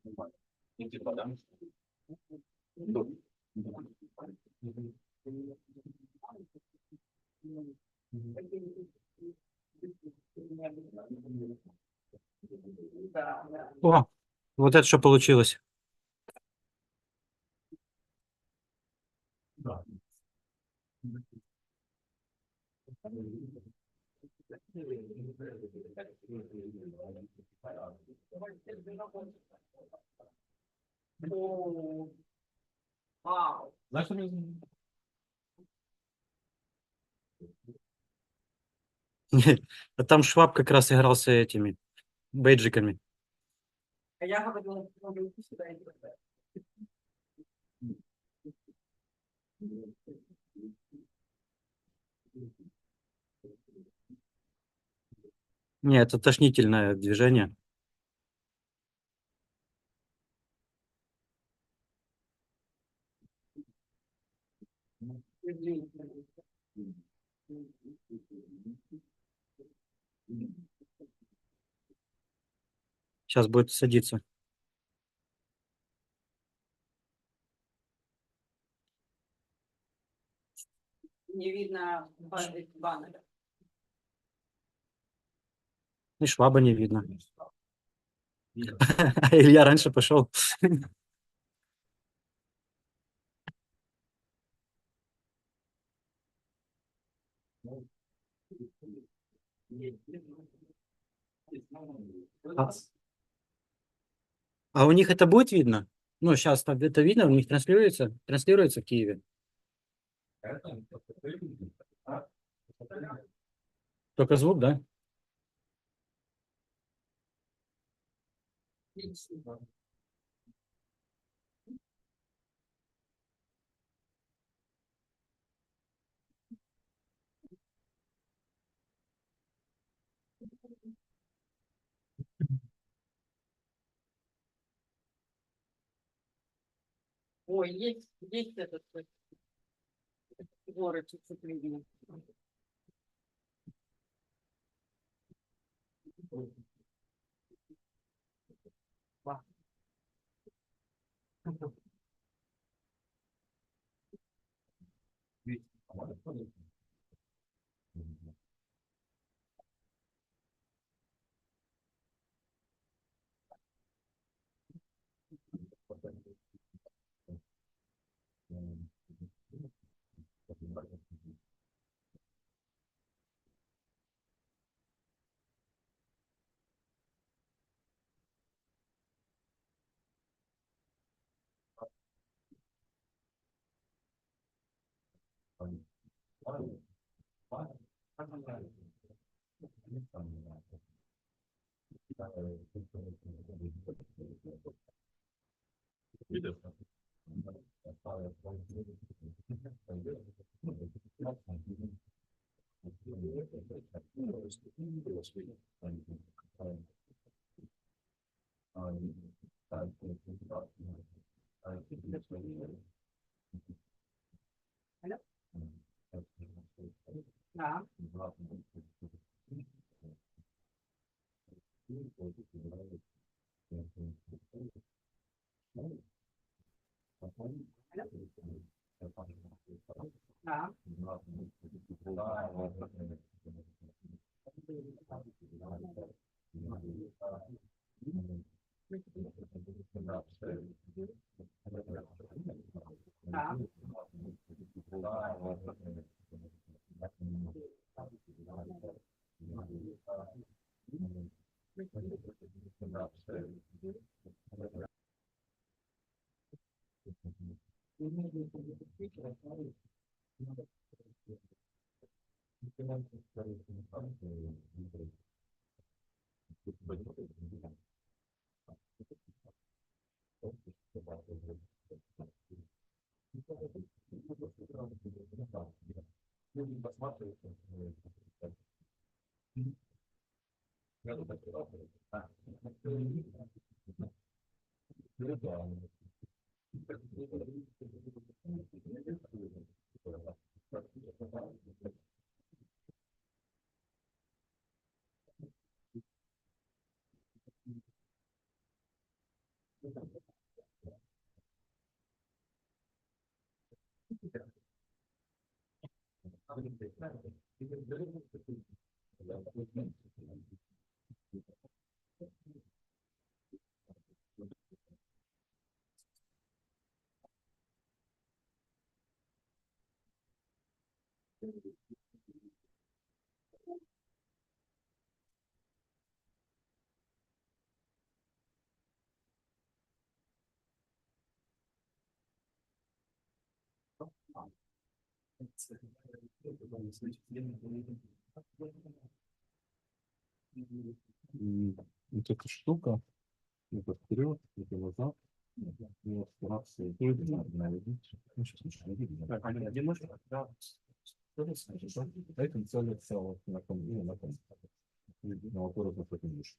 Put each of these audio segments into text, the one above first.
Ну, типа, да? Ну, О, вот это что получилось. да. Знаешь, что мне- А там Шваб как раз игрался этими бейджиками. А я говорила, что надо идти сюда и туда. Нет, это тошнительное движение. Сейчас будет садиться. Не видно баннера. И Шваба не видно. А Илья раньше пошел. А, а у них это будет видно? Ну, сейчас это видно, у них транслируется в Киеве. Только звук, да? Ой, есть этот город чуть-чуть видно. Да. Да. Да. И вот эта штука, это вперед, это назад, и вот стараться наводить. Ну, сейчас ничего не видно. Так, они немножко, да. Этим целится вот на ком и на ком. На моторах на таком выше.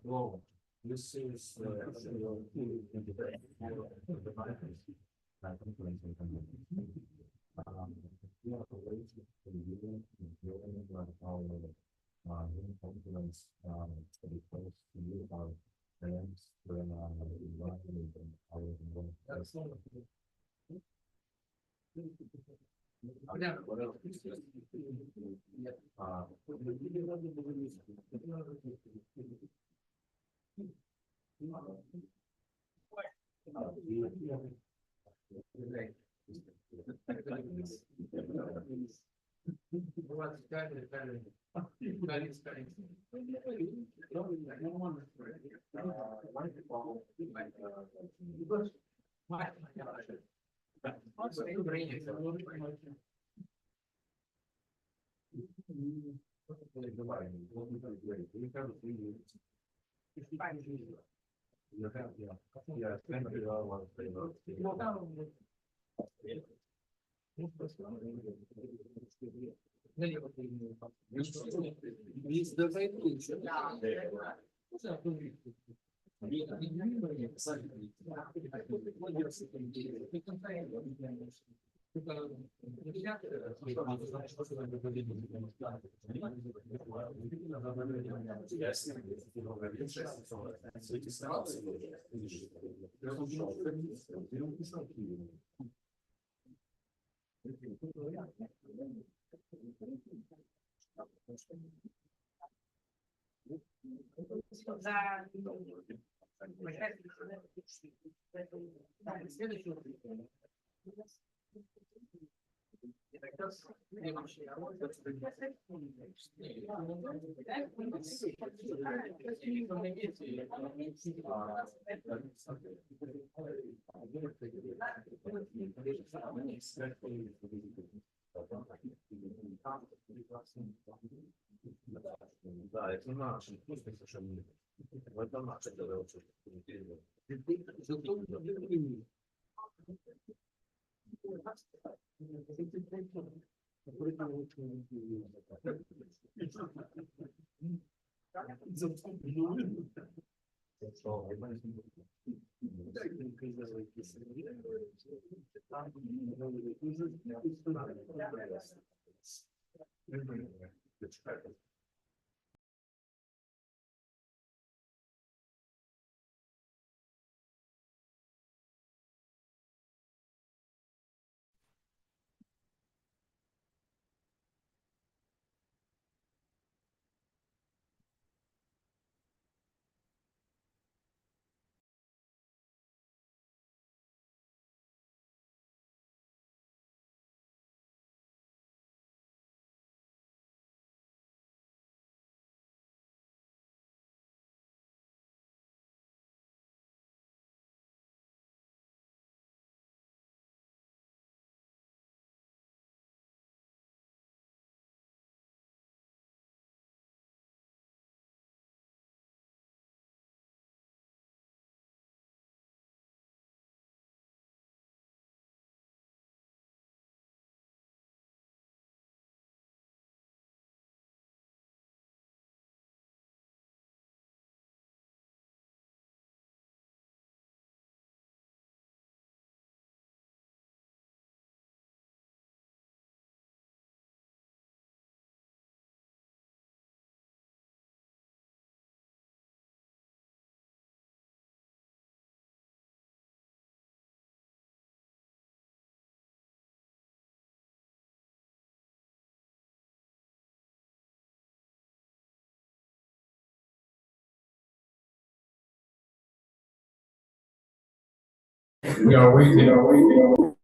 Well, this is да, это наше, просто совершенно. Это наше, когда вот We are waiting.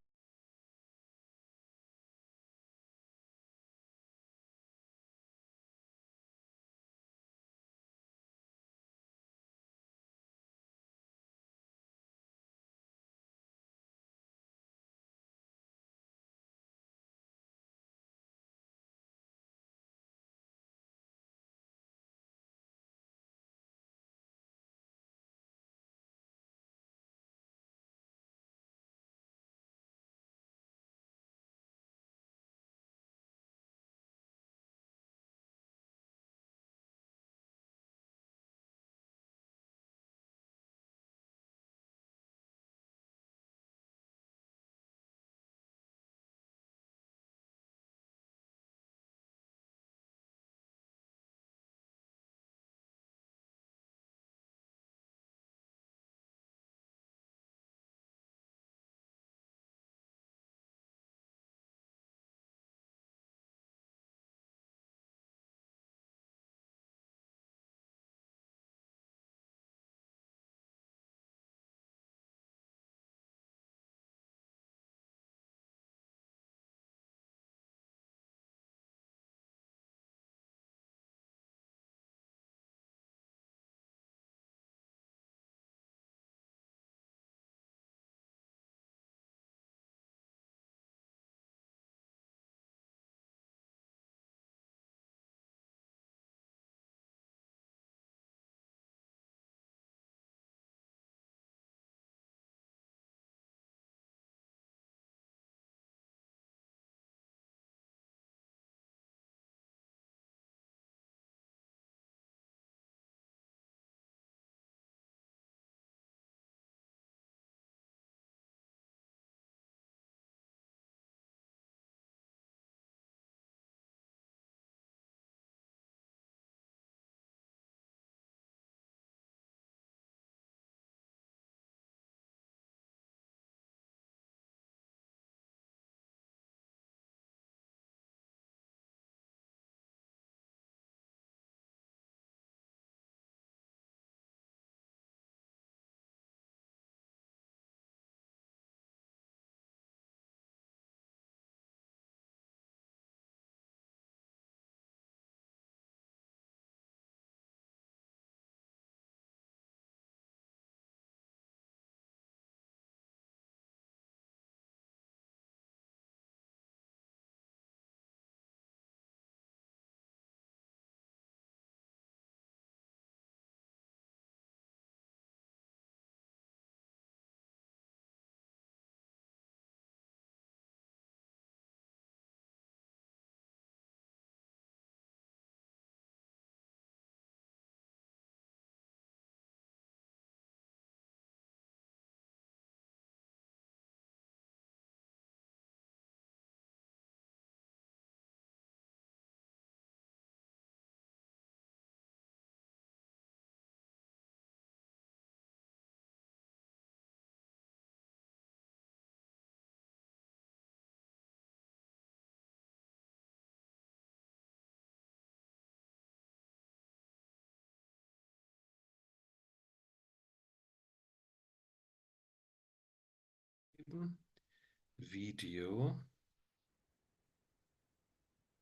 Video.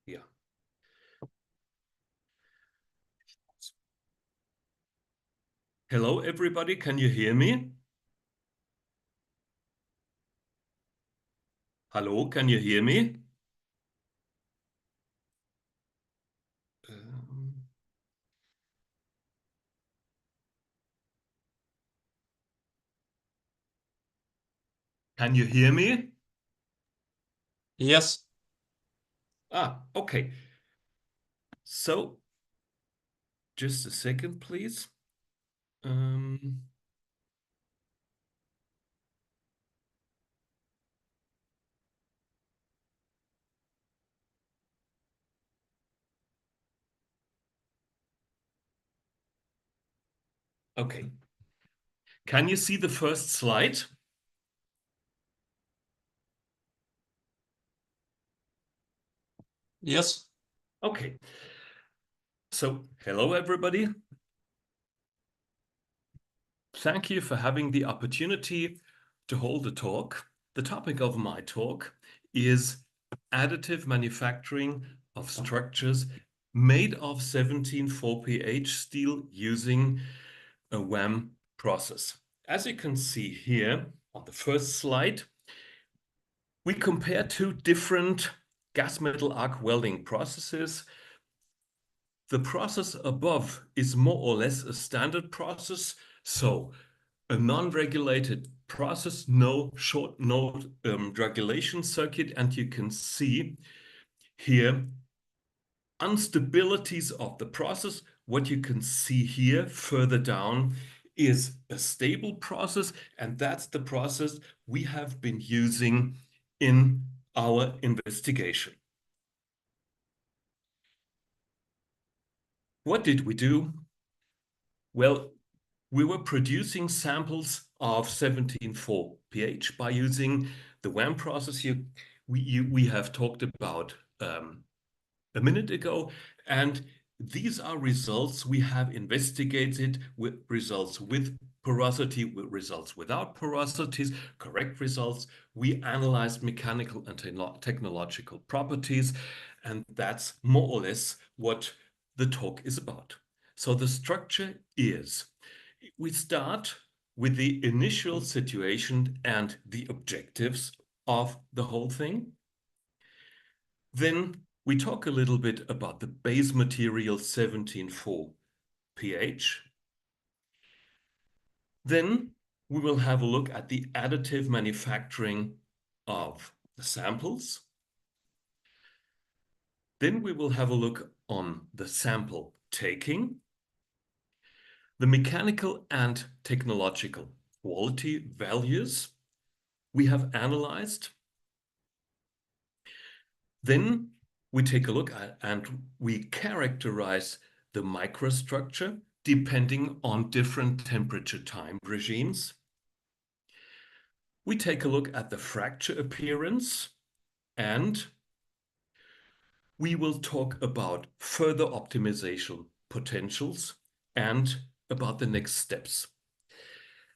Ja. Hello, everybody. Can you hear me? Hello, can you hear me? Can you hear me? Yes. Ah, okay. So, just a second, please. Okay. Can you see the first slide? Yes. Okay. So, hello, everybody. Thank you for having the opportunity to hold a talk. The topic of my talk is additive manufacturing of structures made of 17.4 pH steel using a WAAM process. As you can see here on the first slide, we compare two different gas metal arc welding processes. The process above is more or less a standard process, so a non-regulated process, no short node regulation circuit, and you can see here instabilities of the process. What you can see here further down is a stable process, and that's the process we have been using in our investigation. What did we do? Well, we were producing samples of 17.4 pH by using the WAAM process we have talked about a minute ago. And these are results we have investigated, with results with porosity, with results without porosities, correct results. We analyzed mechanical and technological properties, and that's more or less what the talk is about. So the structure is, we start with the initial situation and the objectives of the whole thing. Then we talk a little bit about the base material 17.4 pH. Then we will have a look at the additive manufacturing of the samples. Then we will have a look on the sample taking, the mechanical and technological quality values we have analyzed. Then we take a look at and we characterize the microstructure depending on different temperature time regimes. We take a look at the fracture appearance, and we will talk about further optimization potentials and about the next steps.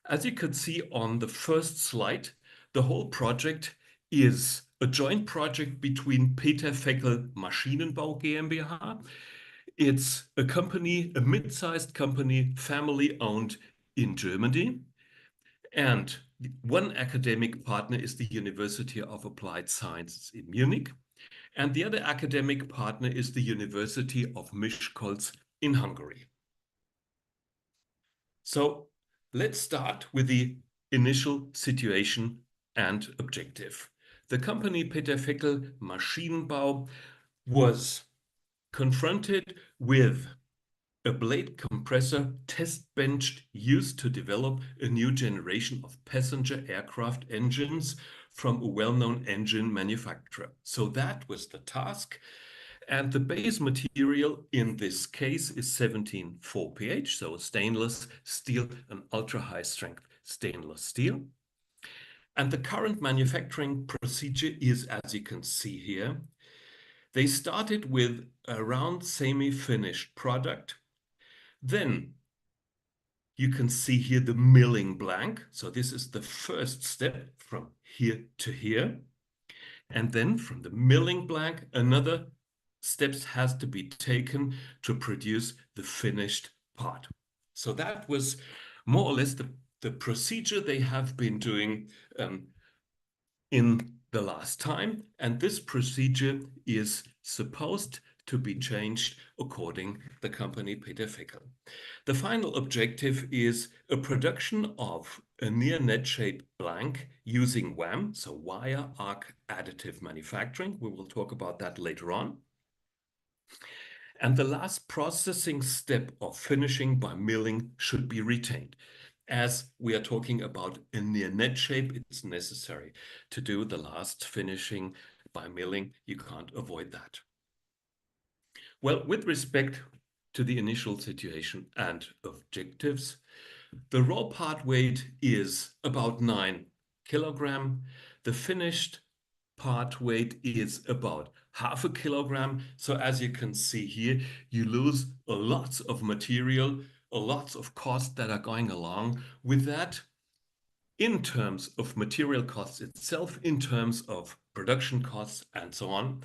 As you could see on the first slide, the whole project is a joint project between Peter Feckel Maschinenbau GmbH. It's a company, a mid-sized company, family-owned in Germany. And one academic partner is the University of Applied Sciences in Munich. And the other academic partner is the University of Miskolc in Hungary. So let's start with the initial situation and objective. The company Peter Feckel Maschinenbau was confronted with a blade compressor test bench used to develop a new generation of passenger aircraft engines from a well-known engine manufacturer. So that was the task. And the base material in this case is 17.4 pH, so stainless steel, an ultra-high strength stainless steel. And the current manufacturing procedure is, as you can see here, they started with a round semi-finished product. Then You can see here the milling blank. So this is the first step from here to here. And then from the milling blank, another steps has to be taken to produce the finished part. So that was more or less the procedure they have been doing in the last time. And this procedure is supposed to be changed according the company Peter Fickel. The final objective is a production of a near net shaped blank using WAAM, so wire arc additive manufacturing. We will talk about that later on. And the last processing step of finishing by milling should be retained. As we are talking about a near net shape, it's necessary to do the last finishing by milling. You can't avoid that. Well, with respect to the initial situation and objectives, the raw part weight is about 9 kilograms. The finished part weight is about half a kilogram. So as you can see here, you lose a lot of material, a lot of costs that are going along with that in terms of material costs itself, in terms of production costs, and so on.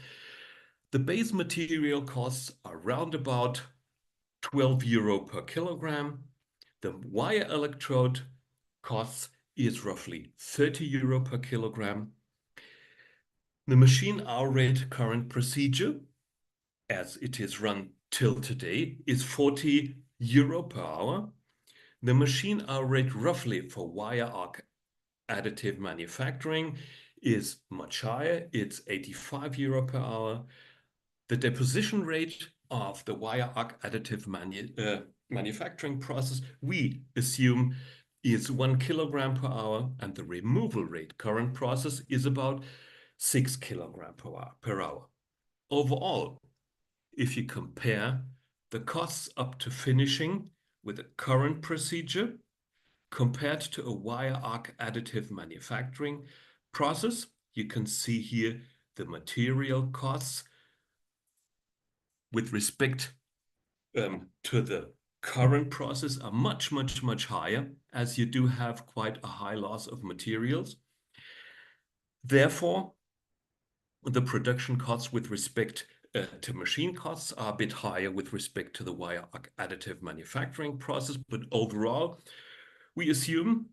The base material costs are around about 12 euro per kilogram. The wire electrode costs is roughly 30 euro per kilogram. The machine hour rate current procedure, as it is run till today, is 40 euro per hour. The machine hour rate roughly for wire arc additive manufacturing is much higher. It's 85 euro per hour. The deposition rate of the wire arc additive manufacturing process, we assume, is 1 kilogram per hour, and the removal rate current process is about 6 kilograms per hour. Overall, if you compare the costs up to finishing with the current procedure compared to a wire arc additive manufacturing process, you can see here the material costs with respect to the current process are much, much, much higher, as you do have quite a high loss of materials. Therefore, the production costs with respect to machine costs are a bit higher with respect to the wire arc additive manufacturing process, but overall, we assume,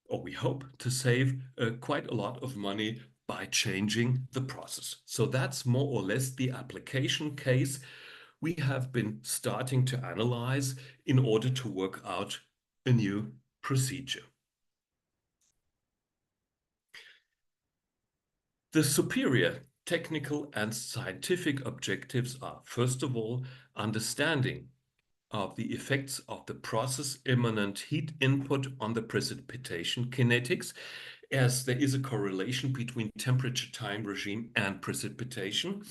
or we hope, to save quite a lot of money by changing the process. So that's more or less the application case we have been starting to analyze in order to work out a new procedure. The superior technical and scientific objectives are, first of all, understanding of the effects of the process immanent heat input on the precipitation kinetics, as there is a correlation between temperature time regime and precipitation.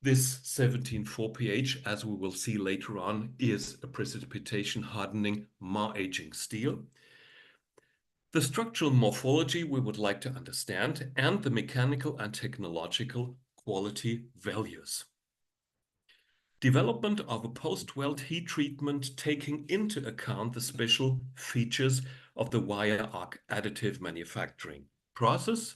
This 17.4 pH, as we will see later on, is a precipitation hardening aging steel. The structural morphology we would like to understand, and the mechanical and technological quality values. Development of a post-weld heat treatment taking into account the special features of the wire arc additive manufacturing process.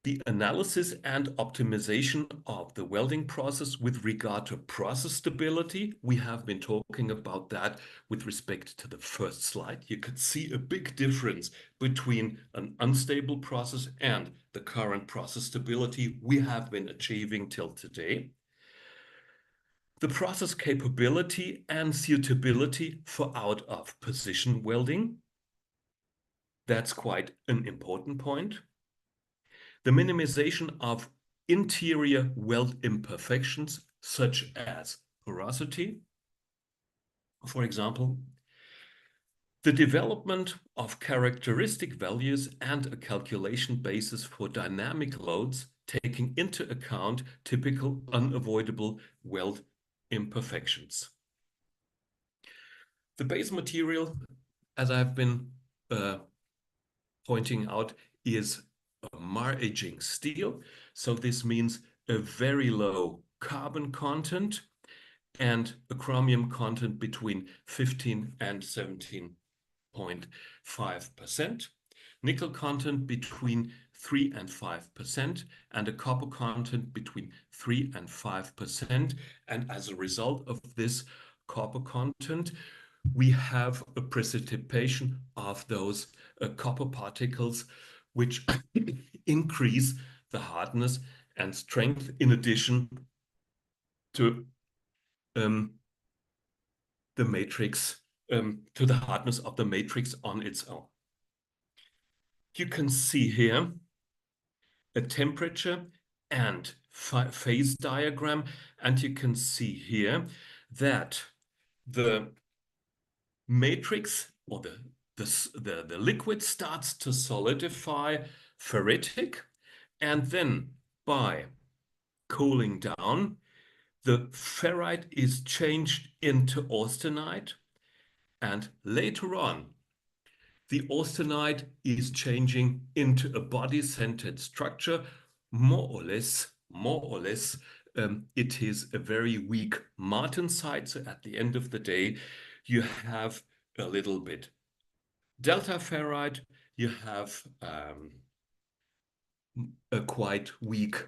The analysis and optimization of the welding process with regard to process stability. We have been talking about that with respect to the first slide. You could see a big difference between an unstable process and the current process stability we have been achieving till today. The process capability and suitability for out-of-position welding. That's quite an important point. The minimization of interior weld imperfections, such as porosity, for example. The development of characteristic values and a calculation basis for dynamic loads, taking into account typical unavoidable weld imperfections. The base material, as I've been pointing out, is a aging steel. So this means a very low carbon content and a chromium content between 15 and 17.5%, nickel content between 3 and 5%, and a copper content between 3 and 5%. And as a result of this copper content, we have a precipitation of those copper particles, which increase the hardness and strength in addition to the matrix, to the hardness of the matrix on its own. You can see here a temperature and phase diagram, and you can see here that the matrix or the liquid starts to solidify ferritic, and then by cooling down, the ferrite is changed into austenite, and later on, the austenite is changing into a body-centered structure, more or less. It is a very weak martensite. So at the end of the day, you have a little bit delta ferrite, you have a quite weak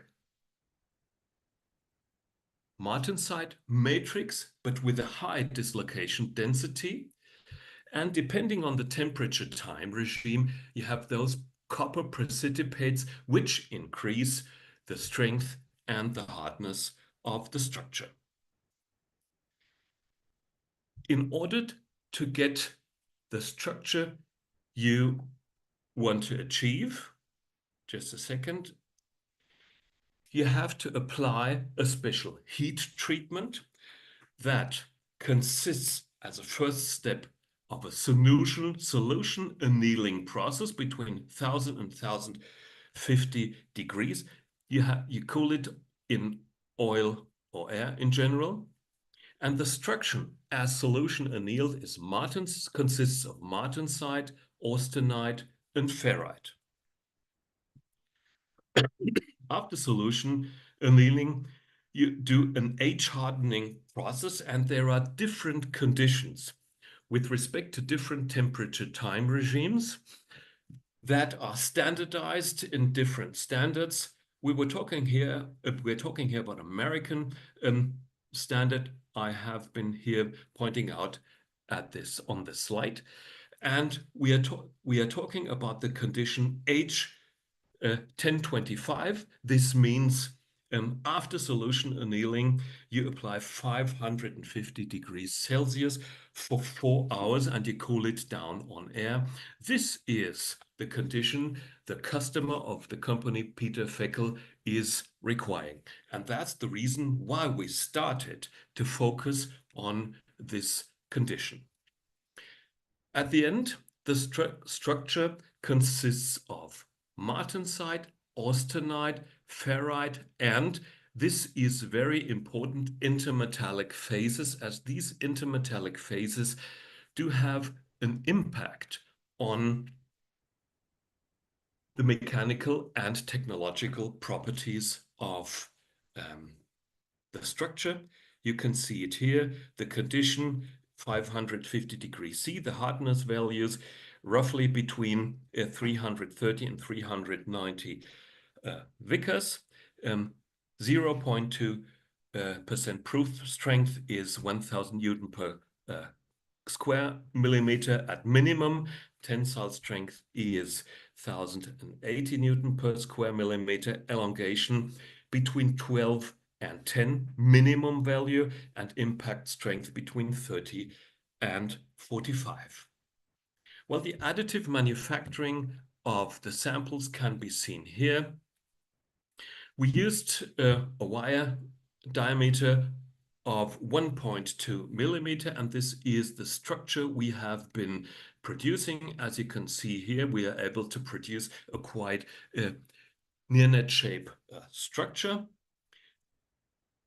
martensite matrix, but with a high dislocation density. And depending on the temperature time regime, you have those copper precipitates, which increase the strength and the hardness of the structure. In order to get the structure you want to achieve, just a second, you have to apply a special heat treatment that consists as a first step of a solution annealing process between 1000 and 1050 degrees. You cool it in oil or air in general. And the structure as solution annealed consists of martensite, austenite, and ferrite. After solution annealing, you do an H-hardening process, and there are different conditions with respect to different temperature time regimes that are standardized in different standards. We're talking here about American standard. I have been here pointing out at this on the slide, and we are talking about the condition H 1025. This means after solution annealing, you apply 550 degrees Celsius for 4 hours and you cool it down on air. This is the condition the customer of the company, Peter Feckel, is requiring. And that's the reason why we started to focus on this condition. At the end, the structure consists of martensite, austenite, ferrite, and this is very important, intermetallic phases, as these intermetallic phases do have an impact on the mechanical and technological properties of the structure. You can see it here, the condition 550 degrees C, the hardness values roughly between 330 and 390 Vickers. 0.2% proof strength is 1000 Newton per square millimeter at minimum. Tensile strength is 1080 Newton per square millimeter. Elongation between 12 and 10 minimum value, and impact strength between 30 and 45. Well, the additive manufacturing of the samples can be seen here. We used a wire diameter of 1.2 millimeter, and this is the structure we have been producing. As you can see here, we are able to produce a quite near-net shape structure.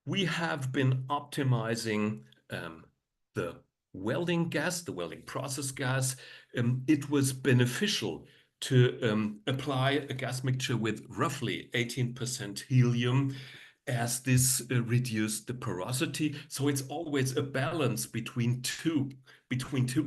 We have been optimizing the welding gas, the welding process gas. It was beneficial to apply a gas mixture with roughly 18% helium as this reduced the porosity. So it's always a balance between two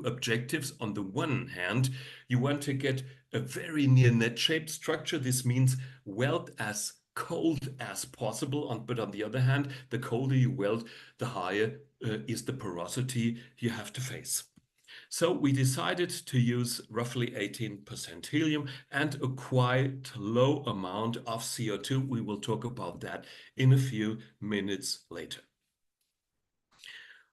objectives. On the one hand, you want to get a very near net shaped structure. This means weld as cold as possible. But on the other hand, the colder you weld, the higher is the porosity you have to face. So we decided to use roughly 18% helium and a quite low amount of CO2. We will talk about that in a few minutes later.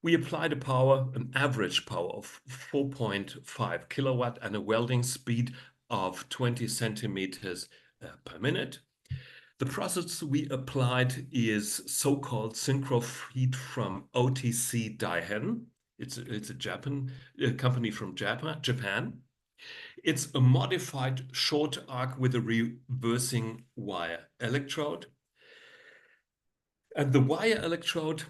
We applied an average power of 4.5 kilowatt and a welding speed of 20 centimeters per minute. The process we applied is so-called synchro feed from OTC Daihen. It's a company from Japan. It's a modified short arc with a reversing wire electrode. And the wire electrode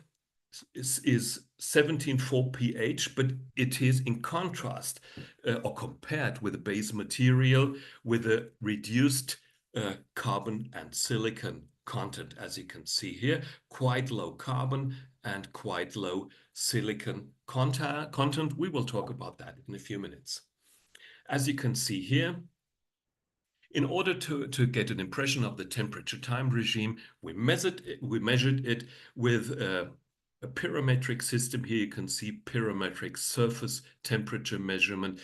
is 17.4 pH, but it is in contrast or compared with the base material with a reduced carbon and silicon content. As you can see here, quite low carbon and quite low silicon content. We will talk about that in a few minutes. As you can see here, in order to get an impression of the temperature time regime, we measured it with a pyrometric system. Here you can see pyrometric surface temperature measurement.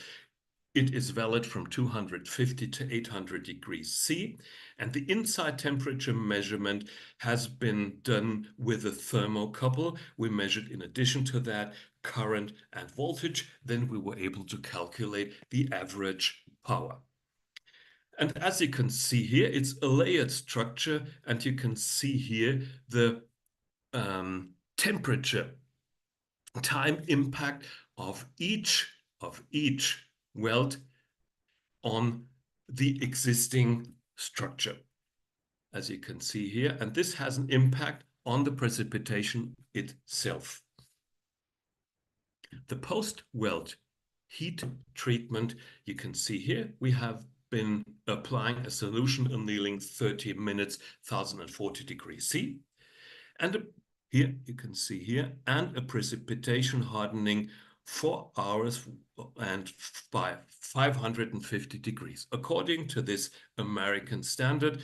It is valid from 250 to 800 degrees C. And the inside temperature measurement has been done with a thermocouple. We measured, in addition to that, current and voltage. Then we were able to calculate the average power. And as you can see here, it's a layered structure. And you can see here the temperature time impact of each weld on the existing structure, as you can see here. And this has an impact on the precipitation itself. The post-weld heat treatment, you can see here, we have been applying a solution annealing 30 minutes, 1040 degrees C. And here you can see here, and a precipitation hardening 4 hours and by 550 degrees, according to this American standard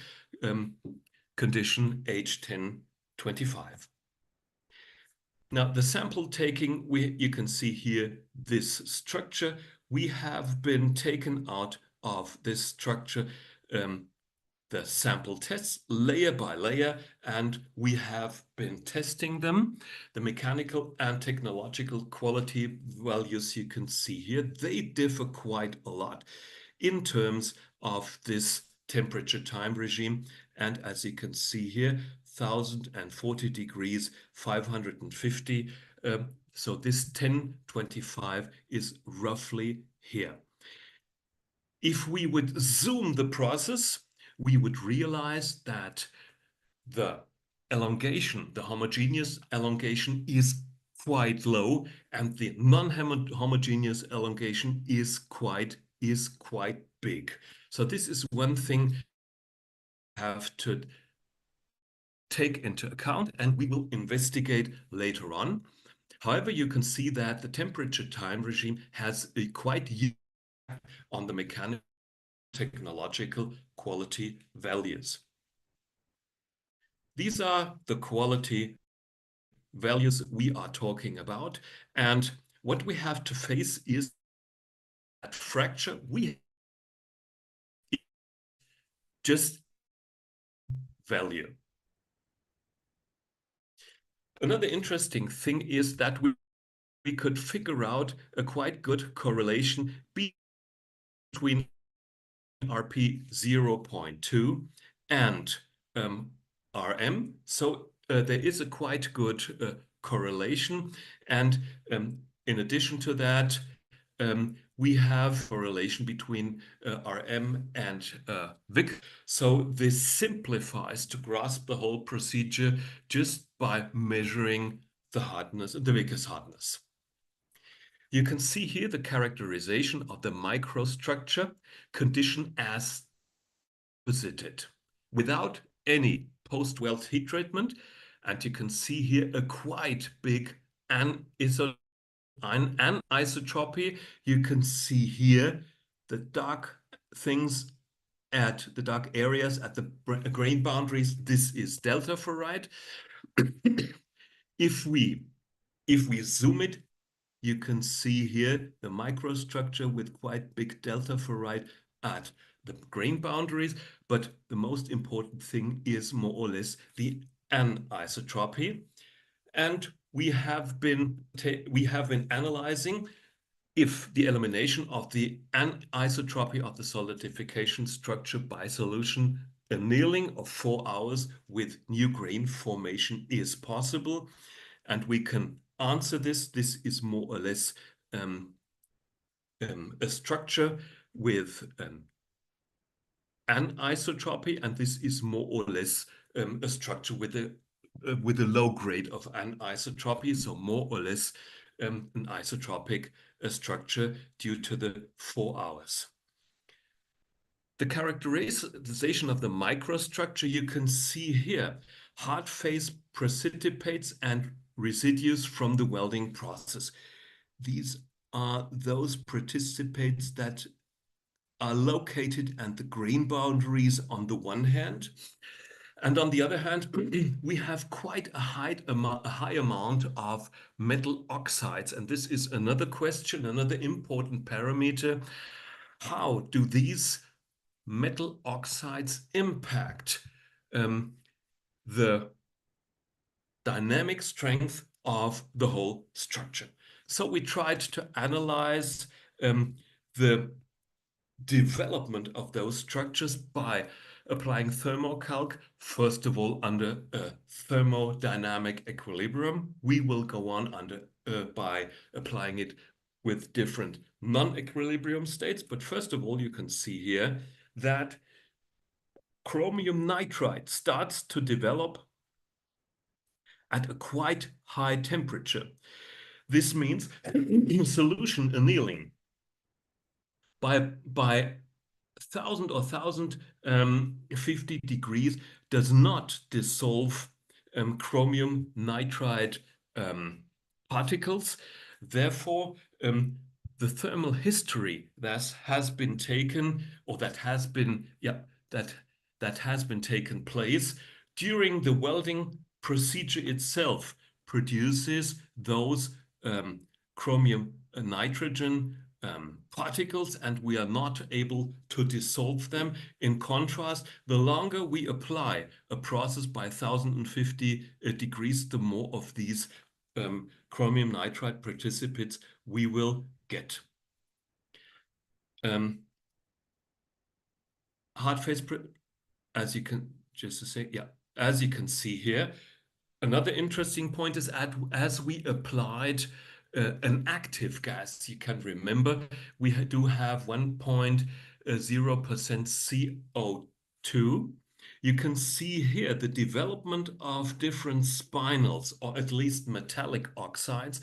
condition H1025. Now, the sample taking, you can see here this structure. We have been taken out of this structure the sample tests layer by layer, and we have been testing them. The mechanical and technological quality values you can see here, they differ quite a lot in terms of this temperature time regime. And as you can see here, 1040 degrees, 550. So this 1025 is roughly here. If we would zoom the process, we would realize that the elongation, the homogeneous elongation, is quite low, and the non-homogeneous elongation is quite big. So this is one thing we have to take into account, and we will investigate later on. However, you can see that the temperature time regime has a quite huge impact on the mechanical technological quality values. These are the quality values we are talking about, and what we have to face is that fracture we just value. Another interesting thing is that we could figure out a quite good correlation between RP 0.2 and RM. So there is a quite good correlation. And in addition to that, we have correlation between RM and Vic. So this simplifies to grasp the whole procedure just by measuring the hardness, the Vickers hardness. You can see here the characterization of the microstructure condition as deposited without any post-weld heat treatment. And you can see here a quite big anisotropy. You can see here the dark things at the dark areas at the grain boundaries. This is delta ferrite. If we zoom it, you can see here the microstructure with quite big delta ferrite at the grain boundaries. But the most important thing is more or less the anisotropy. And we have been analyzing if the elimination of the anisotropy of the solidification structure by solution annealing of 4 hours with new grain formation is possible. And we can answer this. This is more or less a structure with an anisotropy, and this is more or less a structure with a low grade of anisotropy, so more or less an isotropic structure due to the 4 hours. The characterization of the microstructure you can see here. Hard phase precipitates and residues from the welding process. These are those precipitates that are located at the grain boundaries on the one hand. And on the other hand, we have quite a high amount of metal oxides. And this is another question, another important parameter. How do these metal oxides impact the dynamic strength of the whole structure? So we tried to analyze the development of those structures by applying thermocalc, first of all under a thermodynamic equilibrium. We will go on by applying it with different non-equilibrium states. But first of all, you can see here that chromium nitride starts to develop at a quite high temperature. This means solution annealing by 1000 or 1050 degrees does not dissolve chromium nitride particles. Therefore, the thermal history that has been taken, or that has been taken place during the welding procedure itself, produces those chromium nitrogen particles, and we are not able to dissolve them. In contrast, the longer we apply a process by 1050 degrees, the more of these chromium nitride precipitates we will get. Hard phase, as you can as you can see here. Another interesting point is as we applied an active gas, you can remember we do have 1.0% CO2. You can see here the development of different spinels, or at least metallic oxides,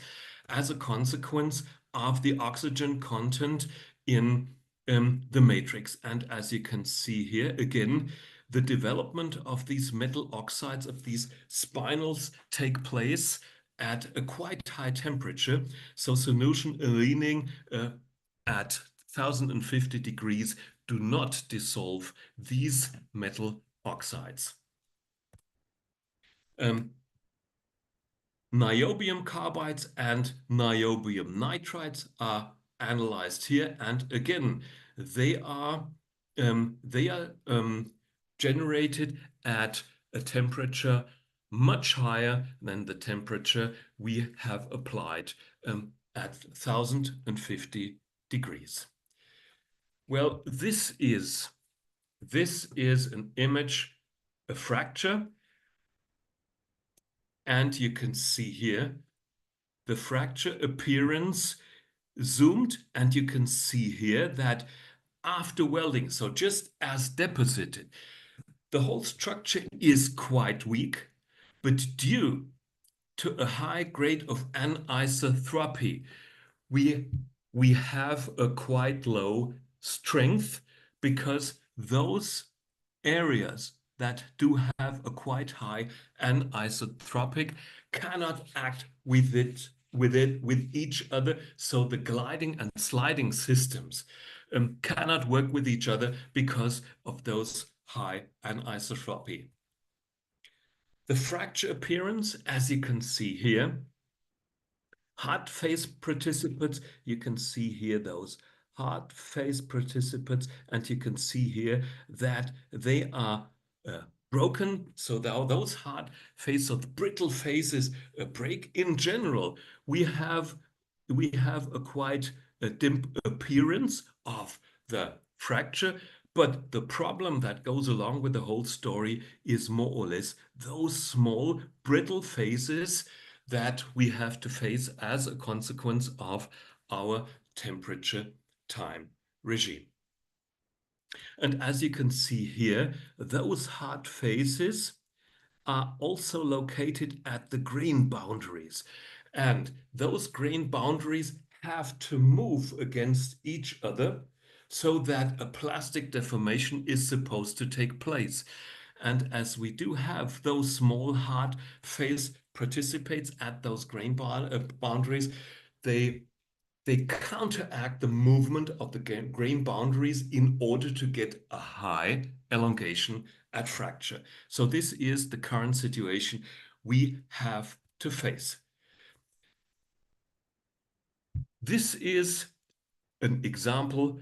as a consequence of the oxygen content in the matrix. And as you can see here, again, the development of these metal oxides, of these spinels, take place at a quite high temperature. So solution annealing at 1050 degrees do not dissolve these metal oxides. Niobium carbides and niobium nitrides are analyzed here, and again, they are generated at a temperature much higher than the temperature we have applied at 1050 degrees. Well, this is an image, a fracture, and you can see here the fracture appearance zoomed, and you can see here that after welding, so just as deposited, the whole structure is quite weak, but due to a high grade of anisotropy, we have a quite low strength, because those areas that do have a quite high anisotropic cannot act with each other. So the gliding and sliding systems cannot work with each other because of those high anisotropy. The fracture appearance, as you can see here, hard phase participants, you can see here those hard phase participants, and you can see here that they are broken. So those hard phase, so the brittle phases break. In general, we have a quite dim appearance of the fracture, but the problem that goes along with the whole story is more or less those small brittle phases that we have to face as a consequence of our temperature time regime. And as you can see here, those hard phases are also located at the grain boundaries. And those grain boundaries have to move against each other so that a plastic deformation is supposed to take place. And as we do have those small hard phase participates at those grain boundaries, they counteract the movement of the grain boundaries in order to get a high elongation at fracture. So this is the current situation we have to face. This is an example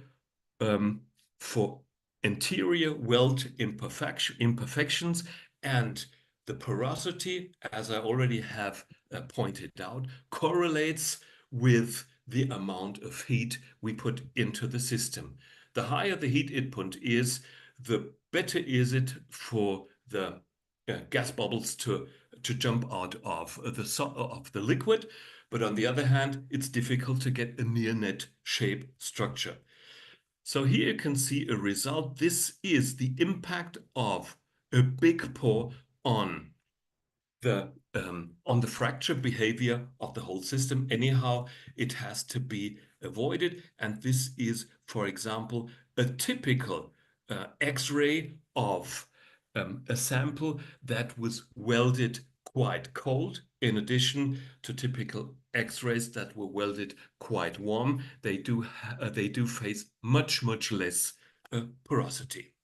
for anterior weld imperfections, and the porosity, as I already have pointed out, correlates with the amount of heat we put into the system. The higher the heat input is, the better is it for the gas bubbles to jump out of the liquid. But on the other hand, it's difficult to get a near net shape structure. So here you can see a result. This is the impact of a big pore on the fracture behavior of the whole system. Anyhow, it has to be avoided. And this is, for example, a typical X-ray of a sample that was welded quite cold. In addition to typical X-rays that were welded quite warm, they do face much less porosity.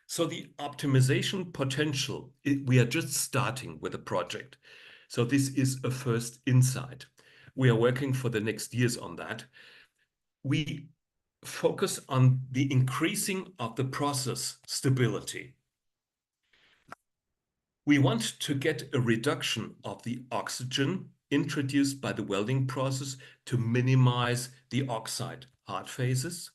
So the optimization potential, we are just starting with a project. So this is a first insight. We are working for the next years on that. We focus on the increasing of the process stability. We want to get a reduction of the oxygen introduced by the welding process to minimize the oxide hard phases.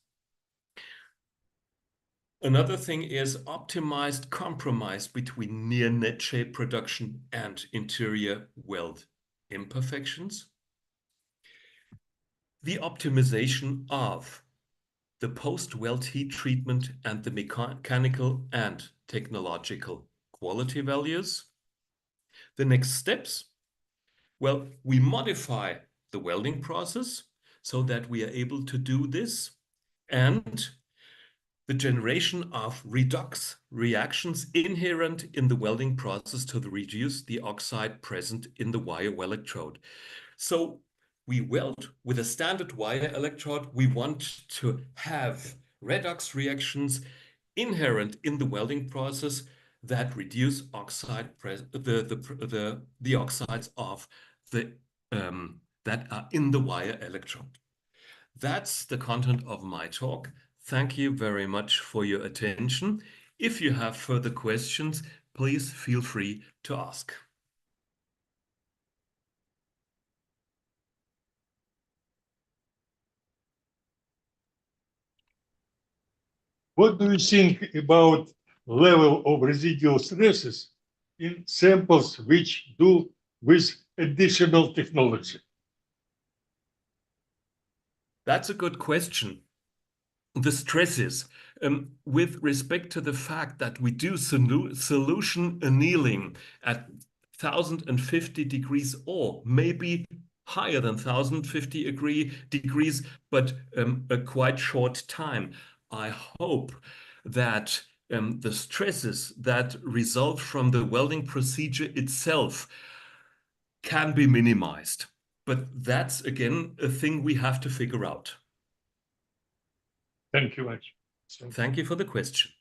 Another thing is optimized compromise between near net shape production and interior weld imperfections. The optimization of the post-weld heat treatment and the mechanical and technological quality values. The next steps, well, we modify the welding process so that we are able to do this, and the generation of redox reactions inherent in the welding process to reduce the oxide present in the wire electrode. So we weld with a standard wire electrode. We want to have redox reactions inherent in the welding process that reduce oxide the oxides of the that are in the wire electrode. That's the content of my talk. Thank you very much for your attention. If you have further questions, please feel free to ask. What do you think about level of residual stresses in samples which do with additional technology? That's a good question. The stresses, with respect to the fact that we do solution annealing at 1050 degrees or maybe higher than 1050 degrees, but a quite short time. I hope that the stresses that result from the welding procedure itself can be minimized. But that's, again, a thing we have to figure out. Thank you much. Thank you for the question.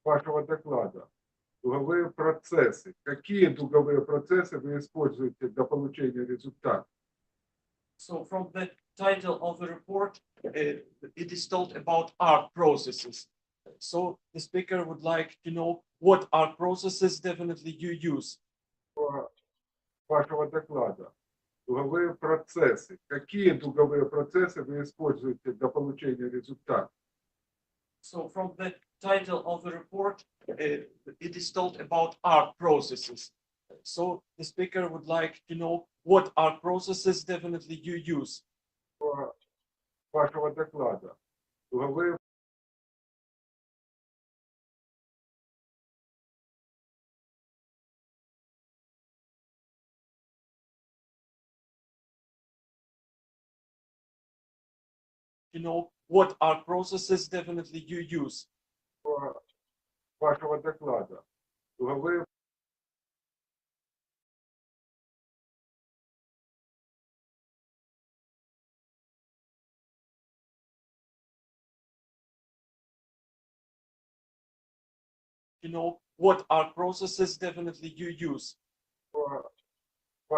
Вашего доклада. Дуговые процессы. Какие дуговые процессы вы используете для получения результата? So from the title of the report, it is told about arc processes. So the speaker would like to know what arc processes definitely you use. Вашего доклада. Дуговые процессы. Какие дуговые процессы вы используете для получения результата? So from the title of the report, it is told about arc processes. So the speaker would like to know what arc processes definitely you use. Вашего доклада. Дуговые To know what arc processes definitely you use. вашего доклада. Дуговые To know what arc processes definitely you use.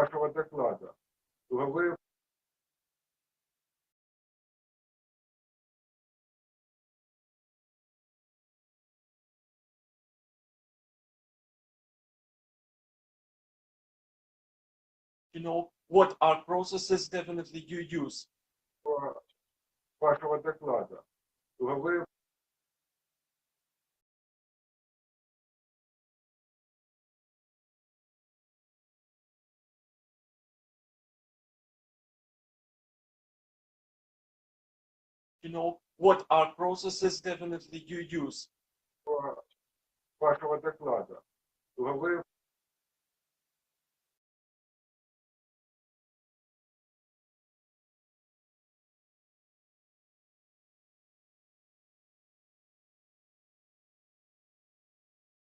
вашего доклада. Дуговые To know what arc processes definitely you use. вашего доклада. Дуговые To know what arc processes definitely you use. вашего доклада. Дуговые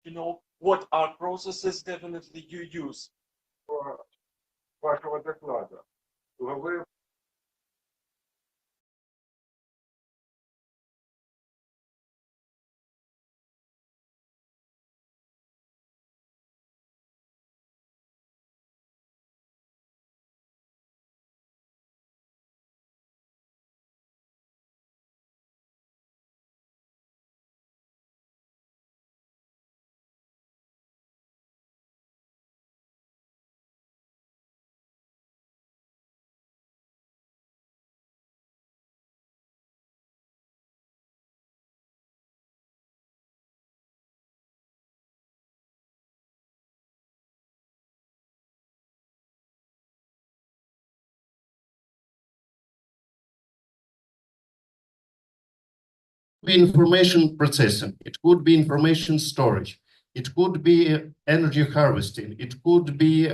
To know what arc processes definitely you use. вашего доклада. Дуговые be information processing, it could be information storage, it could be energy harvesting, it could be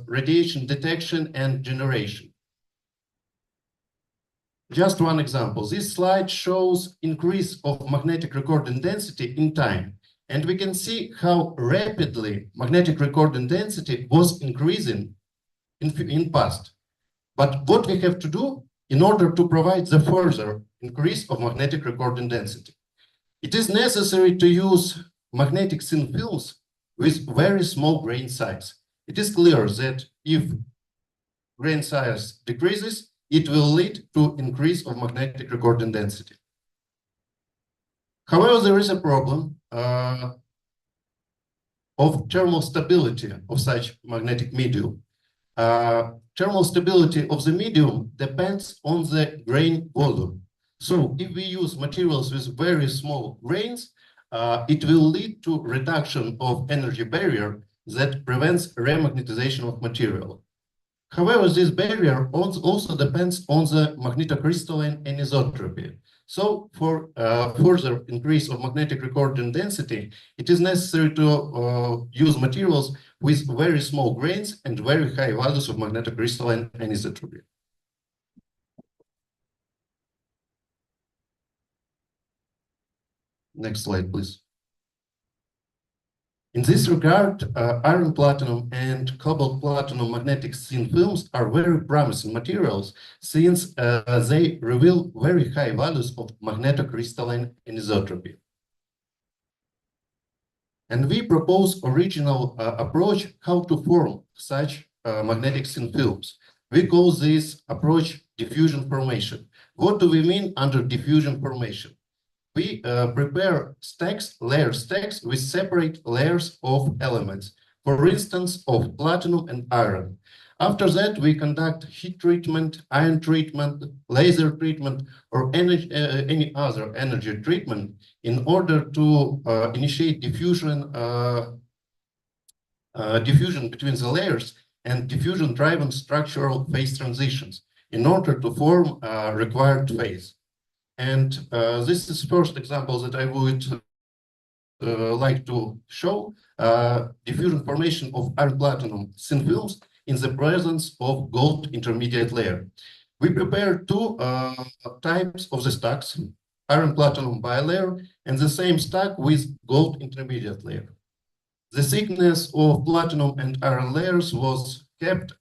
radiation detection and generation. Just one example, this slide shows increase of magnetic recording density in time, and we can see how rapidly magnetic recording density was increasing in past. But what we have to do in order to provide the further increase of magnetic recording density, it is necessary to use magnetic thin films with very small grain size. It is clear that if grain size decreases, it will lead to increase of magnetic recording density. However, there is a problem of thermal stability of such magnetic medium. thermal stability of the medium depends on the grain volume. So if we use materials with very small grains, it will lead to reduction of energy barrier that prevents remagnetization of material. However, this barrier also depends on the magnetocrystalline anisotropy. So for further increase of magnetic recording density, it is necessary to use materials with very small grains and very high values of magnetocrystalline anisotropy. Next slide, please. In this regard, iron platinum and cobalt platinum magnetic thin films are very promising materials since they reveal very high values of magnetocrystalline anisotropy. And we propose original approach how to form such magnetic thin films. We call this approach diffusion formation. What do we mean under diffusion formation? We prepare stacks, layer stacks with separate layers of elements, for instance, of platinum and iron. After that, we conduct heat treatment, ion treatment, laser treatment, or any other energy treatment in order to initiate diffusion, diffusion between the layers and diffusion driven structural phase transitions in order to form required phase. And this is the first example that I would like to show, diffusion formation of iron platinum thin films in the presence of gold intermediate layer. We prepare two types of the stacks, iron platinum bilayer and the same stack with gold intermediate layer. The thickness of platinum and iron layers was kept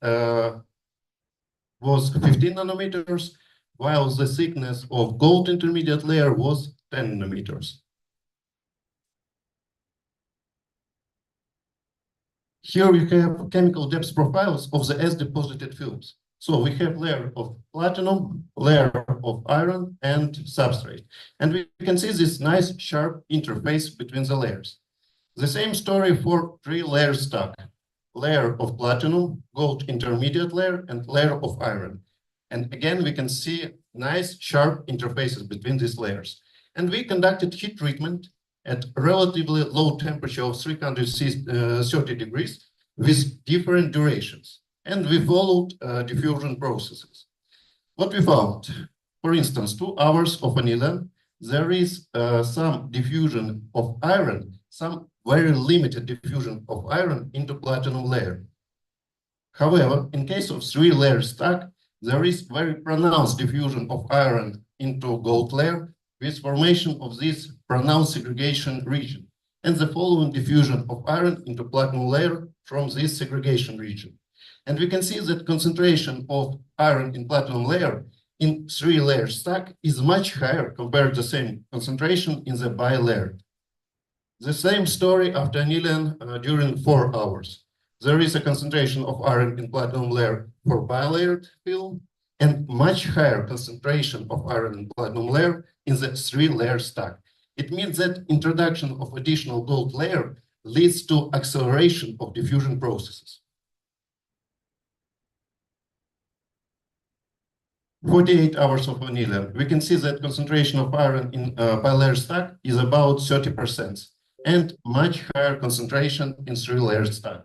was 15 nanometers, while the thickness of gold intermediate layer was 10 nanometers. Here we have chemical depth profiles of the S-deposited films. So we have layer of platinum, layer of iron, and substrate. And we can see this nice sharp interface between the layers. The same story for three-layer stack. Layer of platinum, gold intermediate layer, and layer of iron. And again, we can see nice sharp interfaces between these layers. And we conducted heat treatment at relatively low temperature of 330 degrees with different durations. And we followed diffusion processes. What we found, for instance, 2 hours of aniline, there is some diffusion of iron, some very limited diffusion of iron into platinum layer. However, in case of 3-layer stack, there is very pronounced diffusion of iron into gold layer with formation of this pronounced segregation region and the following diffusion of iron into platinum layer from this segregation region. And we can see that concentration of iron in platinum layer in 3-layer stack is much higher compared to the same concentration in the bilayer. The same story after annealing during 4 hours. There is a concentration of iron in platinum layer for bilayered film and much higher concentration of iron in platinum layer in the 3-layer stack. It means that introduction of additional gold layer leads to acceleration of diffusion processes. 48 hours of annealing, we can see that concentration of iron in bilayer stack is about 30% and much higher concentration in 3-layer stack.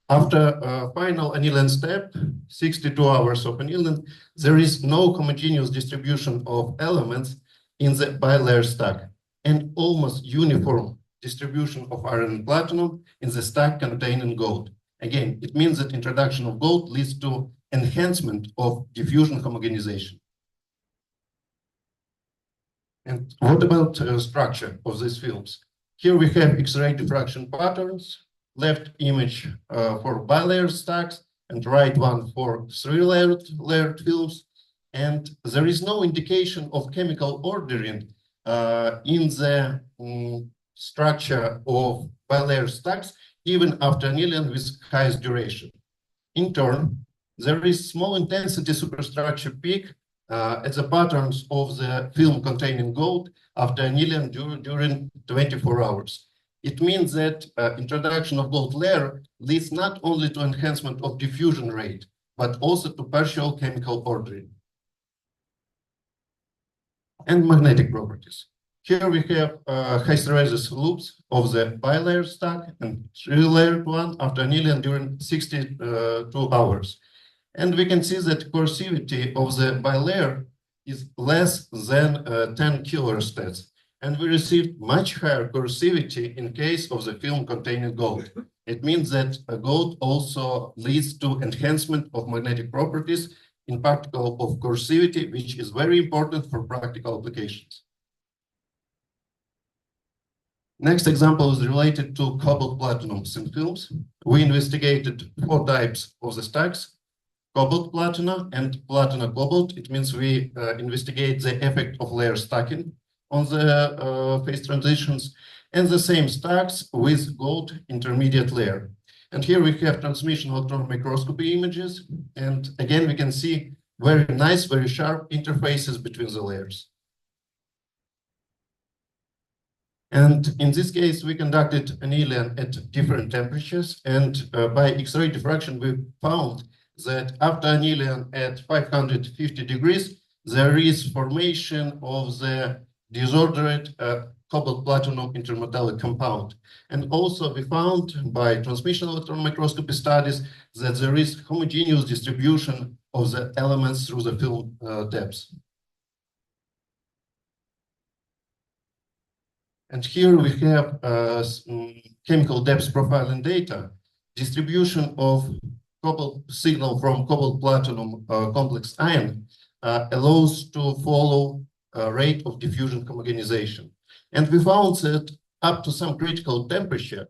After final annealing step, 62 hours of annealing, there is no homogeneous distribution of elements in the bilayer stack and almost uniform distribution of iron and platinum in the stack containing gold. Again, it means that introduction of gold leads to enhancement of diffusion homogenization. And what about structure of these films? Here we have X-ray diffraction patterns, left image for bilayer stacks and right one for 3-layered films. And there is no indication of chemical ordering in the structure of bilayer stacks, even after annealing with highest duration. In turn, there is small intensity superstructure peak at the patterns of the film containing gold after annealing during 24 hours. It means that introduction of gold layer leads not only to enhancement of diffusion rate, but also to partial chemical ordering. And magnetic properties. Here we have hysteresis loops of the bilayer stack and three-layered one after annealing during 62 hours. And we can see that coercivity of the bilayer is less than 10 kilorastats. And we received much higher coercivity in case of the film containing gold. It means that gold also leads to enhancement of magnetic properties, in particular of coercivity, which is very important for practical applications. Next example is related to cobalt platinum thin films. We investigated 4 types of the stacks, cobalt platina and platina cobalt. It means we investigate the effect of layer stacking on the phase transitions, and the same stacks with gold intermediate layer. And here we have transmission electron microscopy images. And again, we can see very nice, very sharp interfaces between the layers. And in this case, we conducted annealing at different temperatures. And by X-ray diffraction, we found that after annealing at 550 degrees, there is formation of the disordered cobalt platinum intermetallic compound. And also we found by transmission electron microscopy studies that there is homogeneous distribution of the elements through the film depths. And here we have chemical depth profiling data, distribution of cobalt signal from cobalt platinum complex ion allows to follow rate of diffusion homogenization. And we found that up to some critical temperature,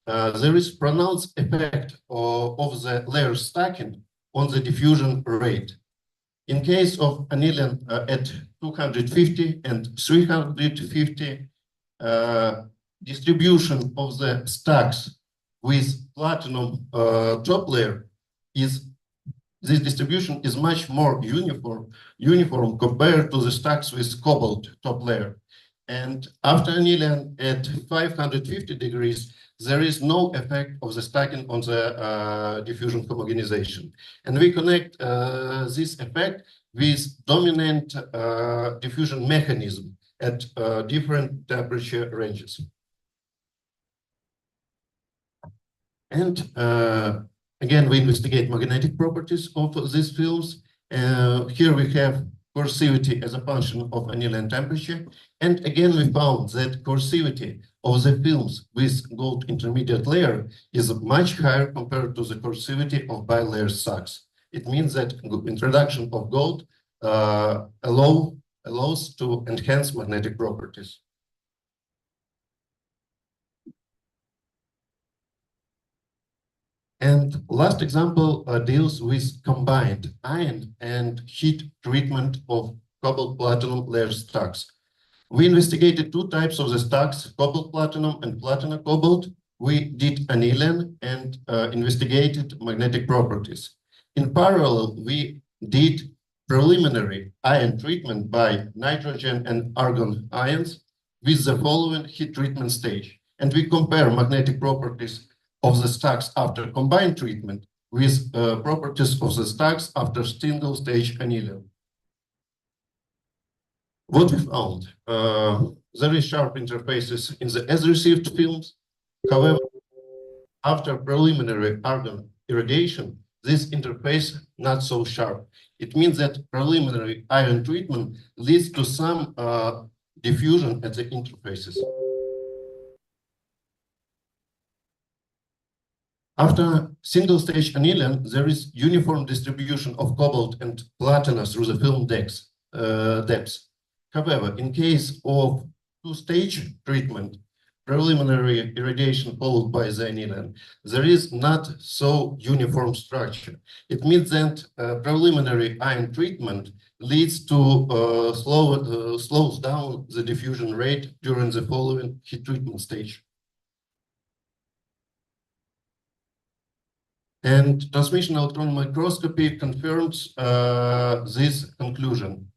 there is pronounced effect of the layer stacking on the diffusion rate. In case of annealing at 250 and 350, distribution of the stacks with platinum top layer this distribution is much more uniform compared to the stacks with cobalt top layer. And after annealing at 550 degrees, there is no effect of the stacking on the diffusion homogenization. And we connect this effect with dominant diffusion mechanism at different temperature ranges. And again, we investigate magnetic properties of these films. Here we have coercivity as a function of annealing temperature. And again, we found that coercivity of the films with gold intermediate layer is much higher compared to the coercivity of bilayer stacks. It means that introduction of gold allows to enhance magnetic properties. And last example deals with combined ion and heat treatment of cobalt platinum layer stacks. We investigated 2 types of the stacks, cobalt platinum and platina cobalt. We did annealing and investigated magnetic properties. In parallel, we did preliminary ion treatment by nitrogen and argon ions with the following heat treatment stage. And we compare magnetic properties of the stacks after combined treatment with properties of the stacks after single stage annealing. What we found, there is sharp interfaces in the as-received films. However, after preliminary argon irradiation, this interface not so sharp. It means that preliminary ion treatment leads to some diffusion at the interfaces. After single-stage annealing, there is uniform distribution of cobalt and platina through the film depths. However, in case of 2-stage treatment, preliminary irradiation followed by the annealing, there is not so uniform structure. It means that preliminary ion treatment leads to slows down the diffusion rate during the following heat treatment stage. And transmission electron microscopy confirms this conclusion.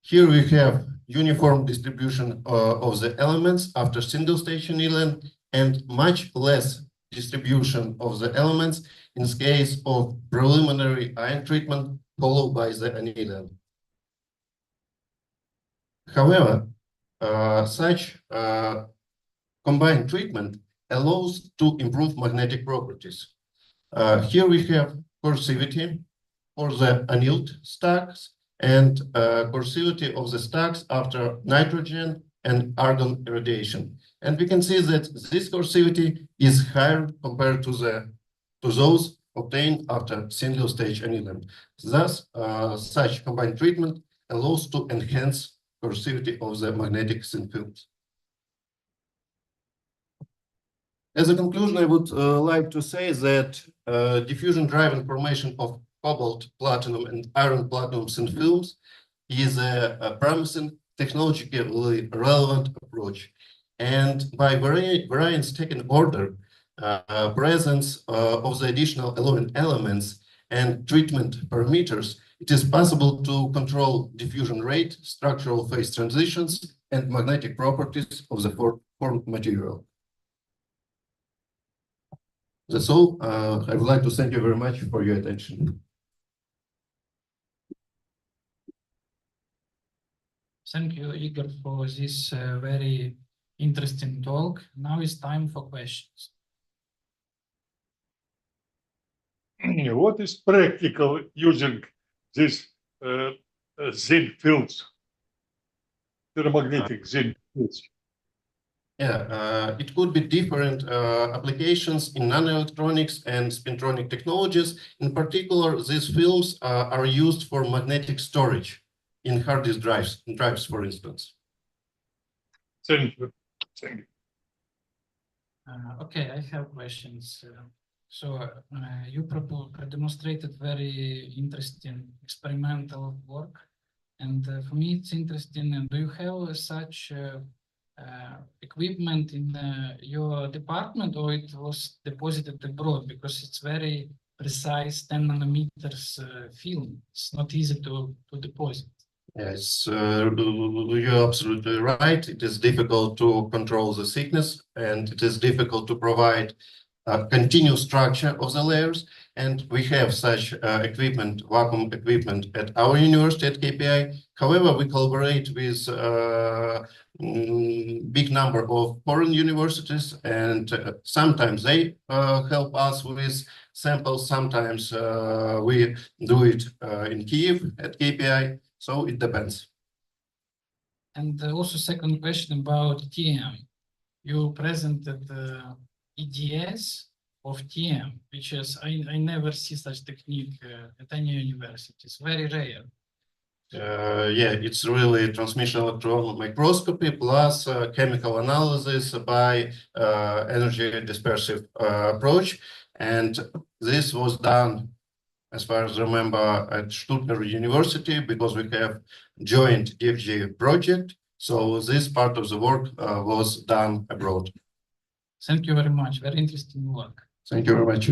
Here we have uniform distribution of the elements after single stage annealing and much less distribution of the elements in case of preliminary ion treatment followed by the annealing. However, such combined treatment allows to improve magnetic properties. Here we have coercivity for the annealed stacks and coercivity of the stacks after nitrogen and argon irradiation. And we can see that this coercivity is higher compared to those obtained after single-stage annealing. Thus, such combined treatment allows to enhance coercivity of the magnetic thin films. As a conclusion, I would like to say that diffusion-driven formation of cobalt, platinum, and iron platinum thin films is a promising, technologically relevant approach. And by variance taken order, presence of the additional alloying elements and treatment parameters, it is possible to control diffusion rate, structural phase transitions, and magnetic properties of the formed material. That's all. I would like to thank you very much for your attention. Thank you, Igor, for this very interesting talk. Now it's time for questions. What is practical using these thin fields, ferromagnetic thin fields? Yeah, it could be different applications in nanoelectronics and spintronic technologies. In particular, these films are used for magnetic storage in hard disk drives, for instance. Thank you. Thank you. Okay, I have questions. You demonstrated very interesting experimental work, and for me it's interesting. Do you have such equipment in your department, or it was deposited abroad? Because it's very precise 10 nanometers film. It's not easy to deposit. Yes, you're absolutely right. It is difficult to control the thickness, and it is difficult to provide a continuous structure of the layers. And we have such equipment, vacuum equipment at our university at KPI. However, we collaborate with big number of foreign universities, and sometimes they help us with samples. Sometimes we do it in Kiev at KPI. So it depends. And also second question about TM. You presented the EDS of TM, which is, I never see such technique at any university. It's very rare. Yeah, it's really transmission electron microscopy plus chemical analysis by energy dispersive approach. And this was done, as far as I remember, at Stuttgart University, because we have joint DFG project. So this part of the work was done abroad. Thank you very much. Very interesting work. Thank you very much.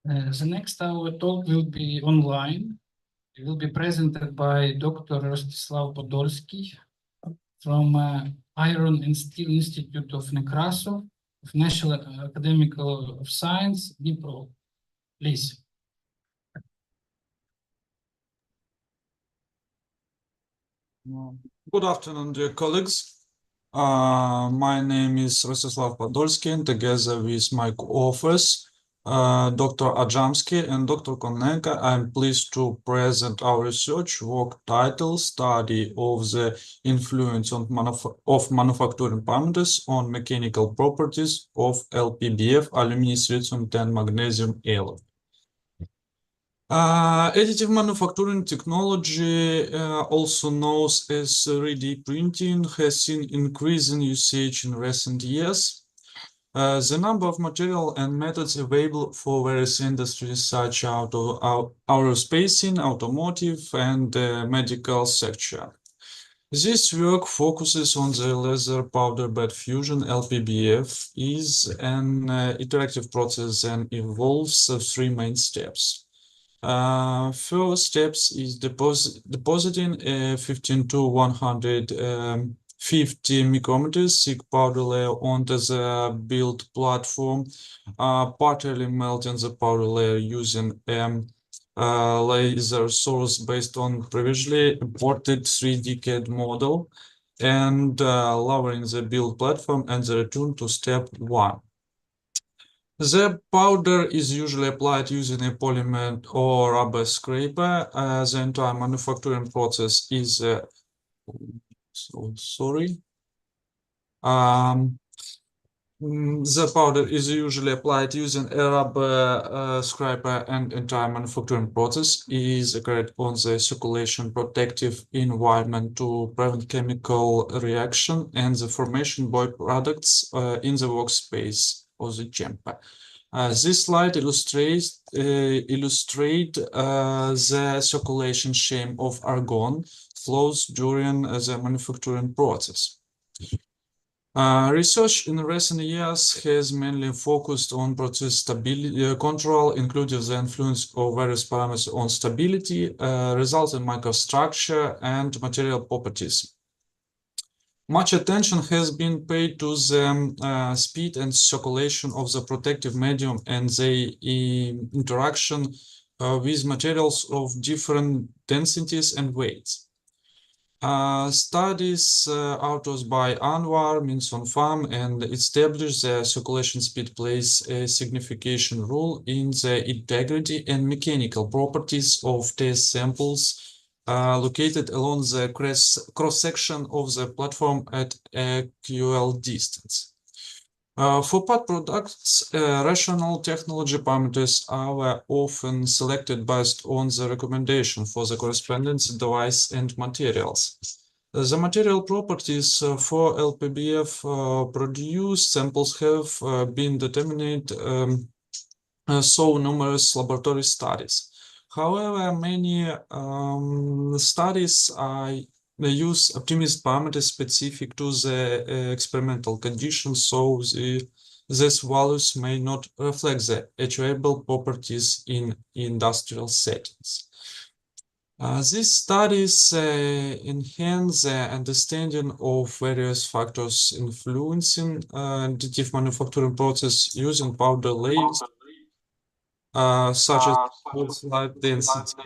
The next our talk will be online. It will be presented by Dr. Rostislav Podolsky from Iron and Steel Institute of Nekrasov of National Academy of Science, Dnipro. Please. Good afternoon, dear colleagues. My name is Rostislav Podolsky, and together with my co-authors, Dr. Adjamsky and Dr. Konenko, I'm pleased to present our research work title, Study of the Influence of Manufacturing Parameters on Mechanical Properties of LPBF, Aluminium-Silicium-10 Magnesium alloy. Additive manufacturing technology, also known as 3D printing, has seen increasing usage in recent years. The number of material and methods available for various industries such as aerospace, automotive, and medical sector. This work focuses on the laser powder bed fusion. LPBF is an iterative process and involves three main steps. First steps is depositing a 15 to 150 micrometers thick powder layer onto the build platform, partially melting the powder layer using laser source based on previously imported 3D CAD model, and lowering the build platform and the return to step 1. The powder is usually applied using a polymer or rubber scraper. The entire manufacturing process is the powder is usually applied using a rubber scraper, and entire manufacturing process is carried on the circulation protective environment to prevent chemical reaction and the formation of products in the workspace of the chamber. This slide illustrate the circulation stream of argon flows during the manufacturing process. Research in recent years has mainly focused on process stability control, including the influence of various parameters on stability, results in microstructure, and material properties. Much attention has been paid to the speed and circulation of the protective medium and the interaction with materials of different densities and weights. Studies authors by Anwar, Minson Pham, and established the circulation speed plays a significant role in the integrity and mechanical properties of test samples located along the cross-section of the platform at equal distance. For part products, rational technology parameters are often selected based on the recommendation for the corresponding device and materials. The material properties for LPBF produced samples have been determined through numerous laboratory studies. However, many studies they use optimist parameters specific to the experimental conditions, so these values may not reflect the achievable properties in industrial settings. These studies enhance the understanding of various factors influencing additive manufacturing process using powder layers, such as slide density.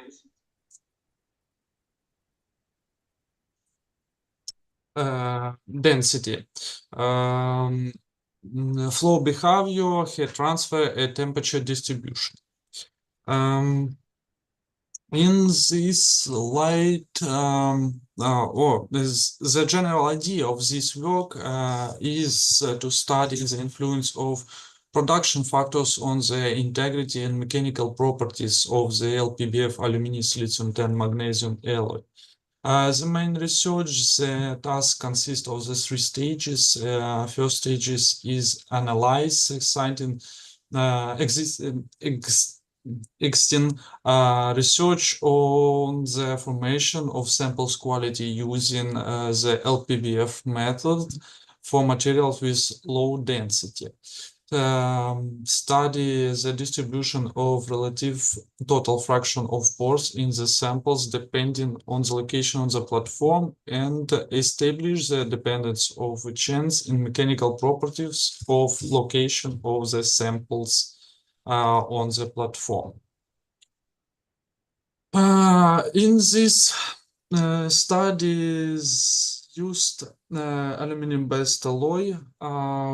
Flow behavior, heat transfer, and temperature distribution. In this slide, the general idea of this work is to study the influence of production factors on the integrity and mechanical properties of the LPBF aluminum silicon and magnesium alloy. The main research task consists of the 3 stages. First stage is analyze exciting existing research on the formation of samples quality using the LPBF method for materials with low density. Study the distribution of relative total fraction of pores in the samples depending on the location on the platform, and establish the dependence of a change in mechanical properties of location of the samples on the platform. In this studies used aluminum-based alloy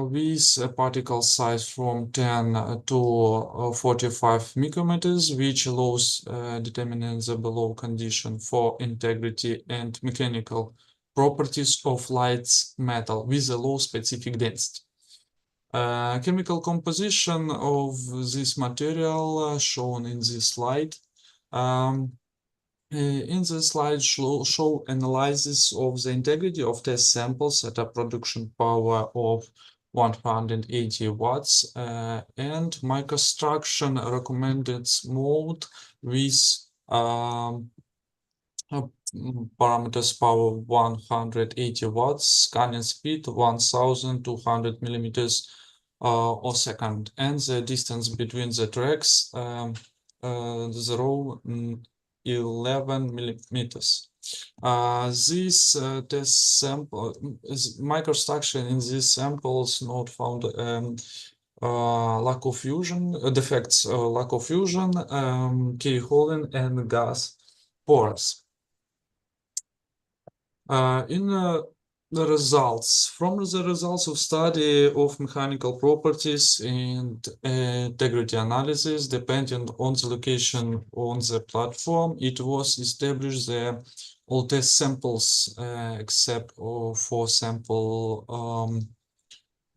with a particle size from 10 to 45 micrometers, which allows determining the below condition for integrity and mechanical properties of light metal with a low specific density. Chemical composition of this material shown in this slide. In the slide show analysis of the integrity of test samples at a production power of 180 watts and microstructure recommended mode with parameters power 180 watts, scanning speed 1200 millimeters a second, and the distance between the tracks 0.11 millimeters. This test sample microstructure in these samples not found lack of fusion defects, lack of fusion, keyholing, and gas pores. The results from the results of study of mechanical properties and integrity analysis, depending on the location on the platform, it was established that all test samples except for sample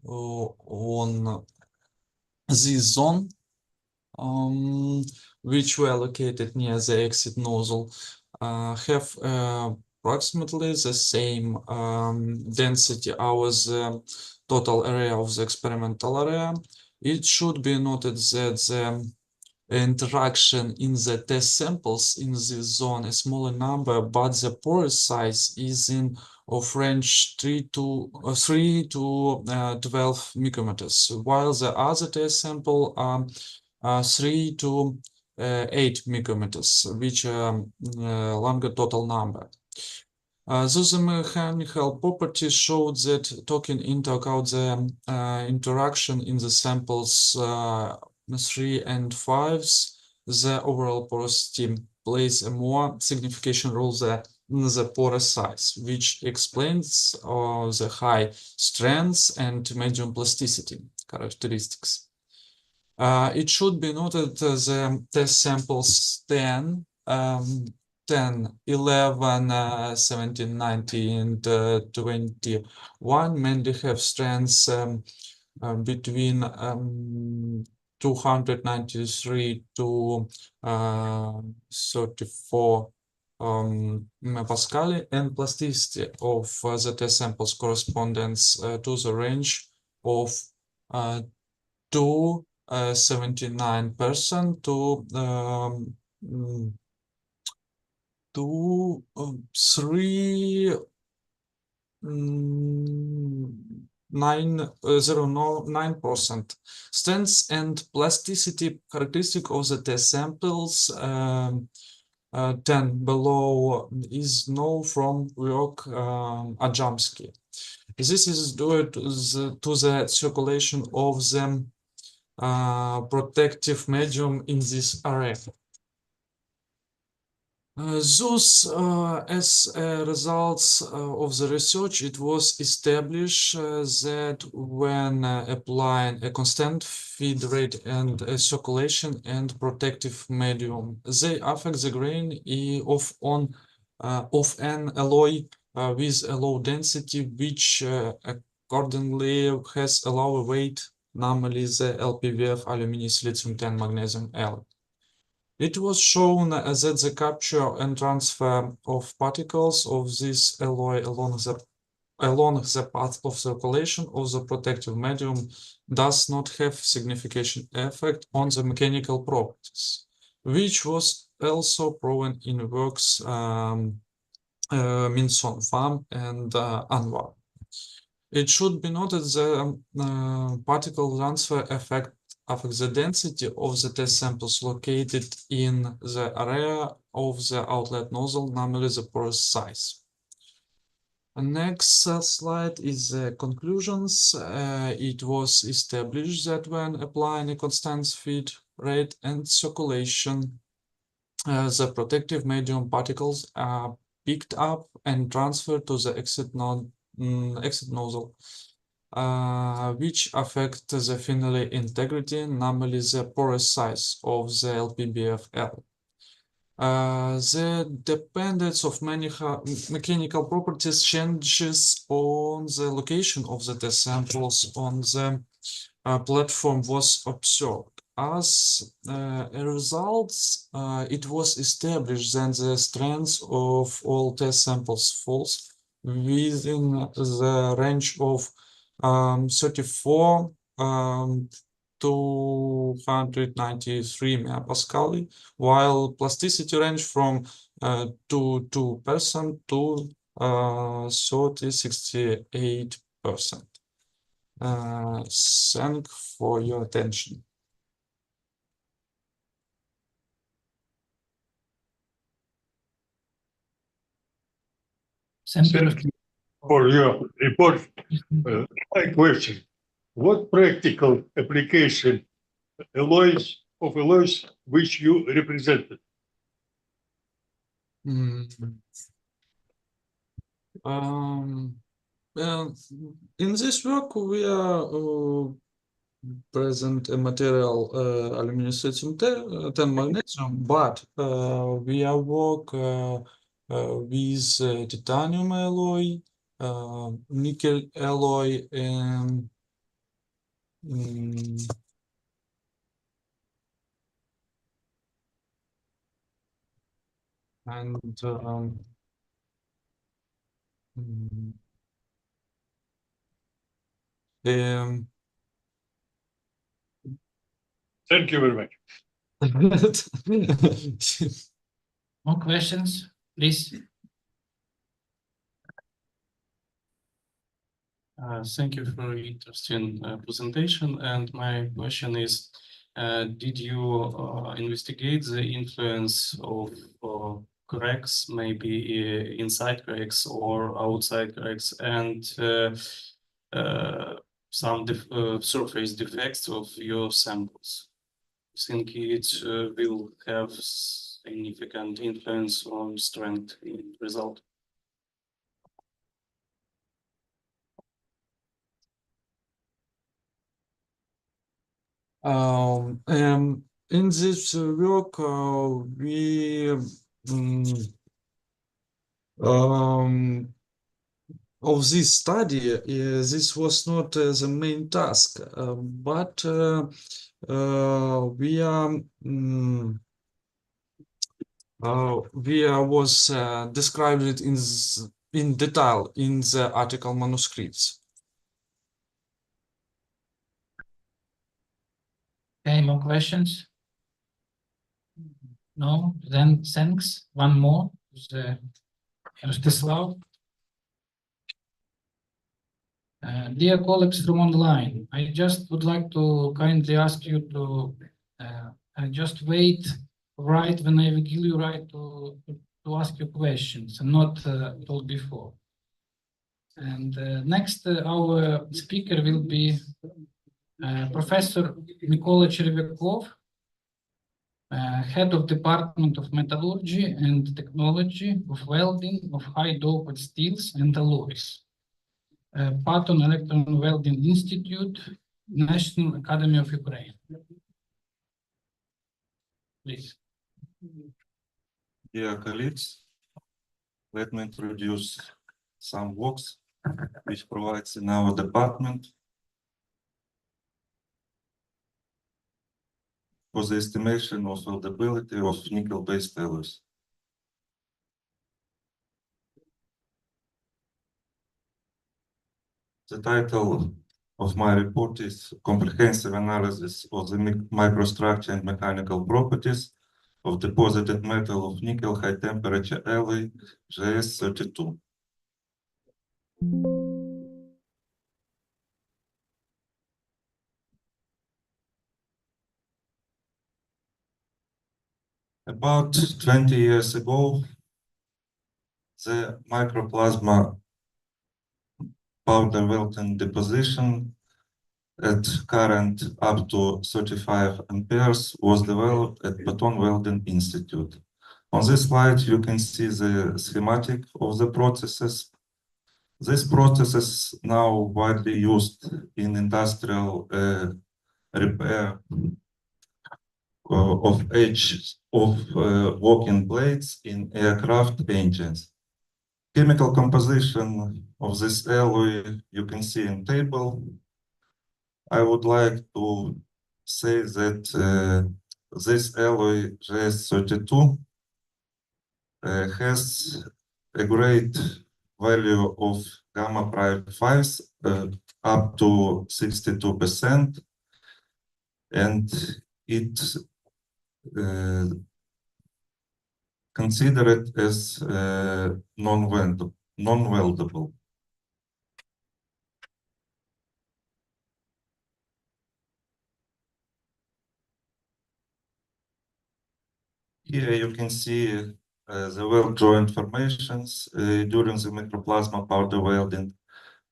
on this zone, which were located near the exit nozzle, have approximately the same density as the total area of the experimental area. It should be noted that the interaction in the test samples in this zone a smaller number, but the pore size is in of range 3 to 12 micrometers, while the other test sample are 3 to 8 micrometers, which longer total number. Those mechanical properties showed that taking into account the interaction in the samples 3 and 5s, the overall porosity plays a more significant role than the pore size, which explains the high strength and medium plasticity characteristics. It should be noted the test samples 10, 11, 17, 19, and 21 mainly have strengths between 293 to 34 Pascal, and plasticity of the test samples corresponds to the range of 79% to 9%. Strength and plasticity characteristic of the test samples 10 below is known from work Adamski. This is due to the circulation of the protective medium in this area. Thus, as a result of the research, it was established that when applying a constant feed rate and a circulation and protective medium, they affect the grain of an alloy with a low density, which accordingly has a lower weight, namely the LPBF aluminum silicium 10 magnesium alloy. It was shown that the capture and transfer of particles of this alloy along the path of circulation of the protective medium does not have significant effect on the mechanical properties, which was also proven in works Minson, Pham, and Anwar. It should be noted the particle transfer effect affects the density of the test samples located in the area of the outlet nozzle, namely the porous size. The next slide is the conclusions. It was established that when applying a constant feed rate and circulation, the protective medium particles are picked up and transferred to the exit nozzle, which affect the final integrity, namely the porous size of the LPBFL. The dependence of many mechanical properties changes on the location of the test samples on the platform was observed. As a result, it was established that the strength of all test samples falls within the range of 34 293 megapascal, while plasticity range from 2% to 68%. Thank for your attention. Thank you. Thank you for your report. My question, what practical application alloys which you represented? Well, in this work, we are present a material aluminum 10 magnesium, but we are work with titanium alloy, nickel alloy, and and mm, Thank you very much. More questions, please? Thank you for your interesting presentation. And my question is, did you investigate the influence of cracks, maybe inside cracks or outside cracks, and some surface defects of your samples? I think it will have significant influence on strength in result. In this work, we of this study, this was not the main task, but we was described it in detail in the article manuscripts. Okay, more questions? No, then thanks. One more, Rostislav. Dear colleagues from online, I just would like to kindly ask you to just wait right when I will give you right to ask your questions and not told before. And next, our speaker will be Professor Mykola Chervyakov, Head of Department of Metallurgy and Technology of Welding of High-Doped Steels and Alloys, Patton Electron Welding Institute, National Academy of Ukraine. Please. Dear colleagues, let me introduce some works which provides in our department for the estimation of weldability of nickel-based alloys. The title of my report is Comprehensive Analysis of the Microstructure and Mechanical Properties of Deposited Metal of Nickel High Temperature Alloy JS32. About 20 years ago, the microplasma powder welding deposition at current up to 35 amperes was developed at Patton Welding Institute. On this slide, you can see the schematic of the processes. These processes now widely used in industrial repair of edges of working blades in aircraft engines. Chemical composition of this alloy you can see in table. I would like to say that this alloy JS32 has a great value of gamma prime 5s up to 62%, and it considered as non-weldable. Here you can see the weld joint formations during the microplasma powder welding,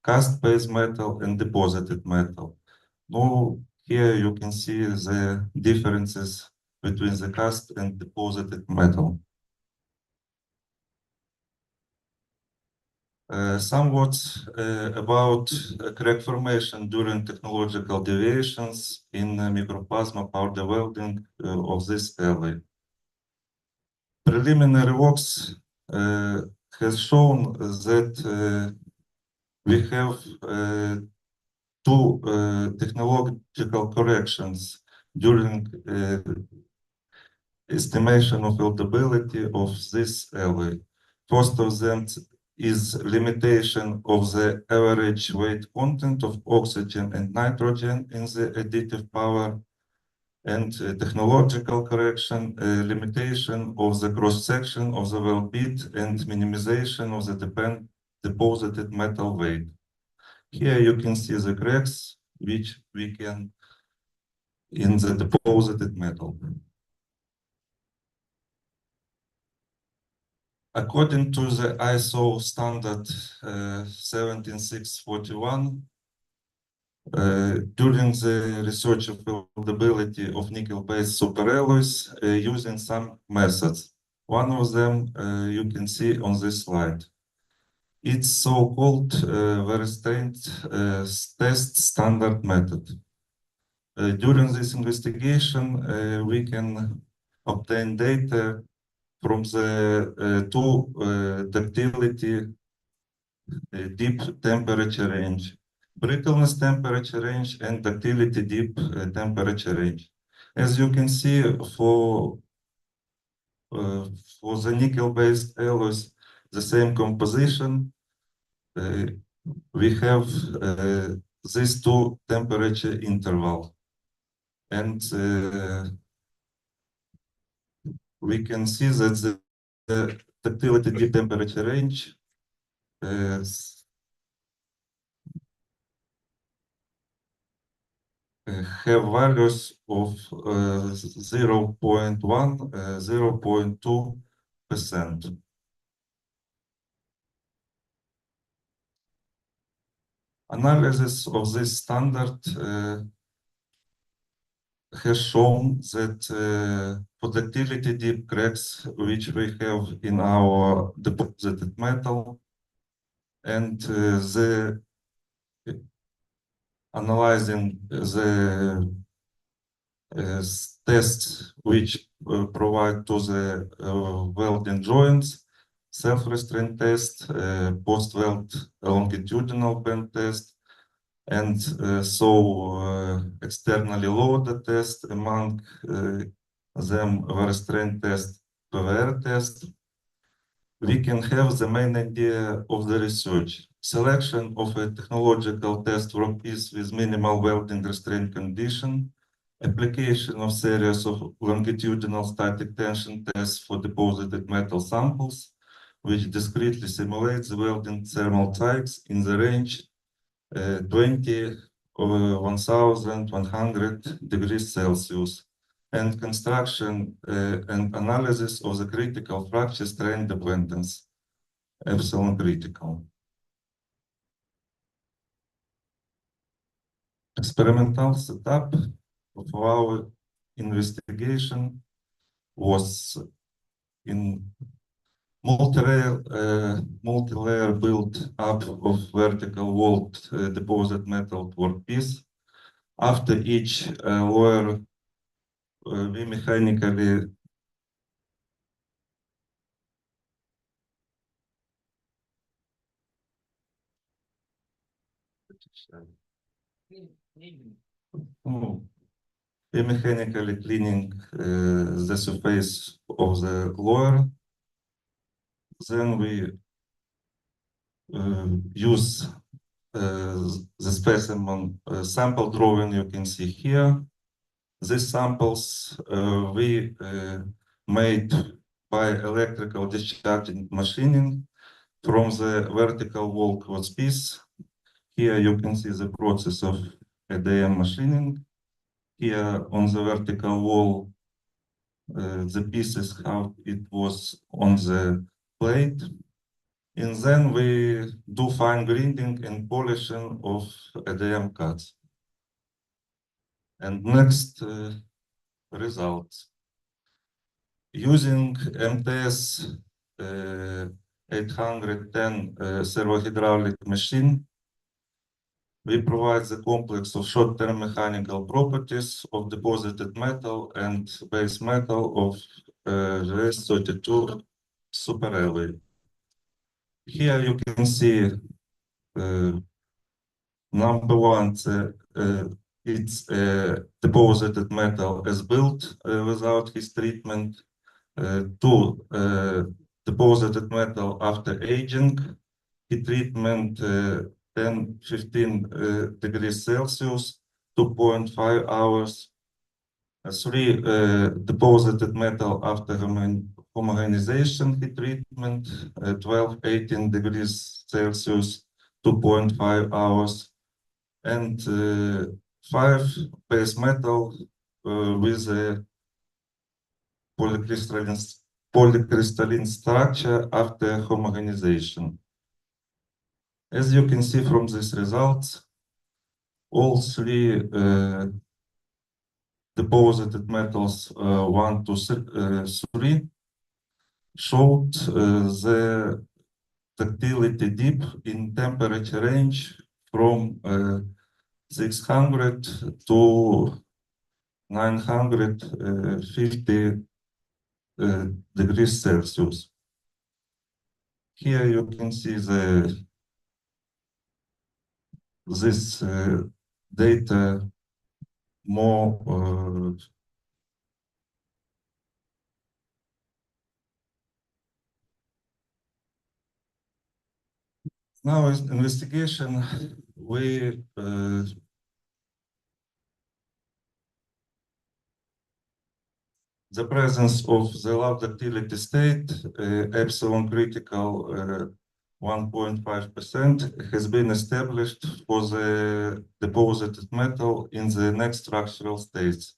cast base metal and deposited metal. Now, here you can see the differences between the cast and deposited metal. Somewhat about crack formation during technological deviations in microplasma powder welding of this alloy. Preliminary works has shown that we have two technological corrections during estimation of weldability of this alloy. First of them is limitation of the average weight content of oxygen and nitrogen in the additive power, and technological correction, limitation of the cross-section of the weld bit and minimization of the deposited metal weight. Here you can see the cracks which we can in the deposited metal. According to the ISO standard 17641, during the research of weldability of nickel-based superalloys using some methods. One of them you can see on this slide. It's so-called restraint test standard method. During this investigation, we can obtain data from the two ductility deep temperature range, brittleness temperature range, and ductility deep temperature range. As you can see, for the nickel-based alloys, the same composition, we have these two temperature interval, and we can see that the ductility deep temperature range have values of 0.1, 0.2%. Analysis of this standard has shown that for ductility deep cracks which we have in our deposited metal, and the analyzing the tests which provide to the welding joints, self-restraint test, post-weld longitudinal bend test, and externally loaded test, among them restraint test, PVR test. We can have the main idea of the research. Selection of a technological test workpiece with minimal welding restraint condition, application of series of longitudinal static tension tests for deposited metal samples, which discretely simulates the welding thermal types in the range 20 over 1100 degrees Celsius, and construction and analysis of the critical fracture strain dependence, epsilon critical. Experimental setup of our investigation was in multi-layer build up of vertical walled deposit metal workpiece. After each layer, we mechanically cleaning the surface of the layer. Then we use the specimen sample drawing you can see here. These samples we made by electrical discharging machining from the vertical wall quartz piece. Here you can see the process of ADM machining. Here on the vertical wall the pieces how it was on the plate. And then we do fine grinding and polishing of ADM cuts. And next results. Using MTS 810 servohydraulic machine, we provide the complex of short-term mechanical properties of deposited metal and base metal of GS32 superalloy. Here you can see number one, it's deposited metal as built without his treatment. Two, deposited metal after aging, heat treatment 10-15 degrees Celsius, 2.5 hours. Three, deposited metal after homogenization heat treatment 12-18 degrees Celsius, 2.5 hours. And five, base metal with a polycrystalline structure after homogenization. As you can see from these results, all three deposited metals 1 to 3 showed the ductility dip in temperature range from 600 to 950 degrees Celsius. Here you can see this data more now is investigation. We the presence of the low ductility state, epsilon critical 1.5%, has been established for the deposited metal in the next structural states.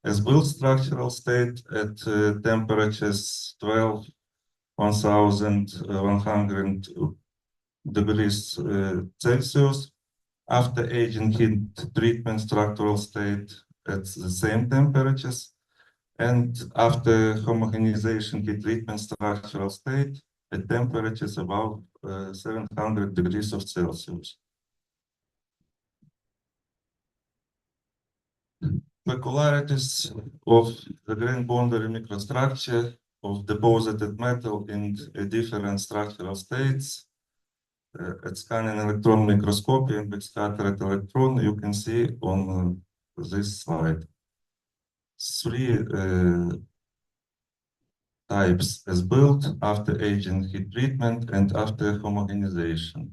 As built structural state at temperatures 1100 degrees Celsius, after aging heat treatment structural state at the same temperatures, and after homogenization heat treatment structural state at temperatures above 700 degrees of Celsius. Peculiarities of the grain boundary microstructure of deposited metal in different structural states. At scanning electron microscopy and with scattered electron, you can see on this slide. Three types as built after aging heat treatment and after homogenization.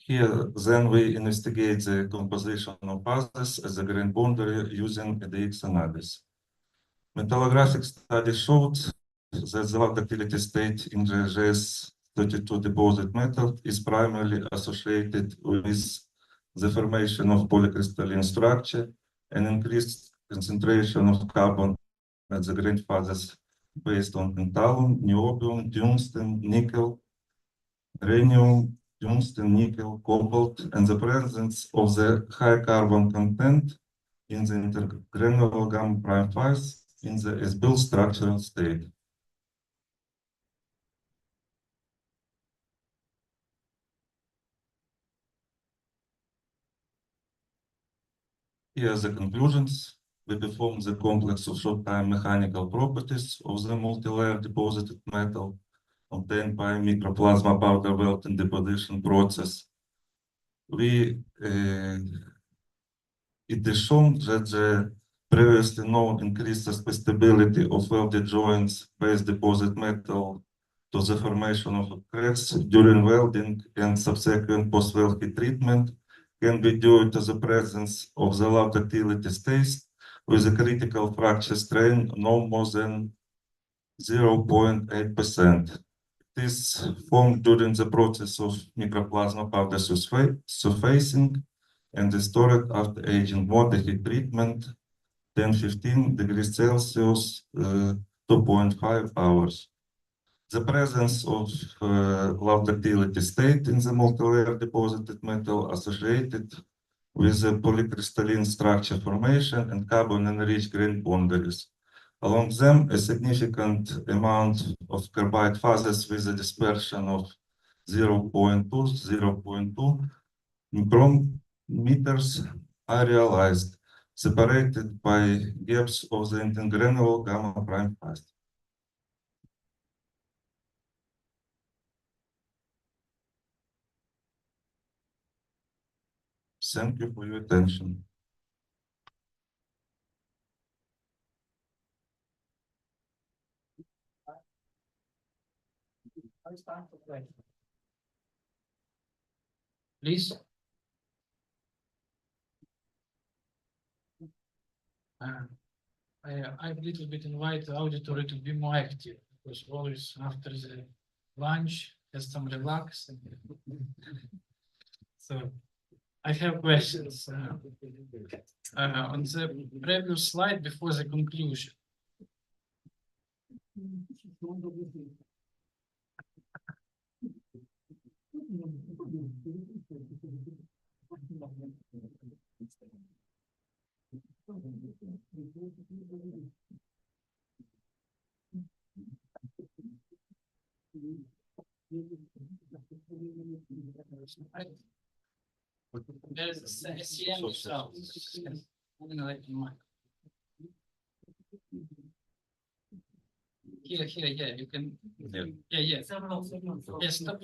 Here, then we investigate the composition of others as a grain boundary using ADX analysis. Metallographic study showed that the low ductility state in the GS32 deposit metal is primarily associated with the formation of polycrystalline structure and increased concentration of carbon at the grain phases based on tantalum, niobium, tungsten, nickel, rhenium, tungsten, nickel, cobalt, and the presence of the high carbon content in the intergranular gamma prime phase in the as-built structural state. Here are the conclusions. We performed the complex of short-time mechanical properties of the multi-layer deposited metal obtained by microplasma powder weld and deposition process. It is shown that the previously known increased susceptibility of welded joints base deposit metal to the formation of cracks during welding and subsequent post-weld heat treatment can be due to the presence of the low ductility states with a critical fracture strain no more than 0.8%. It is formed during the process of microplasma powder surfacing and is stored after aging. Water heat treatment, 10-15 degrees Celsius, 2.5 hours. The presence of low ductility state in the multilayer deposited metal associated with the polycrystalline structure formation and carbon-enriched grain boundaries. Along them, a significant amount of carbide phases with a dispersion of 0.2 micrometers are realized, separated by gaps of the intergranular gamma prime phase. Thank you for your attention. Please. I a little bit invite the auditory to be more active because always after the lunch, has some relax. So I have questions on the previous slide before the conclusion. There is a SEM result. Here, you can. Yeah. Yes, stop.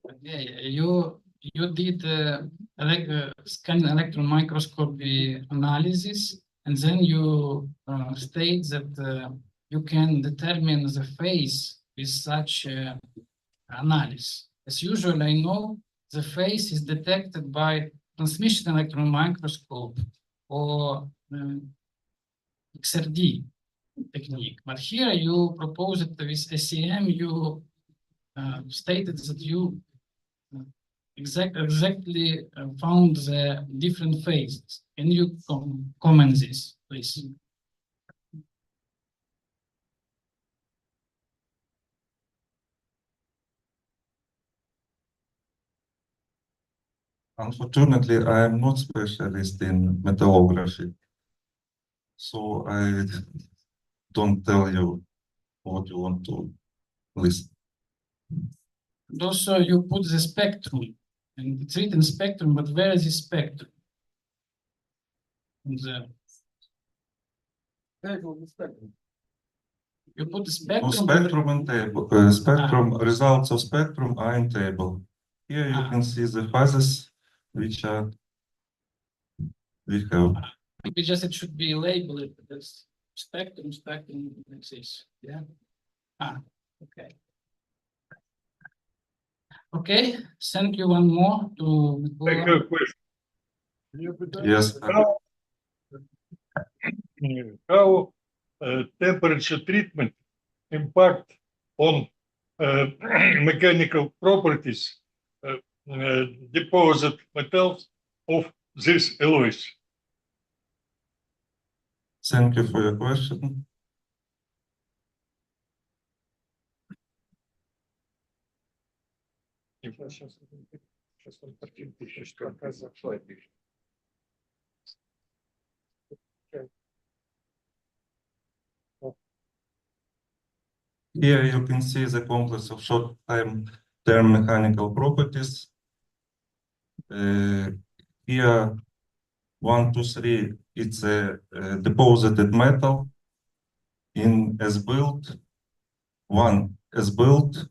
Okay, you did scan electron microscopy analysis, and then you state that you can determine the phase with such analysis. As usual, I know the phase is detected by transmission electron microscope or XRD technique. But here you propose it with SEM, you stated that you exactly found the different phases. Can you comment this, please? Unfortunately, I am not specialist in metallography, so I don't tell you what you want to listen. Also, you put the spectrum, and it's written spectrum, but where is the spectrum? You put the spectrum. Spectrum in table. Spectrum results of spectrum are in table. Here you can see the phases which are we have. Maybe just it should be labeled as spectrum like this. Yeah. Okay. Okay. Thank you. One more to. Take a question. Yes. How temperature treatment impact on mechanical properties deposit metals of these alloys? Thank you for your question. Here you can see the complex of short-time term mechanical properties. Here, 1, 2, 3, it's a deposited metal in as-built, 1 as-built,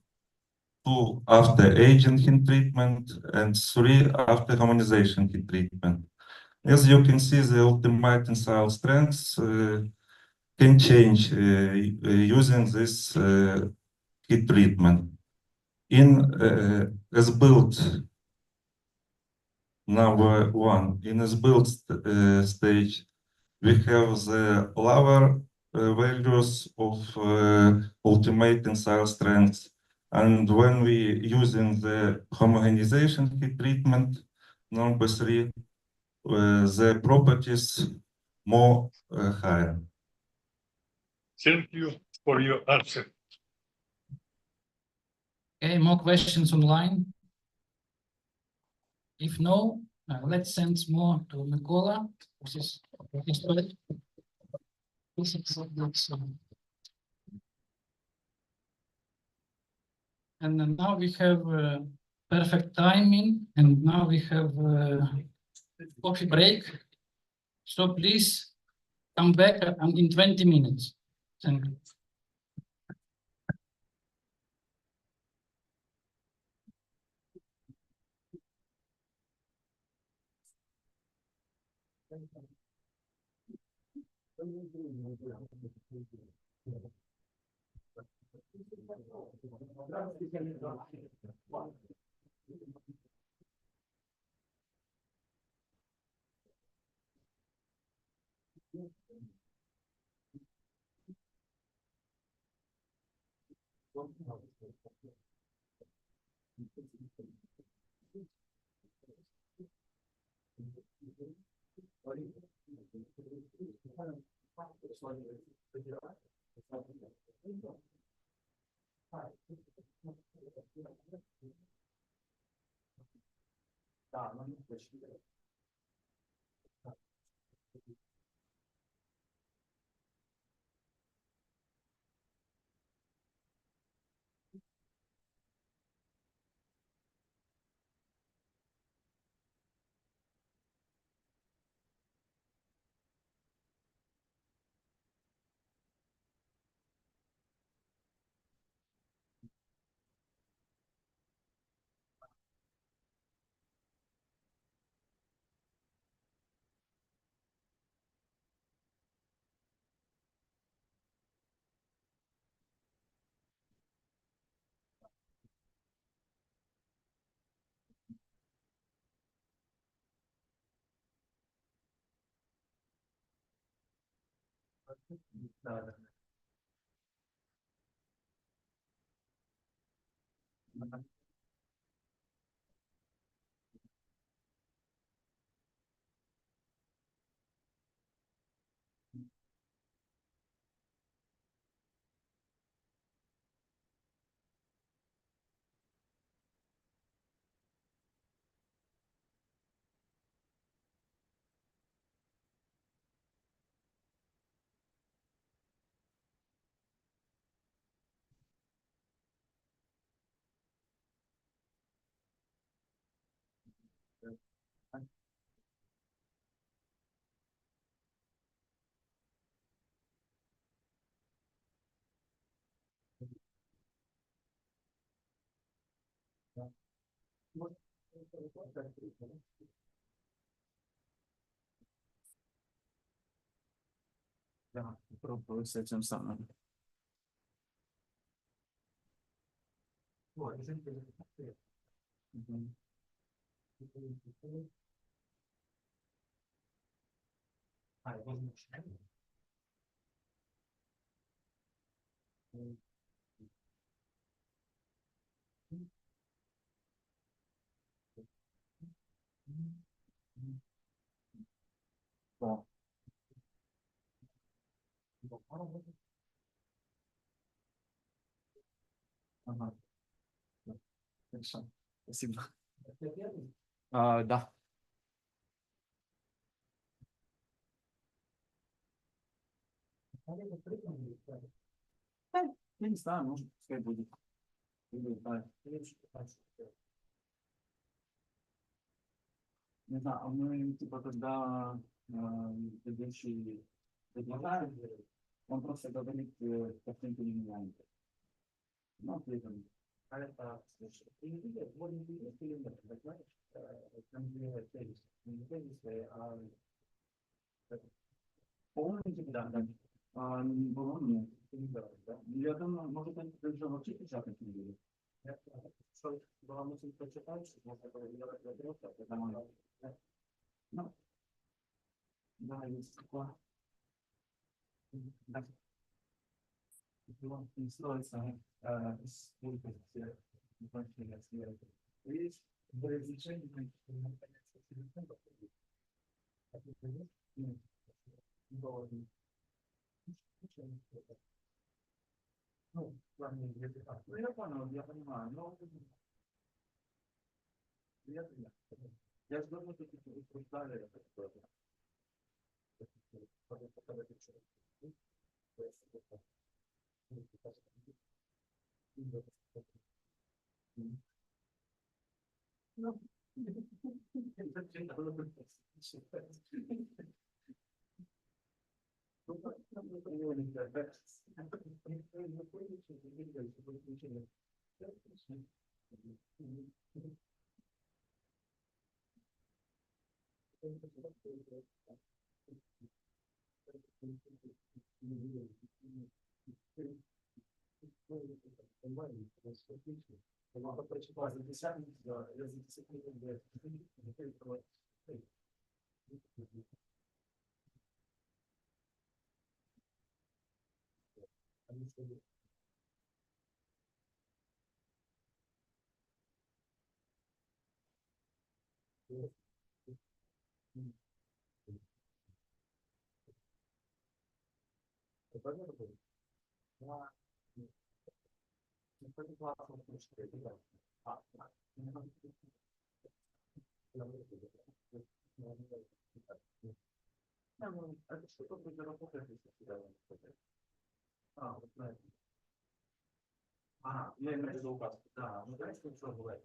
2 after aging heat treatment, and 3 after harmonization heat treatment. As you can see, the ultimate tensile strengths can change using this heat treatment. In as-built number 1, in as-built stage, we have the lower values of ultimate tensile strengths, And when we using the homogenization heat treatment, number 3, the properties more higher. Thank you for your answer. Okay, more questions online? If no, let's send more to Mikola. This is and then now we have perfect timing, and now we have coffee break. So please come back in 20 minutes. Thank you. Да, попробую с этим самым. Мгм. Да. Ага. Хорошо. Спасибо. Да. Я не знаю, может, пускай будет. Не знаю, а мы, типа, когда ведущий предлагает, он просто говорит, картинку не меняет. Ну, при этом. А это, слушай, ты не видишь, вот не видишь, или нет, так знаешь, там где тезис, не тезис, а полный, да, да. Было нет, да. Я думаю, может, они даже вообще печатать не будут. Что была мысль почитать, можно было делать вопрос, потому что, ну, да, есть такое. Да. you want to install some school here, please, there is a change in ну, в плане, ну, я понял, я понимаю, но я же давно тут обсуждали это тоже. Ну, это что-то будет работать, если сюда работать. Вот знаете. Я имею в виду указку. Да, ну знаете, что бывает?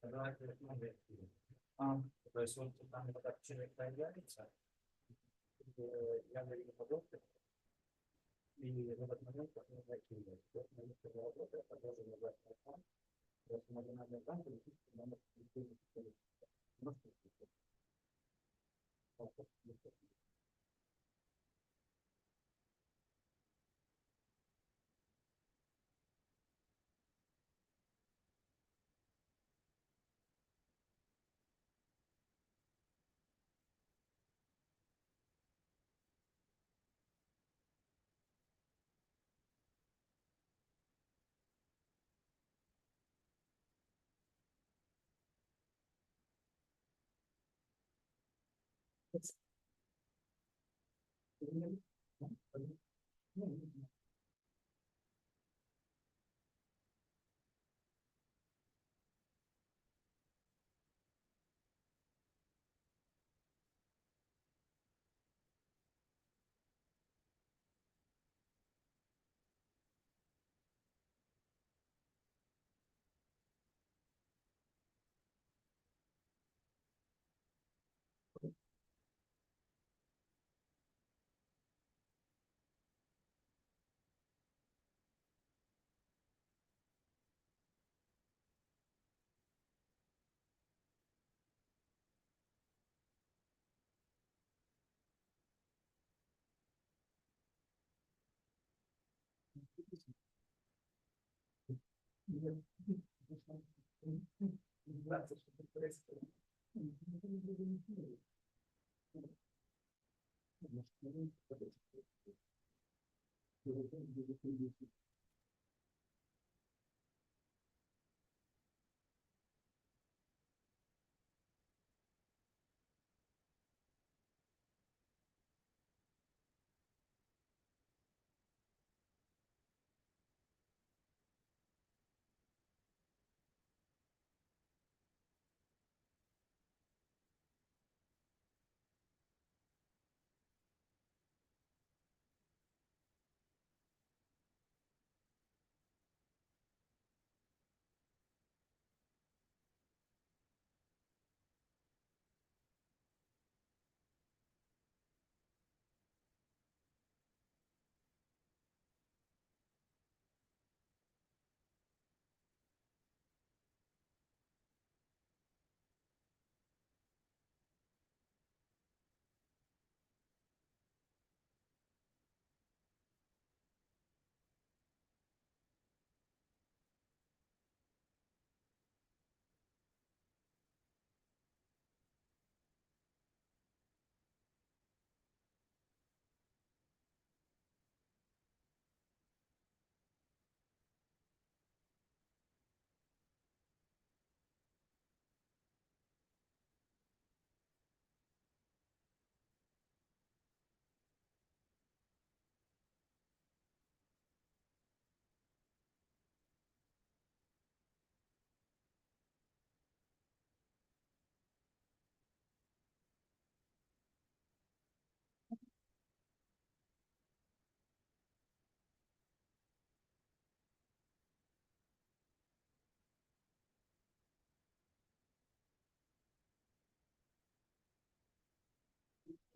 Давайте, то есть вот там вот так человек появляется, я говорю продукты, и в этот момент как мы закидываем. В этот момент, когда работает, продолжим набрать телефон, просто маргинальный банк, и номер телефона.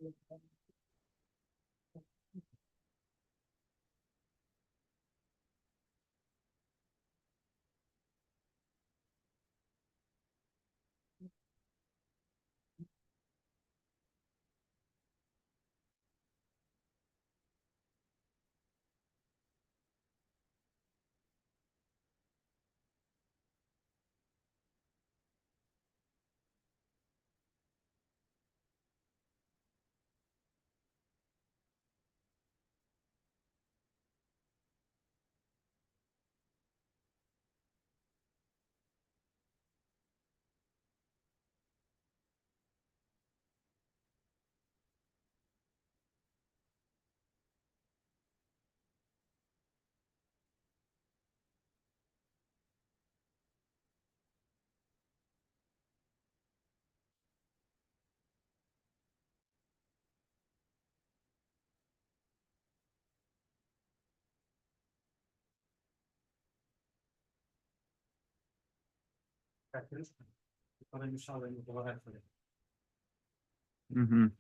Так, крышка, которая мешала ему поворачивать. Мгм.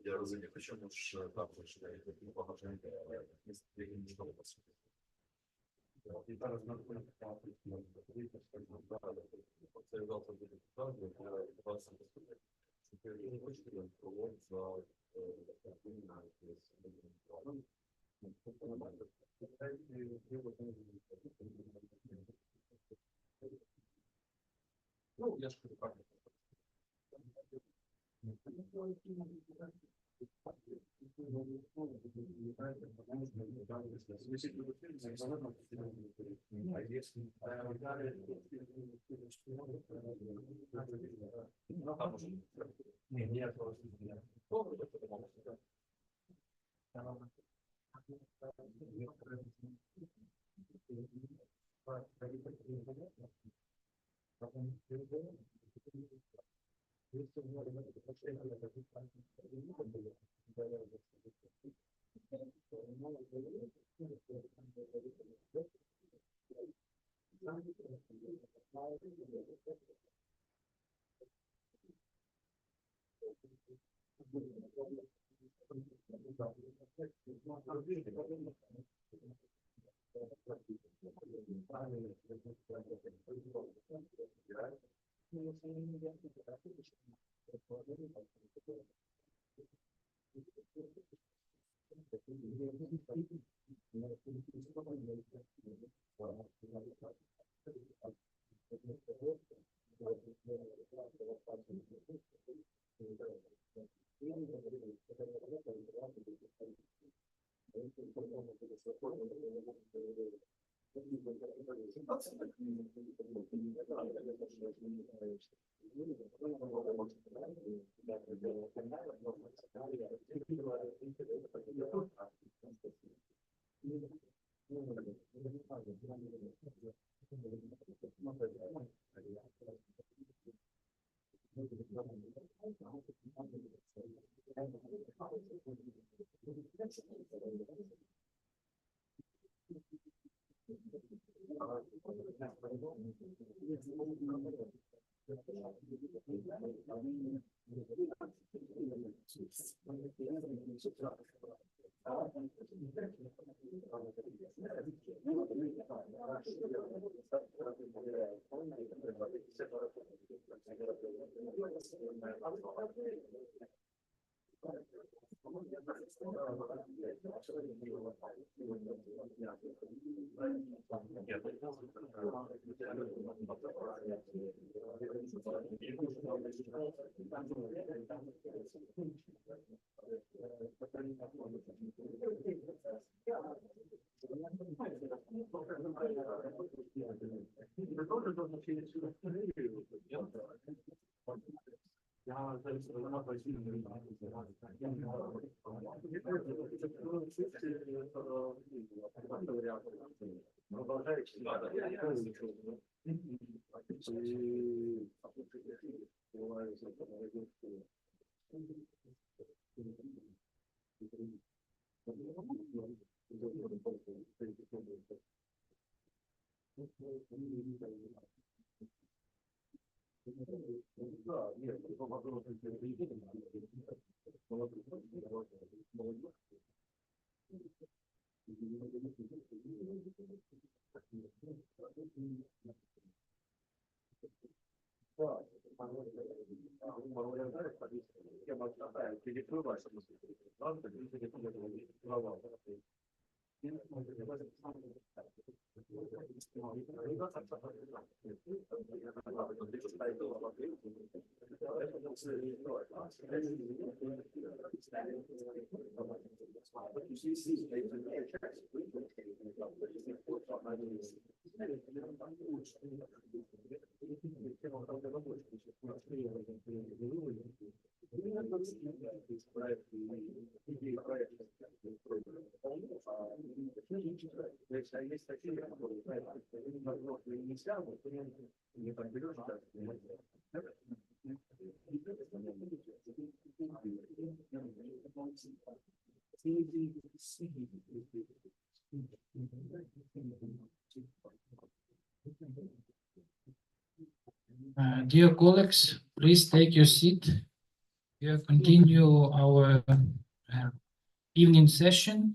Я розумію, чому ж там побажання і зараз ми Ну, я ж кажу, Dear colleagues, please take your seat. We will continue our evening session,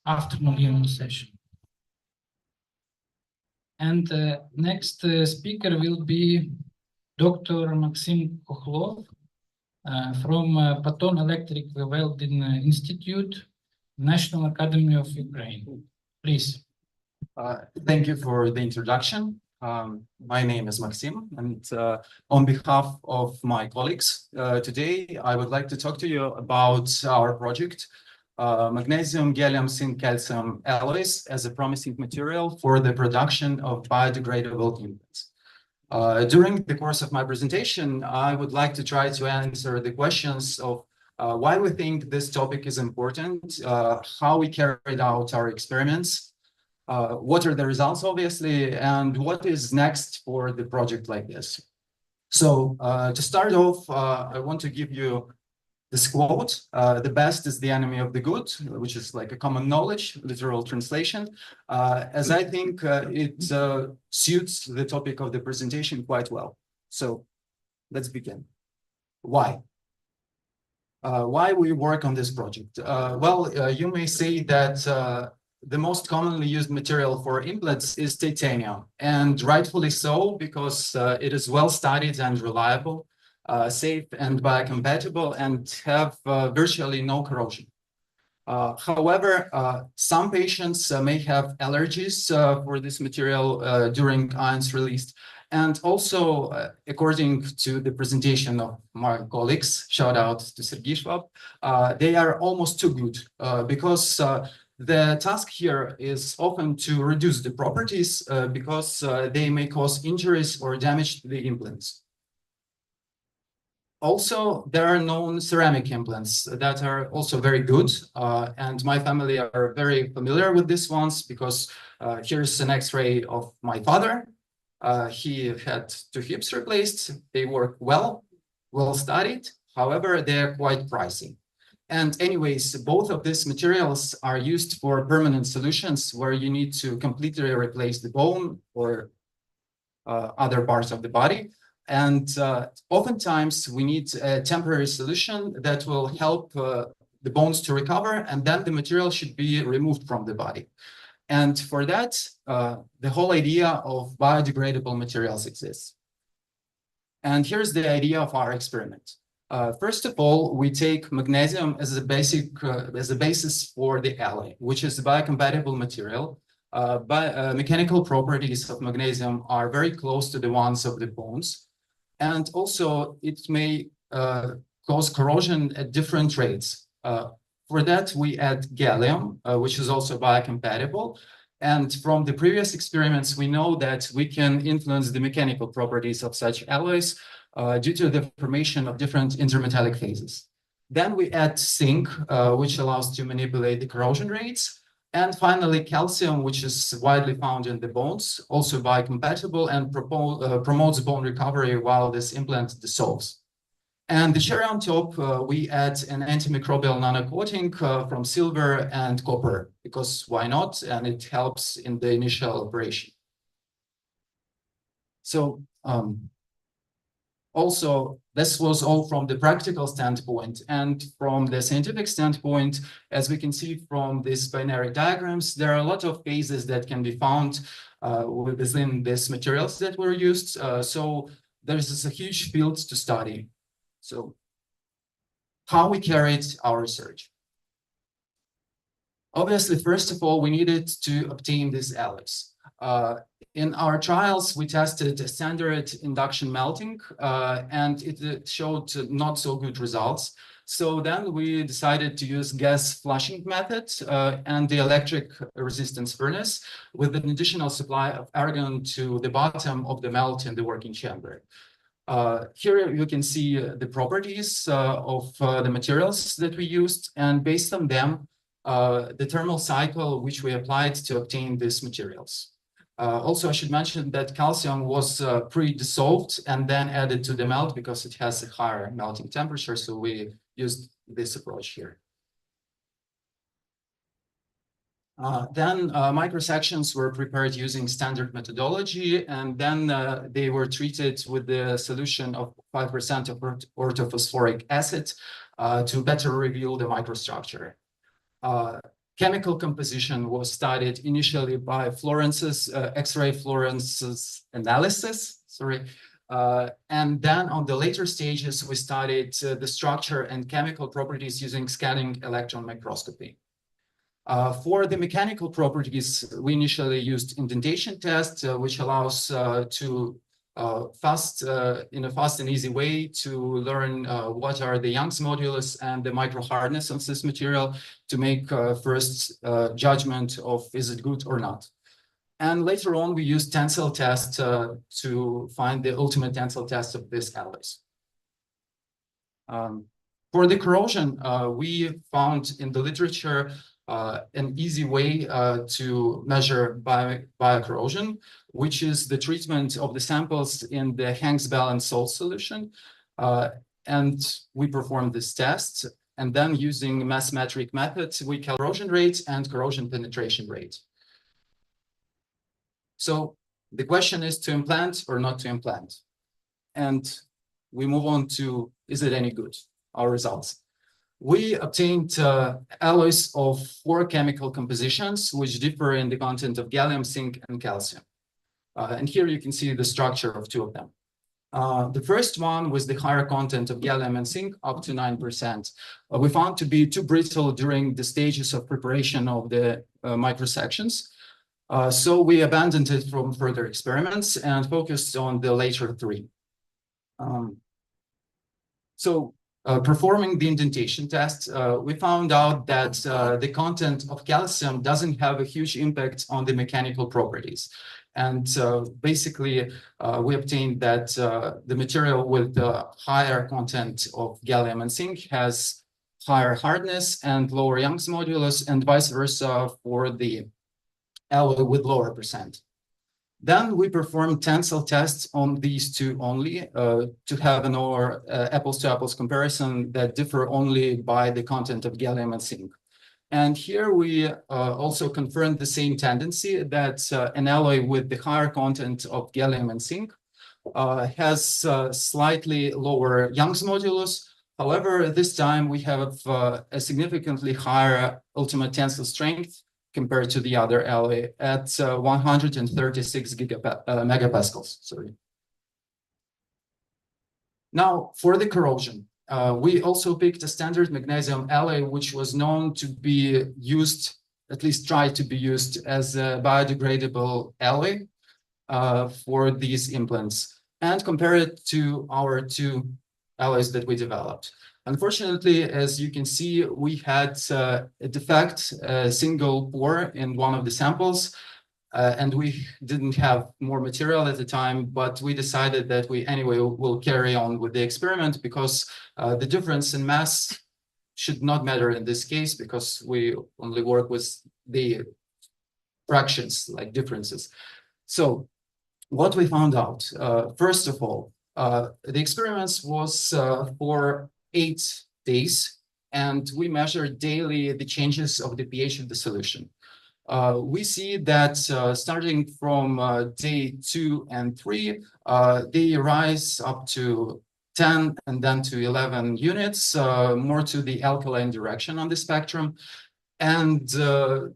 afternoon evening session. And next speaker will be Dr. Maxim Kokhlov from Baton Electric Welding Institute, National Academy of Ukraine. Please. Thank you for the introduction. My name is Maxim, and on behalf of my colleagues, today I would like to talk to you about our project, magnesium, gallium, zinc, calcium alloys as a promising material for the production of biodegradable implants. During the course of my presentation, I would like to try to answer the questions of why we think this topic is important, how we carried out our experiments, what are the results, obviously, and what is next for the project like this. So to start off, I want to give you this quote, the best is the enemy of the good, which is like a common knowledge, literal translation, as I think it suits the topic of the presentation quite well. So let's begin. Why? Why we work on this project? You may say that the most commonly used material for implants is titanium, and rightfully so, because it is well studied and reliable, safe and biocompatible, and have virtually no corrosion. However, some patients may have allergies for this material during ions released. And also, according to the presentation of my colleagues, shout out to Sergei Schwab, they are almost too good because the task here is often to reduce the properties because they may cause injuries or damage to the implants. Also, there are known ceramic implants that are also very good, and my family are very familiar with these ones because here's an X-ray of my father. He had 2 hips replaced. They work well studied. However, they're quite pricey. And anyways, both of these materials are used for permanent solutions where you need to completely replace the bone or other parts of the body. And oftentimes we need a temporary solution that will help the bones to recover, and then the material should be removed from the body. And for that, the whole idea of biodegradable materials exists. And here's the idea of our experiment. First of all, we take magnesium as a basis for the alloy, which is a biocompatible material. Mechanical properties of magnesium are very close to the ones of the bones. And also, it may cause corrosion at different rates. For that, we add gallium, which is also biocompatible. And from the previous experiments, we know that we can influence the mechanical properties of such alloys due to the formation of different intermetallic phases. Then we add zinc, which allows to manipulate the corrosion rates. And finally, calcium, which is widely found in the bones, also biocompatible and promotes bone recovery while this implant dissolves. And the cherry on top, we add an antimicrobial nanocoating from silver and copper, because why not? And it helps in the initial operation. So also, this was all from the practical standpoint, and from the scientific standpoint, as we can see from these binary diagrams, there are a lot of phases that can be found within these materials that were used. So there's a huge field to study. So how we carried our research. Obviously, first of all, we needed to obtain these alloys. In our trials, we tested a standard induction melting, and it showed not so good results. So then we decided to use gas flushing method and the electric resistance furnace with an additional supply of argon to the bottom of the melt in the working chamber. Here you can see the properties of the materials that we used, and based on them, the thermal cycle which we applied to obtain these materials. Also, I should mention that calcium was pre-dissolved and then added to the melt because it has a higher melting temperature, so we used this approach here. Then microsections were prepared using standard methodology, and then they were treated with the solution of 5% of orthophosphoric acid to better reveal the microstructure. Chemical composition was studied initially by Florence's X-ray Florence's analysis, And then on the later stages, we studied the structure and chemical properties using scanning electron microscopy. For the mechanical properties, we initially used indentation test, which allows to in a fast and easy way to learn what are the Young's modulus and the micro hardness of this material to make first judgment of is it good or not. And later on, we used tensile test to find the ultimate tensile test of these alloys. For the corrosion, we found in the literature an easy way to measure biocorrosion, which is the treatment of the samples in the Hang's balance salt solution. And we performed this test. And then using mass metric methods, we calculate corrosion rate and corrosion penetration rate. So the question is to implant or not to implant. And we move on to, is it any good? Our results. We obtained alloys of 4 chemical compositions, which differ in the content of gallium, zinc, and calcium. And here you can see the structure of 2 of them. The first one was the higher content of gallium and zinc, up to 9%. We found to be too brittle during the stages of preparation of the microsections. So we abandoned it from further experiments and focused on the later 3. Performing the indentation test, we found out that the content of calcium doesn't have a huge impact on the mechanical properties. And basically, we obtained that the material with the higher content of gallium and zinc has higher hardness and lower Young's modulus, and vice versa for the alloy with lower percent. Then we performed tensile tests on these 2 only to have an apples-to-apples comparison that differ only by the content of gallium and zinc. And here we also confirmed the same tendency that an alloy with the higher content of gallium and zinc has slightly lower Young's modulus. However, this time we have a significantly higher ultimate tensile strength compared to the other alloy at 136 megapascals. Sorry. Now, for the corrosion, we also picked a standard magnesium alloy, which was known to be used, at least tried to be used as a biodegradable alloy for these implants, and compare it to our 2 alloys that we developed. Unfortunately, as you can see, we had a defect, a single pore in one of the samples, and we didn't have more material at the time, but we decided that we anyway will carry on with the experiment because the difference in mass should not matter in this case because we only work with the fractions, like differences. So what we found out, first of all, the experiments was for 8 days, and we measured daily the changes of the pH of the solution. We see that starting from day 2 and 3, they rise up to 10 and then to 11 units, more to the alkaline direction on the spectrum. And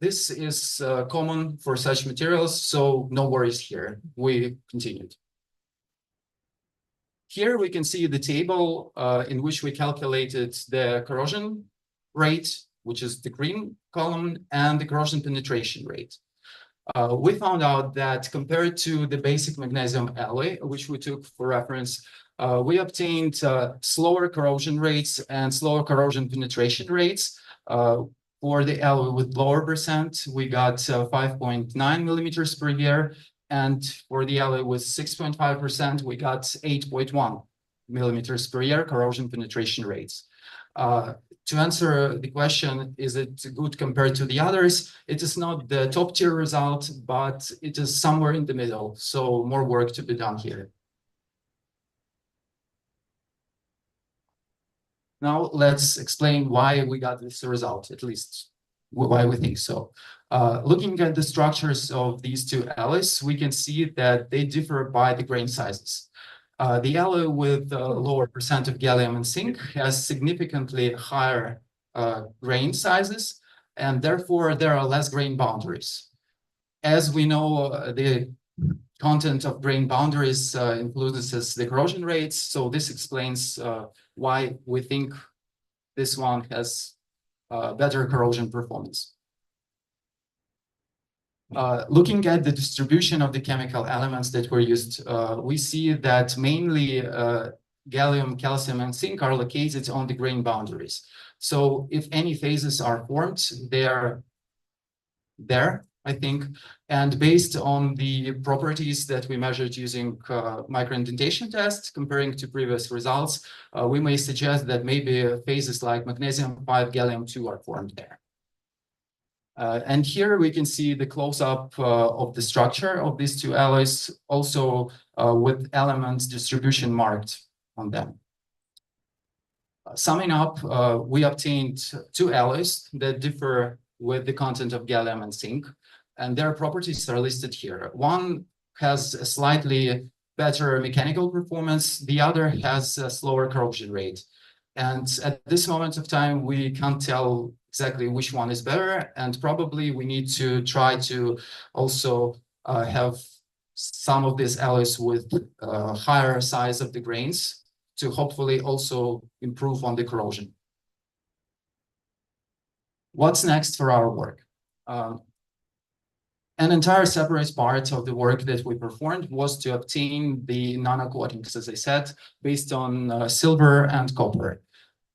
this is common for such materials, so no worries here. We continued. Here we can see the table in which we calculated the corrosion rate, which is the green column, and the corrosion penetration rate. We found out that compared to the basic magnesium alloy, which we took for reference, we obtained slower corrosion rates and slower corrosion penetration rates. For the alloy with lower percent, we got 5.9 millimeters per year. And for the alloy with 6.5%, we got 8.1 millimeters per year corrosion penetration rates. To answer the question, is it good compared to the others? It is not the top tier result, but it is somewhere in the middle. So more work to be done here. Now let's explain why we got this result, at least why we think so. Looking at the structures of these 2 alloys, we can see that they differ by the grain sizes. The alloy with lower percent of gallium and zinc has significantly higher grain sizes, and therefore there are less grain boundaries. As we know, the content of grain boundaries influences the corrosion rates. So this explains why we think this one has better corrosion performance. Looking at the distribution of the chemical elements that were used, we see that mainly gallium, calcium, and zinc are located on the grain boundaries. So if any phases are formed, they are there, I think. And based on the properties that we measured using microindentation test, comparing to previous results, we may suggest that maybe phases like magnesium 5, gallium 2 are formed there. And here we can see the close-up of the structure of these two alloys, also with elements distribution marked on them. Summing up, we obtained two alloys that differ with the content of gallium and zinc, and their properties are listed here. One has a slightly better mechanical performance, the other has a slower corrosion rate. And at this moment of time, we can't tell exactly which one is better, and probably we need to try to also have some of these alloys with higher size of the grains to hopefully also improve on the corrosion. What's next for our work? An entire separate part of the work that we performed was to obtain the nano-coatings, as I said, based on silver and copper.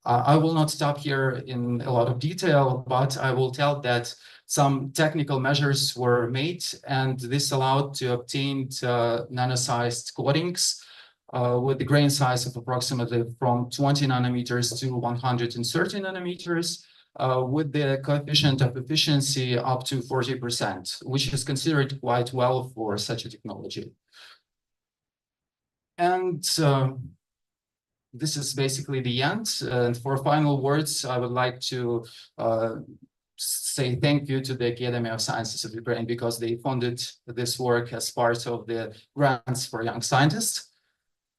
I will not stop here in a lot of detail, but I will tell that some technical measures were made, and this allowed to obtain nano-sized coatings with the grain size of approximately from 20 nanometers to 130 nanometers, with the coefficient of efficiency up to 40%, which is considered quite well for such a technology. And this is basically the end. And for final words, I would like to say thank you to the Academy of Sciences of Ukraine, because they funded this work as part of the grants for young scientists.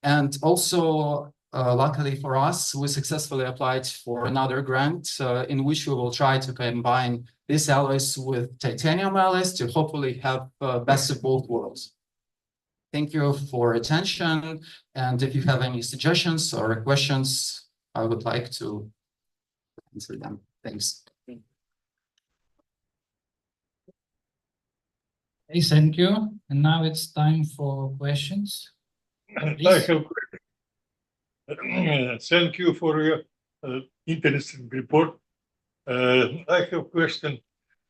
And also, luckily for us, we successfully applied for another grant in which we will try to combine these alloys with titanium alloys to hopefully have best of both worlds. Thank you for attention, and if you have any suggestions or questions, I would like to answer them. Thanks. Hey, thank you. And now it's time for questions. I have thank you for your interesting report. I have a question.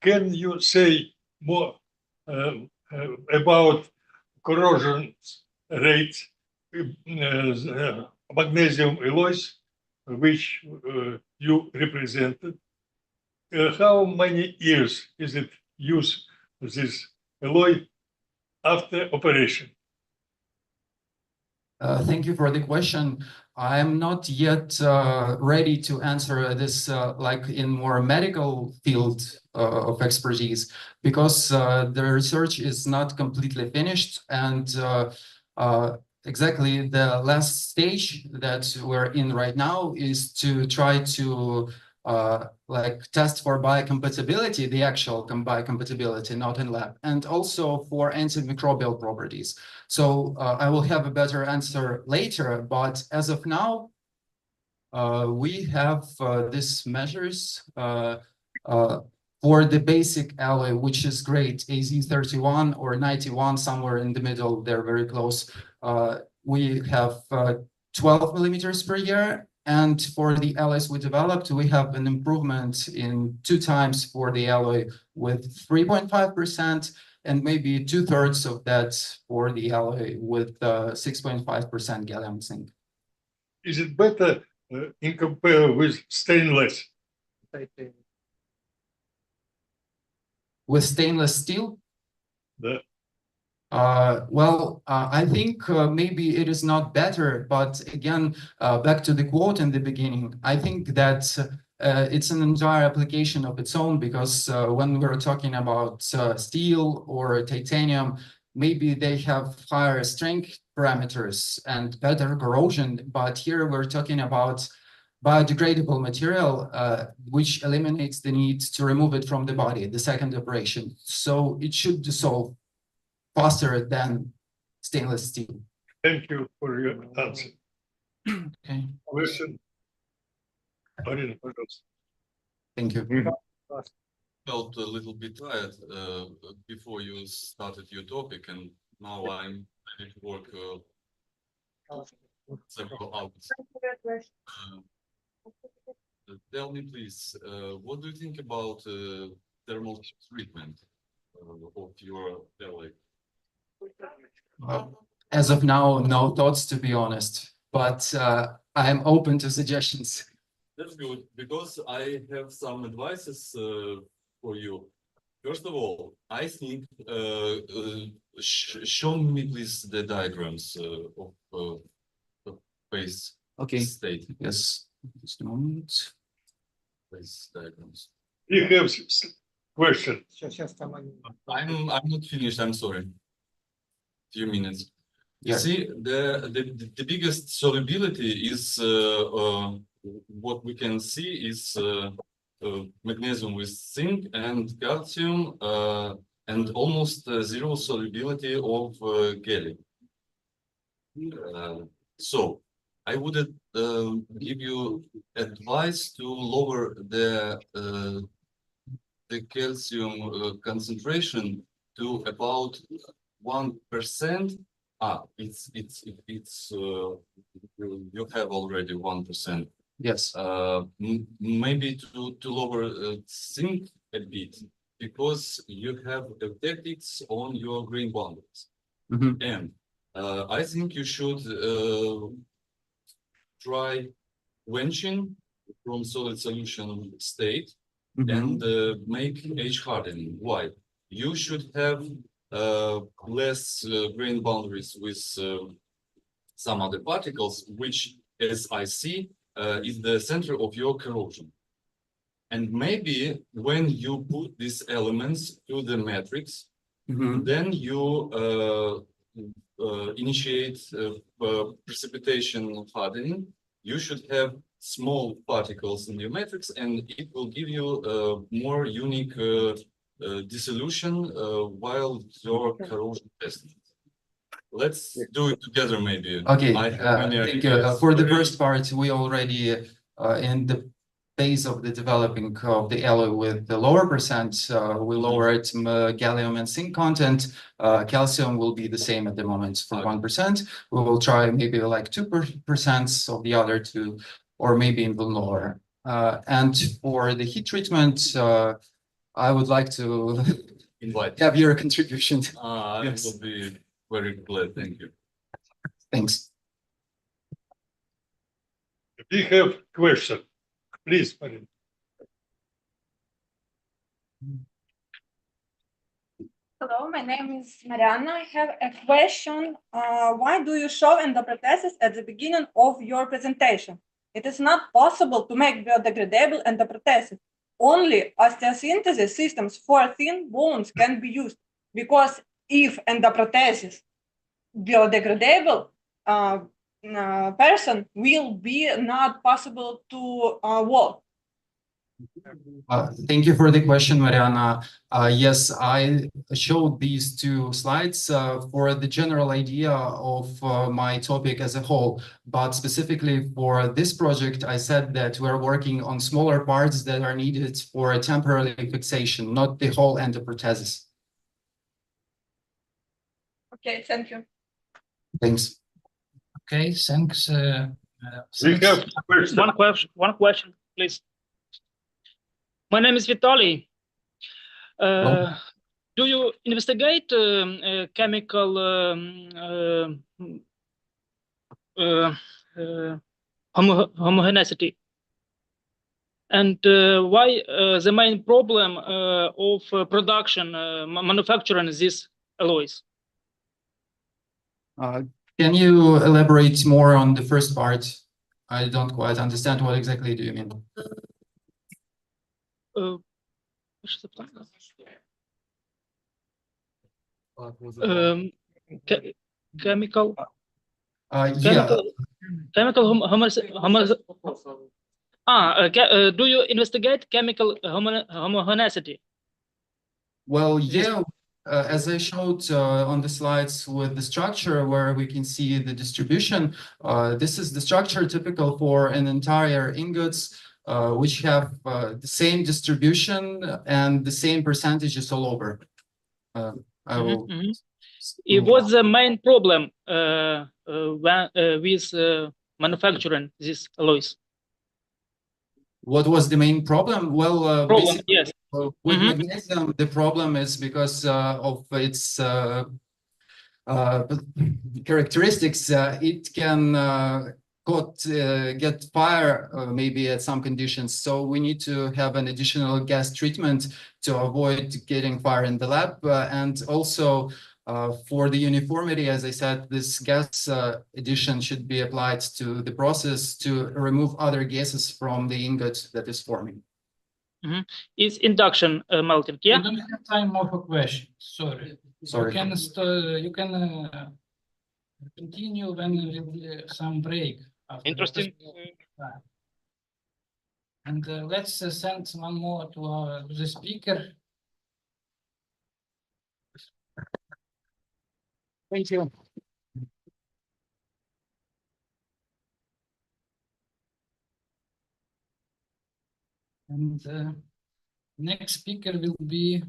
Can you say more about corrosion rates, magnesium alloys, which you represented? How many years is it used, this alloy, after operation? Thank you for the question. I'm not yet ready to answer this like in more medical field of expertise, because the research is not completely finished, and exactly the last stage that we're in right now is to try to like test for biocompatibility, the actual biocompatibility, not in lab, and also for antimicrobial properties. So I will have a better answer later, but as of now, we have these measures for the basic alloy, which is grade AZ31 or 91, somewhere in the middle, they're very close. We have 12 millimeters per year. And for the alloys we developed, we have an improvement in 2 times for the alloy with 3.5%, and maybe 2/3 of that for the alloy with 6.5% gallium zinc. Is it better in compare with stainless? With stainless steel? The I think maybe it is not better, but again, back to the quote in the beginning, I think that it's an entire application of its own, because when we're talking about steel or titanium, maybe they have higher strength parameters and better corrosion, but here we're talking about biodegradable material, which eliminates the need to remove it from the body, the second operation. So it should dissolve faster than stainless steel. Thank you for your answer. Okay. Question? Marina, пожалуйста. Thank you. Felt a little bit tired before you started your topic, and now I'm ready to work several hours. Tell me, please, what do you think about thermal treatment of your alloy? As of now, no thoughts, to be honest, but I am open to suggestions. That's good, because I have some advices for you. First of all, I think, show me please the diagrams of phase state. Yes, just a moment. Phase diagrams. You have question. I'm not finished, I'm sorry. Few minutes. You see, the biggest solubility is what we can see is magnesium with zinc and calcium and almost zero solubility of gallium. So I would give you advice to lower the calcium concentration to about 1%. It's you have already 1%. Yes. Maybe to lower zinc a bit, because you have tactics on your green boundaries. And I think you should try quenching from solid solution state and make H hardening. Why? You should have less grain boundaries with some other particles, which, as I see, is the center of your corrosion. And maybe when you put these elements to the matrix, then you initiate precipitation hardening. You should have small particles in your matrix, and it will give you more unique dissolution while your corrosion testing. Let's do it together, maybe. Okay, thank you. For the first part, we already in the phase of the developing of the alloy with the lower percent, we lowered gallium and zinc content. Calcium will be the same at the moment for 1%. We will try maybe like 2% of the other two, or maybe even lower. And for the heat treatment, I would like to have your contribution. I will be very glad. Thank you. Thanks. We have question. Please, Marina. Hello, my name is Mariana. I have a question. Why do you show endoprothesis at the beginning of your presentation? It is not possible to make biodegradable endoprothesis. Only osteosynthesis systems for thin bones can be used, because if endoprothesis biodegradable person will be not possible to work. Thank you for the question, Mariana. Yes, I showed these two slides for the general idea of my topic as a whole, but specifically for this project, I said that we're working on smaller parts that are needed for a temporary fixation, not the whole endoprothesis. Okay, thank you. Thanks. Okay, thanks. We have One question, please. My name is Vitaly. Do you investigate chemical homogeneity? And why the main problem of production, manufacturing these alloys? Can you elaborate more on the first part? I don't quite understand what exactly do you mean. Chemical. Do you investigate chemical homogeneity? Well, yeah, as I showed on the slides with the structure where we can see the distribution, this is the structure typical for an entire ingots, which have the same distribution and the same percentages all over. I will. What's the main problem with manufacturing these alloys? What was the main problem? Well, Problem, yes. With magnesium, the problem is because of its characteristics. It can get fire maybe at some conditions. So we need to have an additional gas treatment to avoid getting fire in the lab. And also for the uniformity, as I said, this gas addition should be applied to the process to remove other gases from the ingot that is forming. Is induction melting? Yeah. We don't have time more for questions. Sorry. Sorry. You can continue when with some break. Interesting. And let's send one more to the speaker. Thank you. And next speaker will be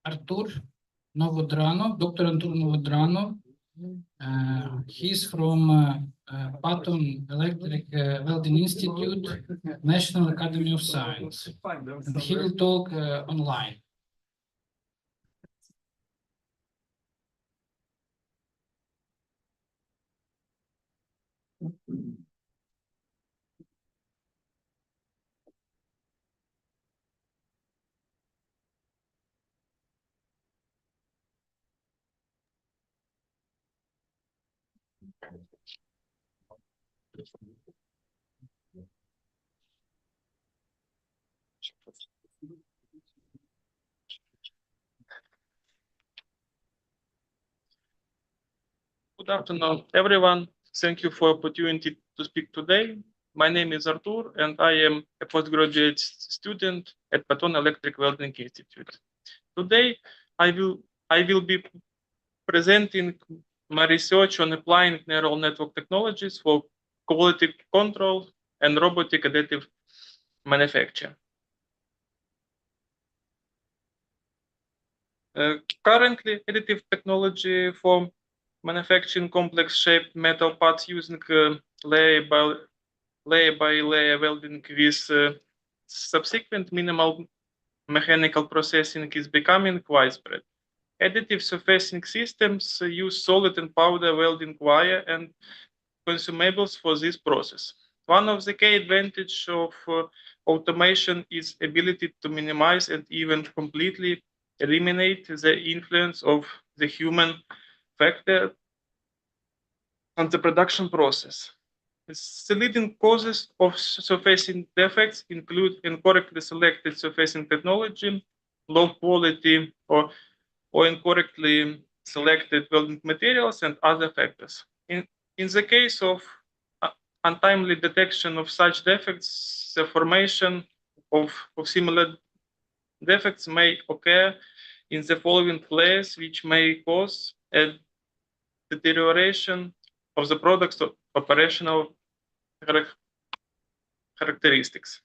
Artur Novodrano, Dr. Artur Novodrano. He's from Patton Electric Welding Institute, National Academy of Science. And he will talk online. Good afternoon, everyone. Thank you for the opportunity to speak today. My name is Artur, and I am a postgraduate student at Patton Electric Welding Institute. Today, I will be presenting my research on applying neural network technologies for quality control and robotic additive manufacture. Currently, additive technology for manufacturing complex shaped metal parts using layer by layer welding with subsequent minimal mechanical processing is becoming widespread. Additive surfacing systems use solid and powder welding wire and consumables for this process. One of the key advantages of automation is ability to minimize and even completely eliminate the influence of the human factor on the production process. The leading causes of surfacing defects include incorrectly selected surfacing technology, low quality or incorrectly selected welding materials, and other factors. In the case of untimely detection of such defects, the formation of similar defects may occur in the following layers, which may cause a deterioration of the product's operational characteristics.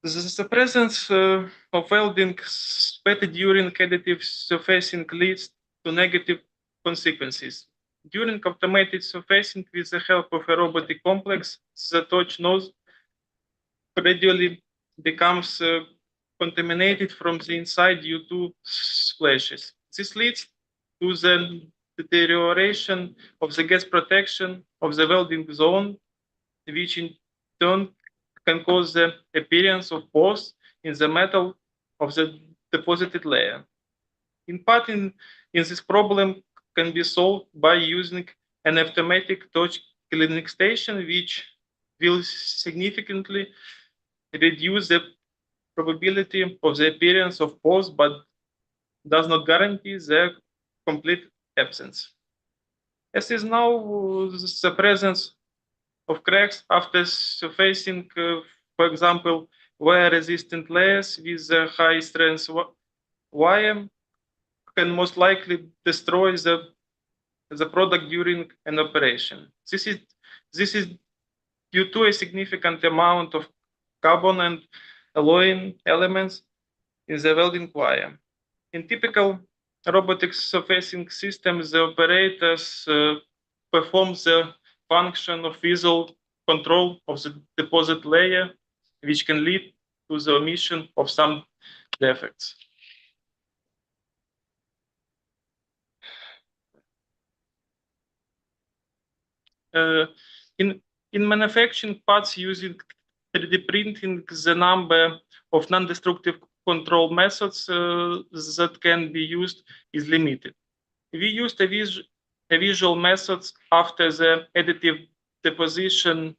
The presence of welding spattered during additive surfacing leads to negative consequences. During automated surfacing with the help of a robotic complex, the touch nose gradually becomes contaminated from the inside due to splashes. This leads to the deterioration of the gas protection of the welding zone, which in turn can cause the appearance of pores in the metal of the deposited layer. In part, this problem can be solved by using an automatic touch cleaning station, which will significantly reduce the probability of the appearance of pores, but does not guarantee their complete absence. As is now the presence of cracks after surfacing, for example, wear-resistant layers with a high-strength WAAM can most likely destroy the product during an operation. This is due to a significant amount of carbon and alloying elements in the welding wire. In typical robotic surfacing systems, the operators perform the function of visual control of the deposit layer, which can lead to the omission of some defects. In manufacturing parts using 3D printing, the number of non-destructive control methods that can be used is limited. We used a visual methods after the additive deposition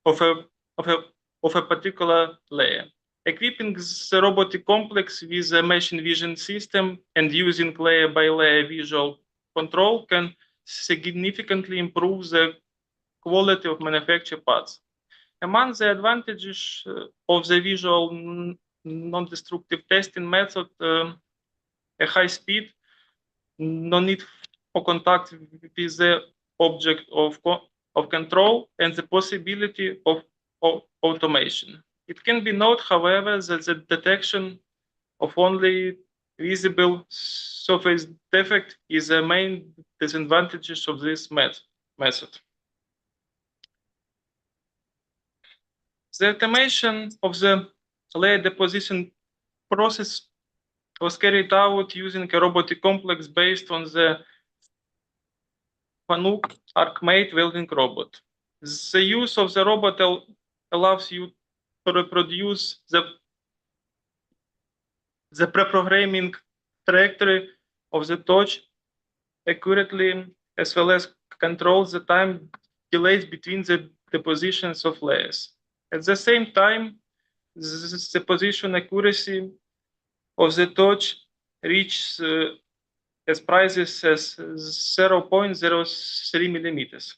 of a particular layer. Equipping the robotic complex with a machine vision system and using layer by layer visual control can significantly improve the quality of manufactured parts. Among the advantages of the visual non-destructive testing method, a high speed, no need for contact with the object of control, and the possibility of automation. It can be noted, however, that the detection of only visible surface defect is the main disadvantage of this method. The automation of the layer deposition process was carried out using a robotic complex based on the Fanuc ArcMate welding robot. The use of the robot allows you to reproduce the pre-programming trajectory of the torch accurately, as well as control the time delays between the depositions of layers. At the same time, the position accuracy of the torch reaches as precise as 0.03 millimeters.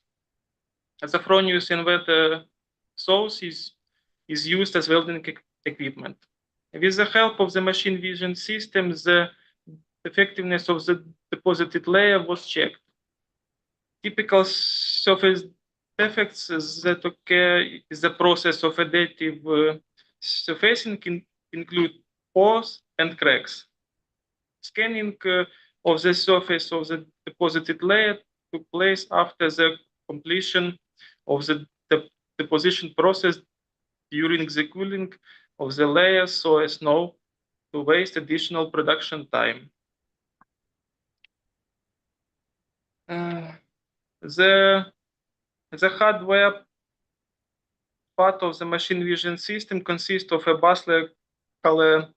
The Fronius inverter source is used as welding equipment. With the help of the machine vision system, the effectiveness of the deposited layer was checked. Typical surface defects that occur in the process of additive surfacing include pores and cracks. Scanning of the surface of the deposited layer took place after the completion of the deposition process during the cooling of the layer, so as not to waste additional production time. The hardware part of the machine vision system consists of a Basler color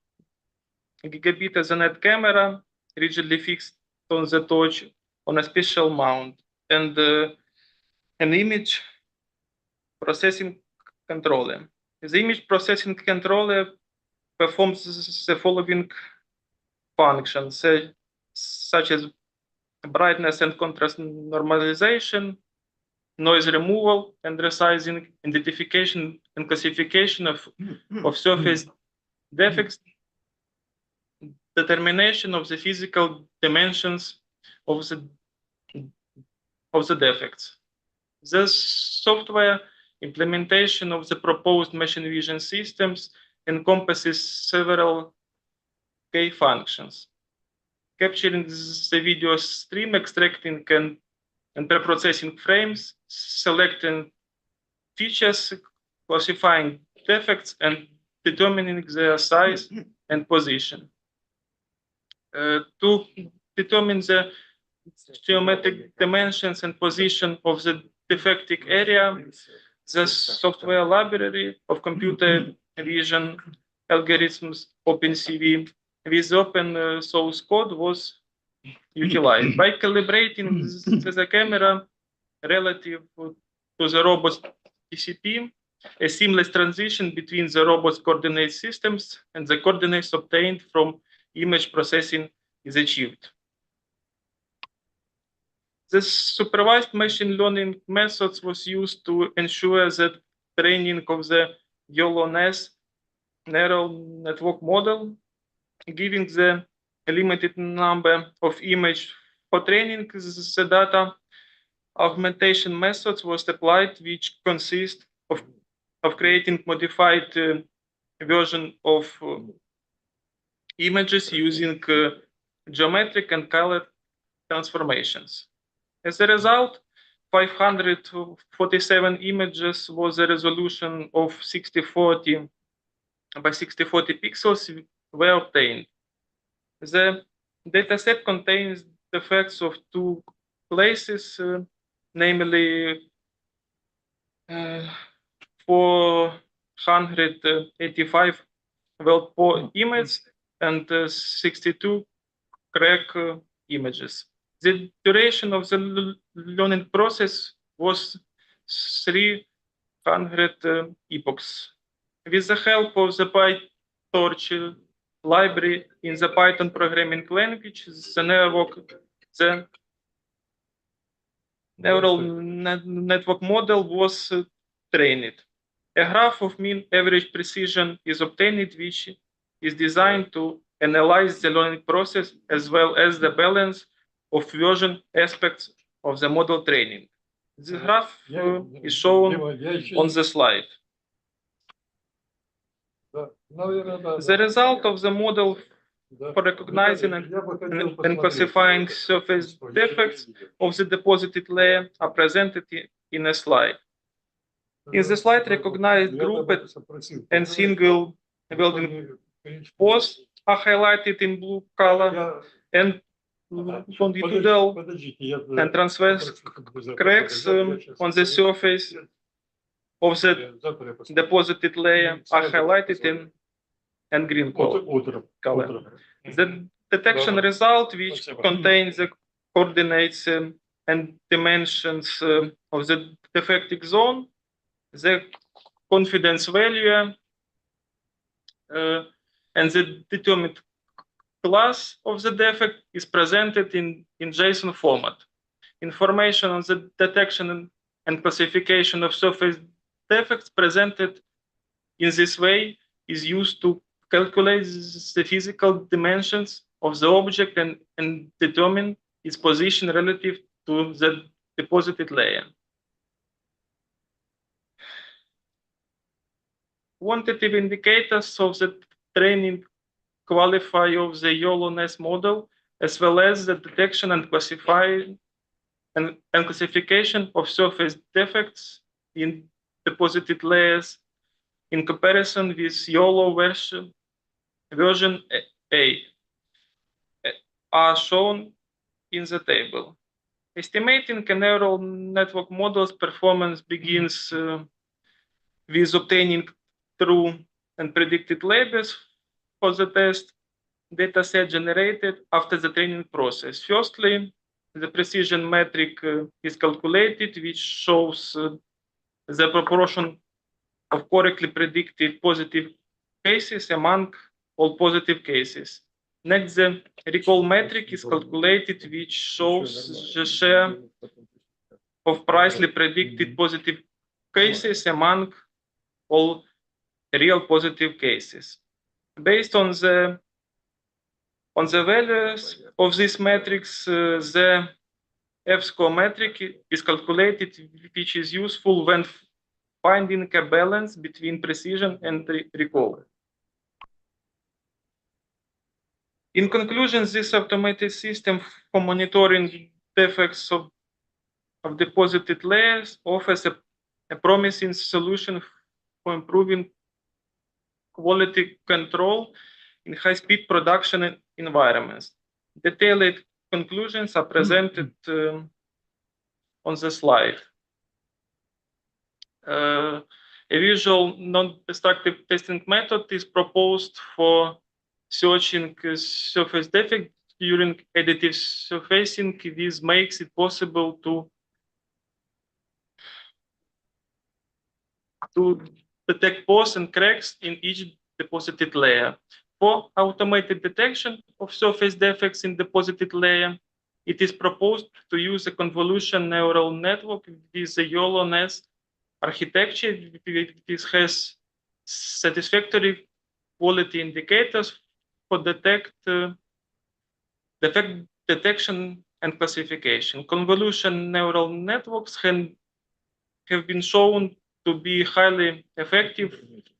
gigabit Ethernet camera rigidly fixed on the torch on a special mount, and an image processing controller. The image processing controller performs the following functions, such as brightness and contrast normalization, noise removal and resizing, identification and classification of surface defects, determination of the physical dimensions of the defects. The software implementation of the proposed machine vision systems encompasses several key functions: capturing the video stream, extracting and pre-processing frames, selecting features, classifying defects, and determining their size and position. To determine the geometric dimensions and position of the defective area, the software library of computer vision algorithms OpenCV with open source code was utilized. By calibrating the camera relative to the robot's TCP, a seamless transition between the robot's coordinate systems and the coordinates obtained from image processing is achieved. The supervised machine learning methods was used to ensure that training of the YOLO-NES neural network model, giving the limited number of images for training the data. Augmentation methods was applied, which consist of creating modified version of images using geometric and color transformations. As a result, 547 images was a resolution of 6040 by 6040 pixels were obtained. The dataset contains the effects of two places, namely 485 weld pore images and 62 crack images. The duration of the learning process was 300 epochs. With the help of the PyTorch library in the Python programming language, the neural network model was trained. A graph of mean average precision is obtained, which is designed to analyze the learning process as well as the balance of version aspects of the model training. This graph is shown on the slide. The result of the model for recognizing and classifying surface defects of the deposited layer are presented in a slide. In the slide, recognized grouped and single welding pores are highlighted in blue color, and longitudinal and transverse cracks on the surface of the deposited layer are highlighted in green color. The detection result, which contains the coordinates and dimensions of the defective zone, the confidence value, and the determined class of the defect is presented in JSON format. Information on the detection and classification of surface defects presented in this way is used to calculate the physical dimensions of the object and determine its position relative to the deposited layer. Quantitative indicators of the training qualify of the YOLO-NES model, as well as the detection and classification of surface defects in deposited layers in comparison with YOLO version A are shown in the table. Estimating a neural network model's performance begins with obtaining true and predicted labels for the test dataset generated after the training process. Firstly, the precision metric is calculated, which shows the proportion of correctly predicted positive cases among all positive cases. Next, the recall metric is calculated, which shows the share of precisely predicted positive cases among all real positive cases. Based on the values of these metrics, the F-score metric is calculated, which is useful when finding a balance between precision and recall. In conclusion, this automated system for monitoring defects of deposited layers offers a promising solution for improving quality control in high-speed production environments. Detailed conclusions are presented on the slide. A visual non-destructive testing method is proposed for searching surface defect during additive surfacing. This makes it possible to detect pores and cracks in each deposited layer. For automated detection of surface defects in deposited layer, it is proposed to use a convolution neural network with the YOLO-NES architecture. This has satisfactory quality indicators for defect detection and classification. Convolution neural networks have been shown to be highly effective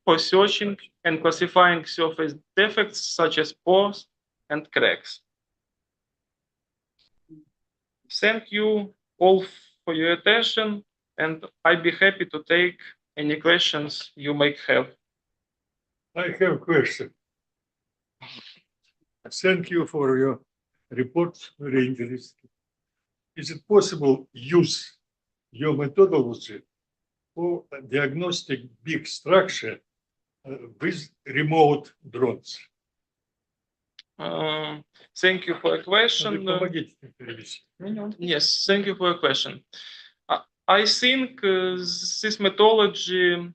for searching and classifying surface defects such as pores and cracks. Thank you all for your attention, and I'd be happy to take any questions you might have. I have a question. Thank you for your report, very interesting. Is it possible use your methodology for diagnostic big structure with remote drones? Thank you for a question. Yes, thank you for a question. I think this methodology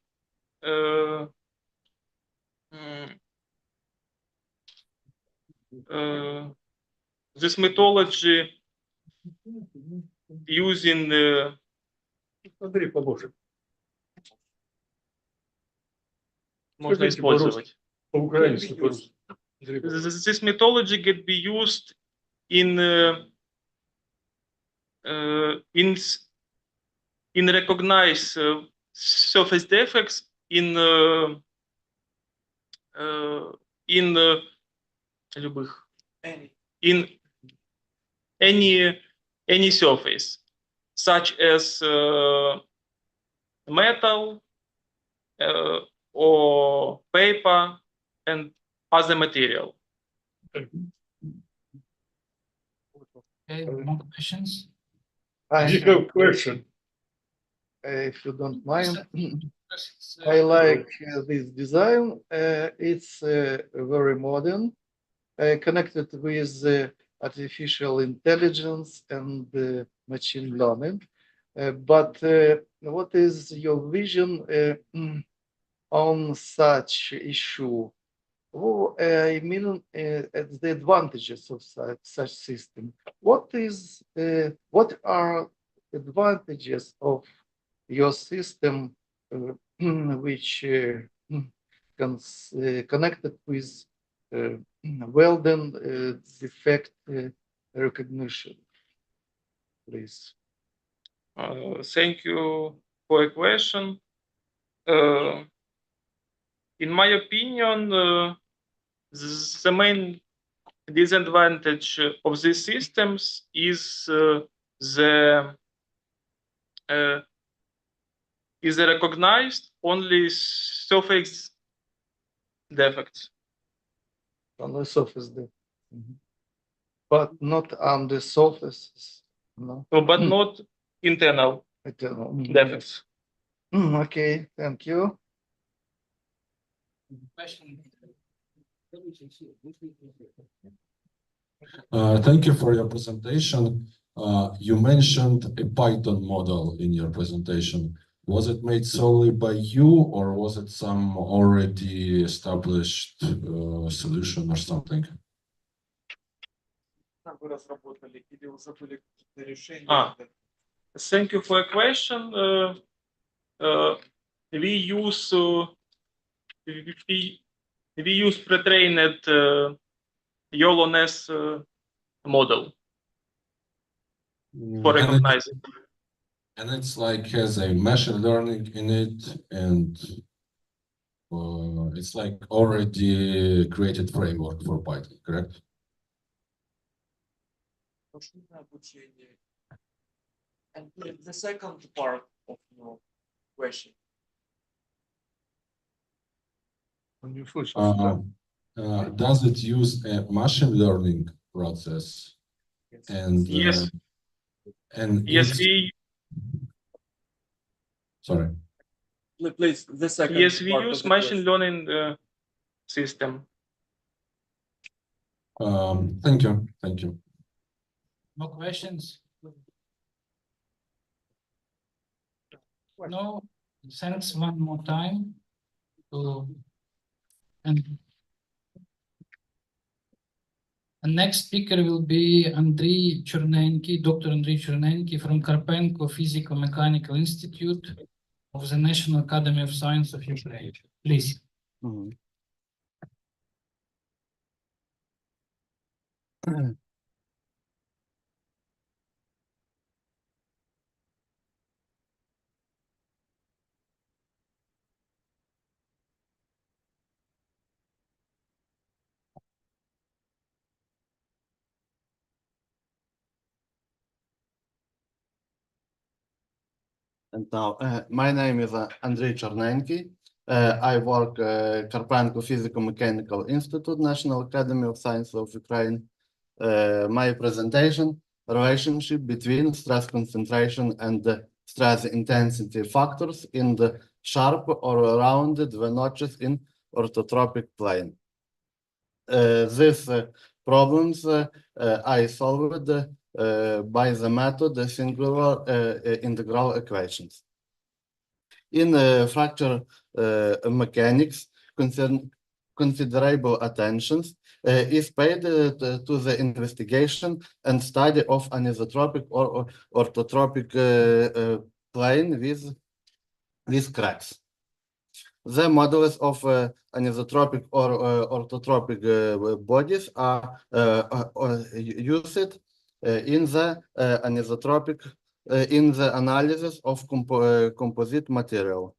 using Андрей поможет. можно использовать. По-украински. This methodology can be used in recognize surface defects in любых in any surface, such as metal or paper and other material. Okay, more questions? I have a question. If you don't mind, I like this design. It's very modern, connected with artificial intelligence and machine learning. But what is your vision on such issue? I mean, the advantages of such system. What are advantages of your system which connected with welding defect recognition, please? Thank you for a question. In my opinion, the main disadvantage of these systems is the recognized only surface defects. Only surface defects, but not on the surfaces. No, but not internal defects. Okay, thank you. Thank you for your presentation. You mentioned a Python model in your presentation. Was it made solely by you, or was it some already established solution or something? Thank you for a question. We use pre-trained YOLO-NES model for recognizing. And it's like has a machine learning in it, and it's like already created framework for Python, correct? And the second part of your question. Does it use a machine learning process? And yes, and yes, Sorry. Please, the second. Yes, we use machine learning system. Thank you. Thank you. No questions? No, thanks one more time. And the next speaker will be Andrei Chernenky, Dr. Andrei Chernenky from Karpenko Physico-Mechanical Institute of the National Academy of Science of Ukraine. Please. And now, my name is Andrei Chernenky. I work Karpenko Physico-Mechanical Institute, National Academy of Science of Ukraine. My presentation, relationship between stress concentration and the stress intensity factors in the sharp or rounded notches in orthotropic plane. These problems I solved by the method singular integral equations. In fracture mechanics, considerable attention is paid to the investigation and study of anisotropic or orthotropic plane with cracks. The models of anisotropic or orthotropic bodies are used in the anisotropic in the analysis of composite material.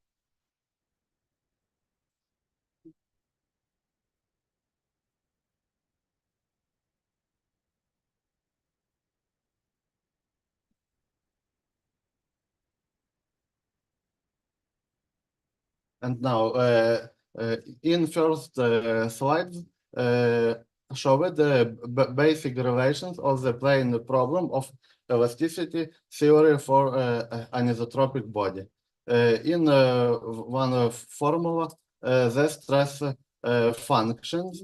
And now, in first slides, showed the basic relations of the plane problem of elasticity theory for anisotropic body. In one formula, the stress functions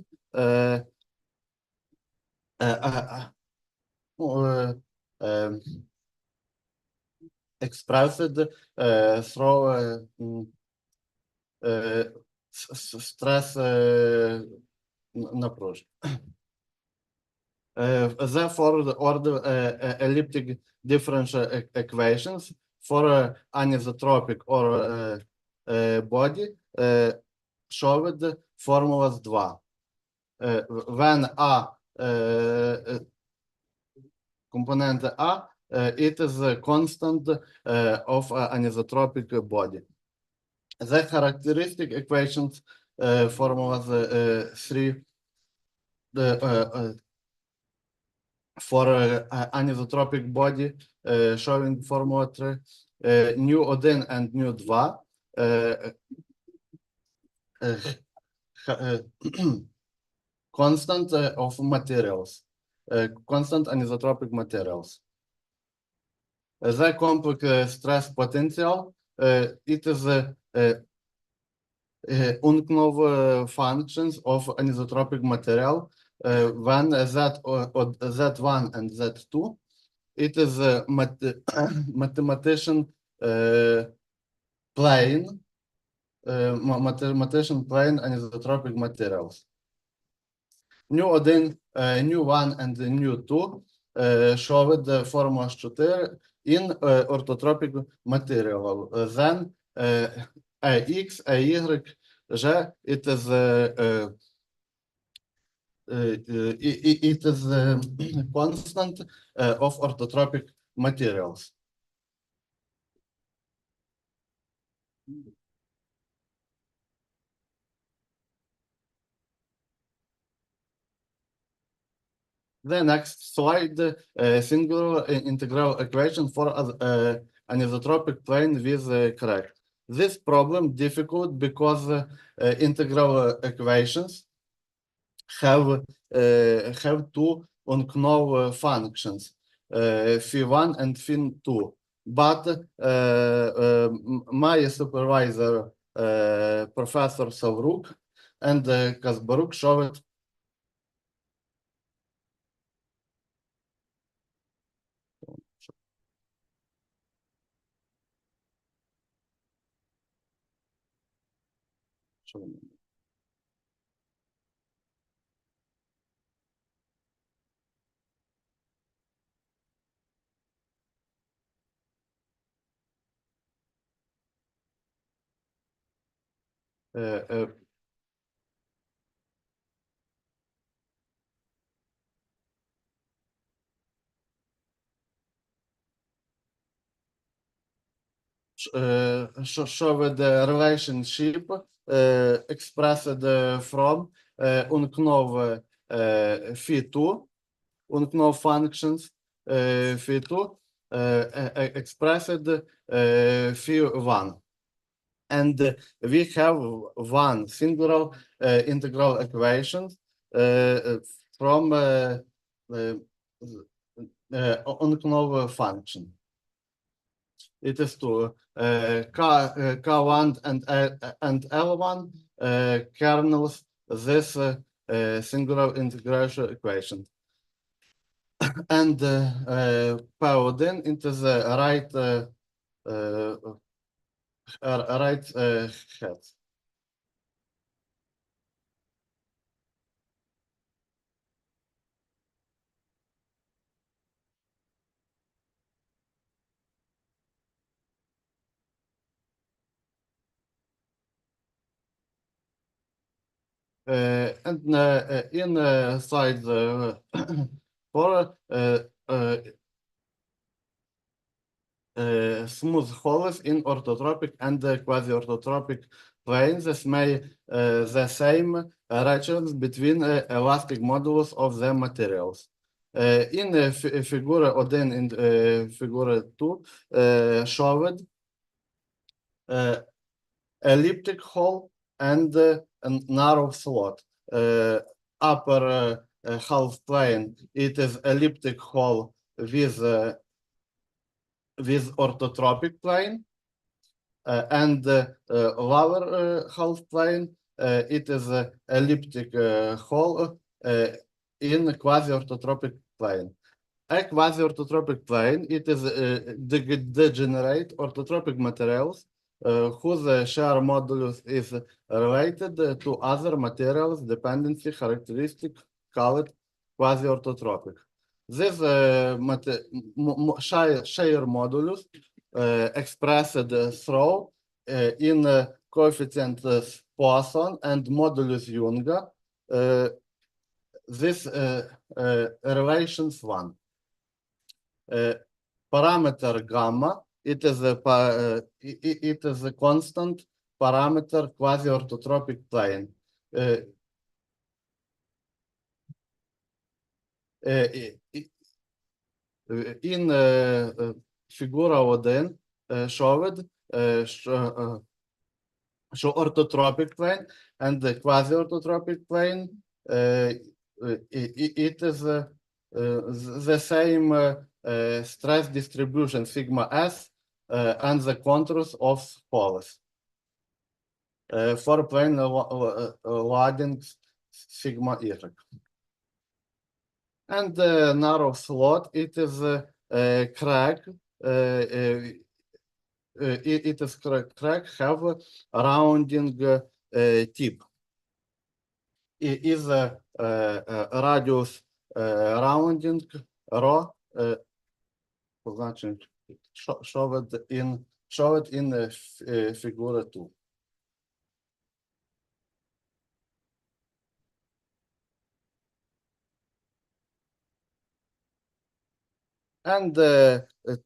expressed through stress напружение. Therefore, the order elliptic differential equations for anisotropic or body showed formulas 2. When A component A, it is a constant of anisotropic body. The characteristic equations formulas 3 for anisotropic body showing formula 3 nu1 and nu2 constant of materials, constant anisotropic materials. The complex stress potential, it is unknown functions of anisotropic material when Z1 and Z2, it is a mathematician plane, mathematician plane anisotropic materials. Nu1, nu1 and nu2 showed the formula structure in orthotropic material. Then AX, AY, G, it is constant of orthotropic materials. The next slide, singular integral equation for anisotropic plane with crack. This problem difficult because integral equations have two unknown functions, phi1 and phi2. But my supervisor, Professor Savruk and Kasbaruk showed show the relationship expressed from unknown phi2, unknown functions phi2 expressed phi1. And we have one singular integral equation from unknown function. It is to K1 and L1 kernels this singular integration equation. And P1 into the right head. And inside the for smooth holes in orthotropic and quasi-orthotropic planes that may the same ratios between elastic modulus of the materials. In figure 1 and figure 2 showed elliptic hole and narrow slot. Upper half plane, it is elliptic hole with orthotropic plane, and lower half plane, it is elliptic hole in quasi-orthotropic plane. A quasi-orthotropic plane, it is degenerate orthotropic materials whose shear modulus is related to other materials dependency characteristic called quasi-orthotropic. This shear modulus expressed through in coefficient Poisson and modulus Junga, this relations 1. Parameter gamma, it is a constant parameter quasi-orthotropic plane. In figura 1 showed show orthotropic plane and the quasi-orthotropic plane. It is the same stress distribution sigma s and the contours of holes. For plane loading sigma y. And the narrow slot, it is a crack. It is crack have a rounding tip. It is a radius rounding rho. Show it in figure 2. And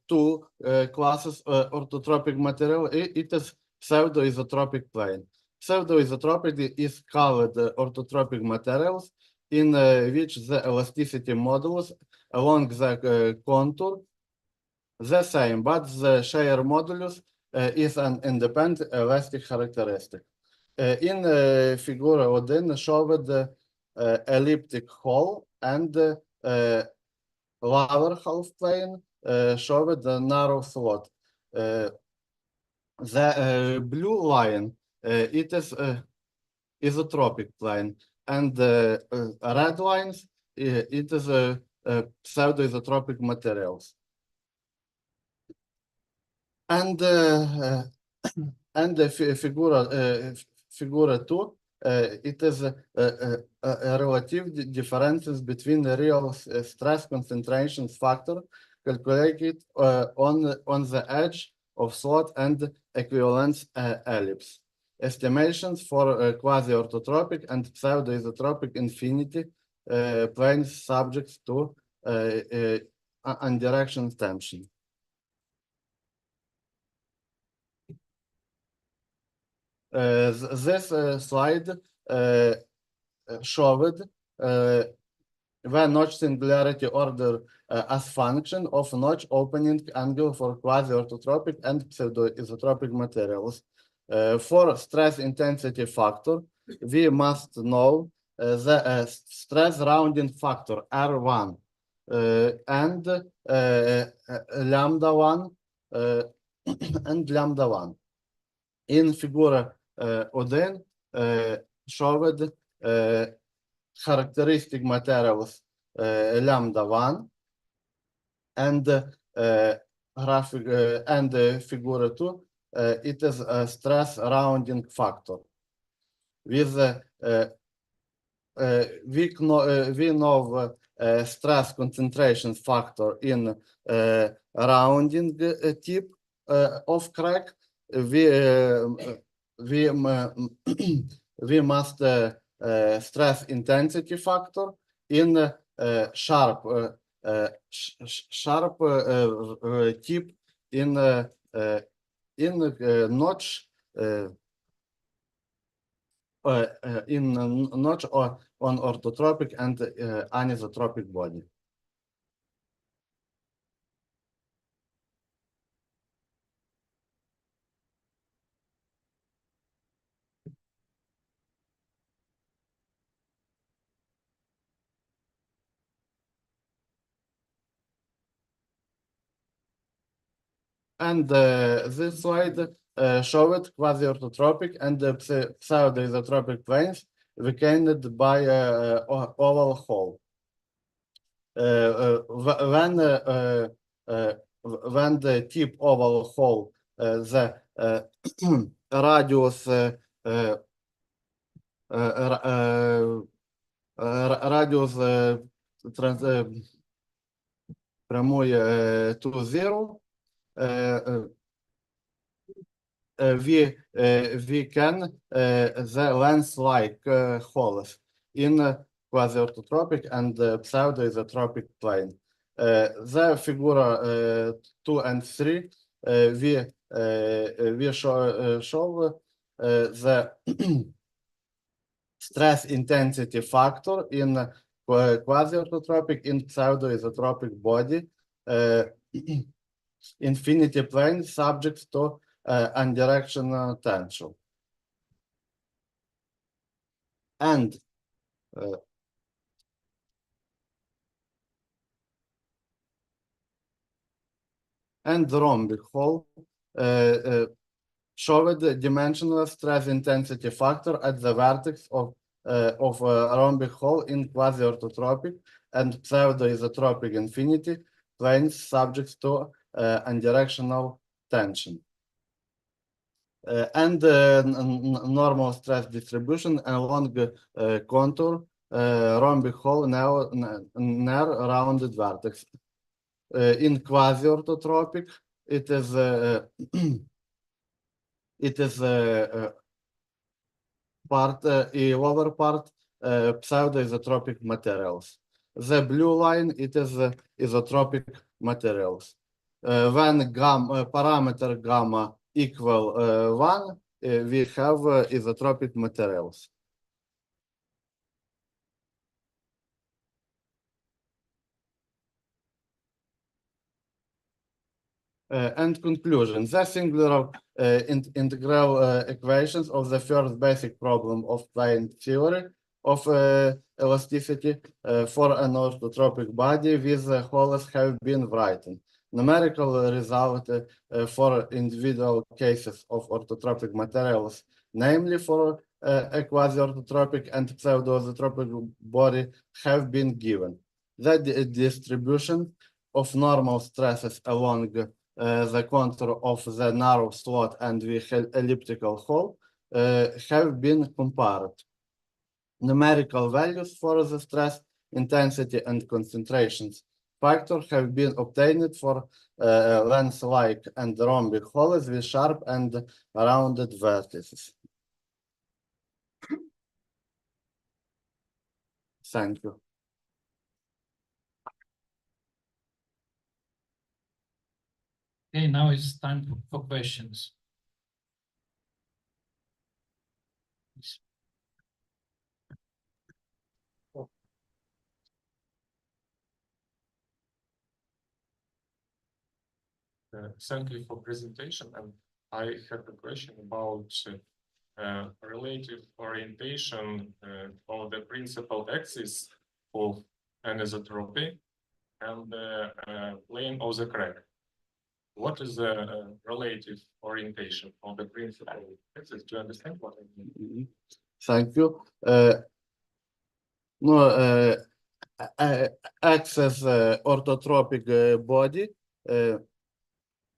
two classes orthotropic material. It is pseudo-isotropic plane. Pseudo-isotropic is called orthotropic materials in which the elasticity modulus along the contour the same, but the shear modulus is an independent elastic characteristic. In figure 1 showed the elliptic hole and lower half plane showed the narrow slot. The blue line, it is isotropic plane, and the red lines, it is pseudo-isotropic materials. And the figure 2, it is relative differences between the real stress concentration factor calculated on the edge of slot and equivalence ellipse. Estimations for quasi-orthotropic and pseudo-isotropic infinity planes subject to unidirectional tension. This slide showed the notch singularity order as function of notch opening angle for quasi-orthotropic and pseudo-isotropic materials. For stress intensity factor, we must know the stress rounding factor R1 and lambda 1 and lambda 1. In figure 1 showed characteristic materials lambda 1 and graphic and figure 2 it is a stress rounding factor. With we know stress concentration factor in rounding tip of crack. We must stress intensity factor in sharp tip in notch in notch on orthotropic and anisotropic body. And this slide showed quasi-orthotropic and pseudo-isotropic planes weakened by oval hole. When the tip oval hole, the radius прямой to 0, we can the lens-like holes in quasi-orthotropic and pseudo-isotropic plane. The figure 2 and 3 we show the stress intensity factor in quasi-orthotropic in pseudo-isotropic body infinity plane subject to unidirectional tension. And the rhombic hole showed the dimensional stress intensity factor at the vertex of a rhombic hole in quasi-orthotropic and pseudo-isotropic infinity planes subject to unidirectional tension. And normal stress distribution along contour rhombic hole near rounded vertex. In quasi-orthotropic, it is part lower part pseudo-isotropic materials. The blue line it is isotropic materials. When gamma parameter gamma equal 1, we have isotropic materials. And conclusion. The singular integral equations of the first basic problem of plane theory of elasticity for an orthotropic body with holes have been written. Numerical result for individual cases of orthotropic materials, namely for a quasi-orthotropic and pseudo-isotropic body, have been given. The distribution of normal stresses along the contour of the narrow slot and the elliptical hole have been compared. Numerical values for the stress intensity and concentrations factor have been obtained for lens-like and rhombic holes with sharp and rounded vertices. Thank you. Okay, now it's time for questions. Thank you for presentation, and I have a question about relative orientation of the principal axis of anisotropy and the plane of the crack. What is the relative orientation of the principal axis? Do you understand what I mean? Thank you. Axis orthotropic body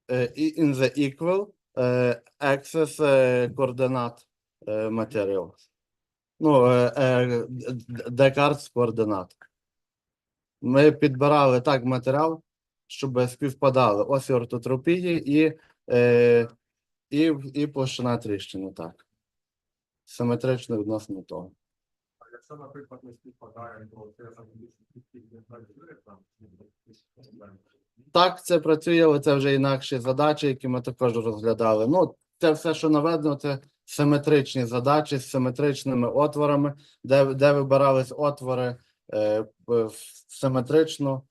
in the equal axis coordinate materials. Descartes координат. Ми підбирали так матеріал, щоб співпадали ось ортотропії і площина тріщини, так. Симетрично відносно того. Якщо, наприклад, не співпадає, то це Так, це працює, але це вже інакші задачі, які ми також розглядали. Ну, це все, що наведено, це симетричні задачі з симетричними отворами, де вибирались отвори симетрично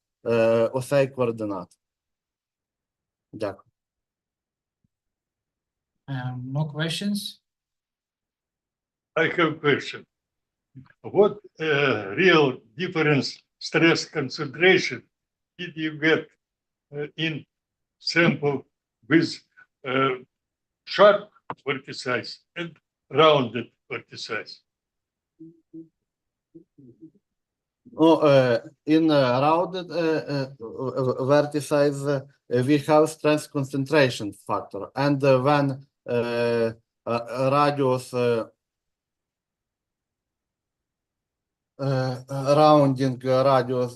осей координат. Дякую. No questions? I have a question. What real difference stress concentration did you get in sample with sharp vertices and rounded vertices? In rounded vertices, we have stress concentration factor, and when radius rounding radius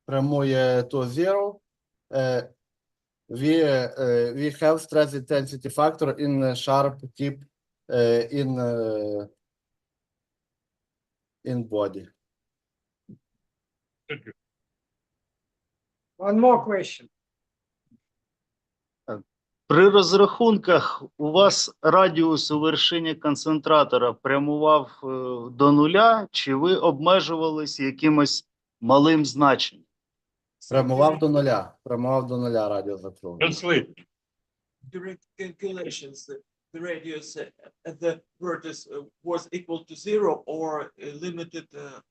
прямує to zero, we have stress intensity factor in sharp tip in body. Thank you. One more question. При розрахунках у вас радіус у вершині концентратора прямував до нуля, чи ви обмежувались якимось малим значенням? Прямував до нуля радіус округлий. Translate. During calculations, the radius at the vertex was equal to zero or limited to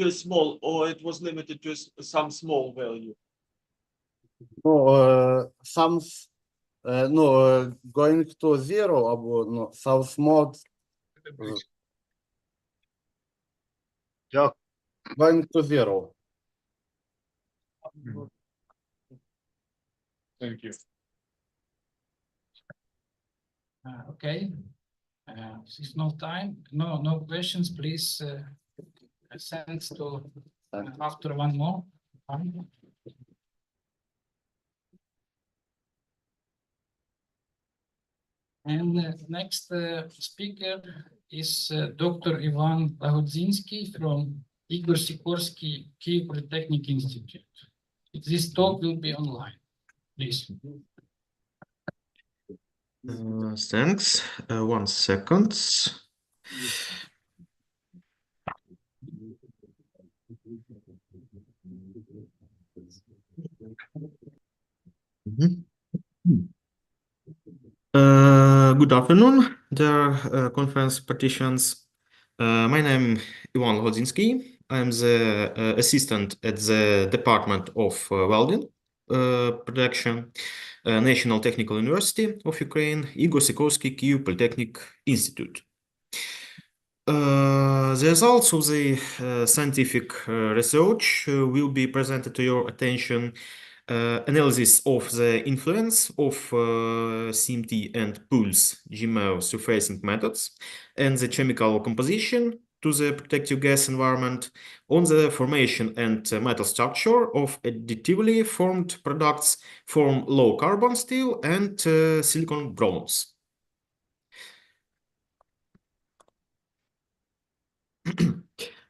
a small, or it was limited to some small value. Going to zero або some small. Going to zero. Thank you. Okay. Since no time, no questions, please send to after one more. And next speaker is Dr. Ivan Lagodzinski from Igor Sikorsky Kyiv Polytechnic Institute. This talk will be online. Please. Thanks. 1 second. Good afternoon, dear conference participants. My name is Ivan Lagodzinski. I'm the assistant at the Department of Welding Production, National Technical University of Ukraine, Igor Sikorsky Kyiv Polytechnic Institute. The results of the scientific research will be presented to your attention. Analysis of the influence of CMT and pulse GMO surfacing methods and the chemical composition to the protective gas environment on the formation and metal structure of additively formed products from low carbon steel and silicon bronze.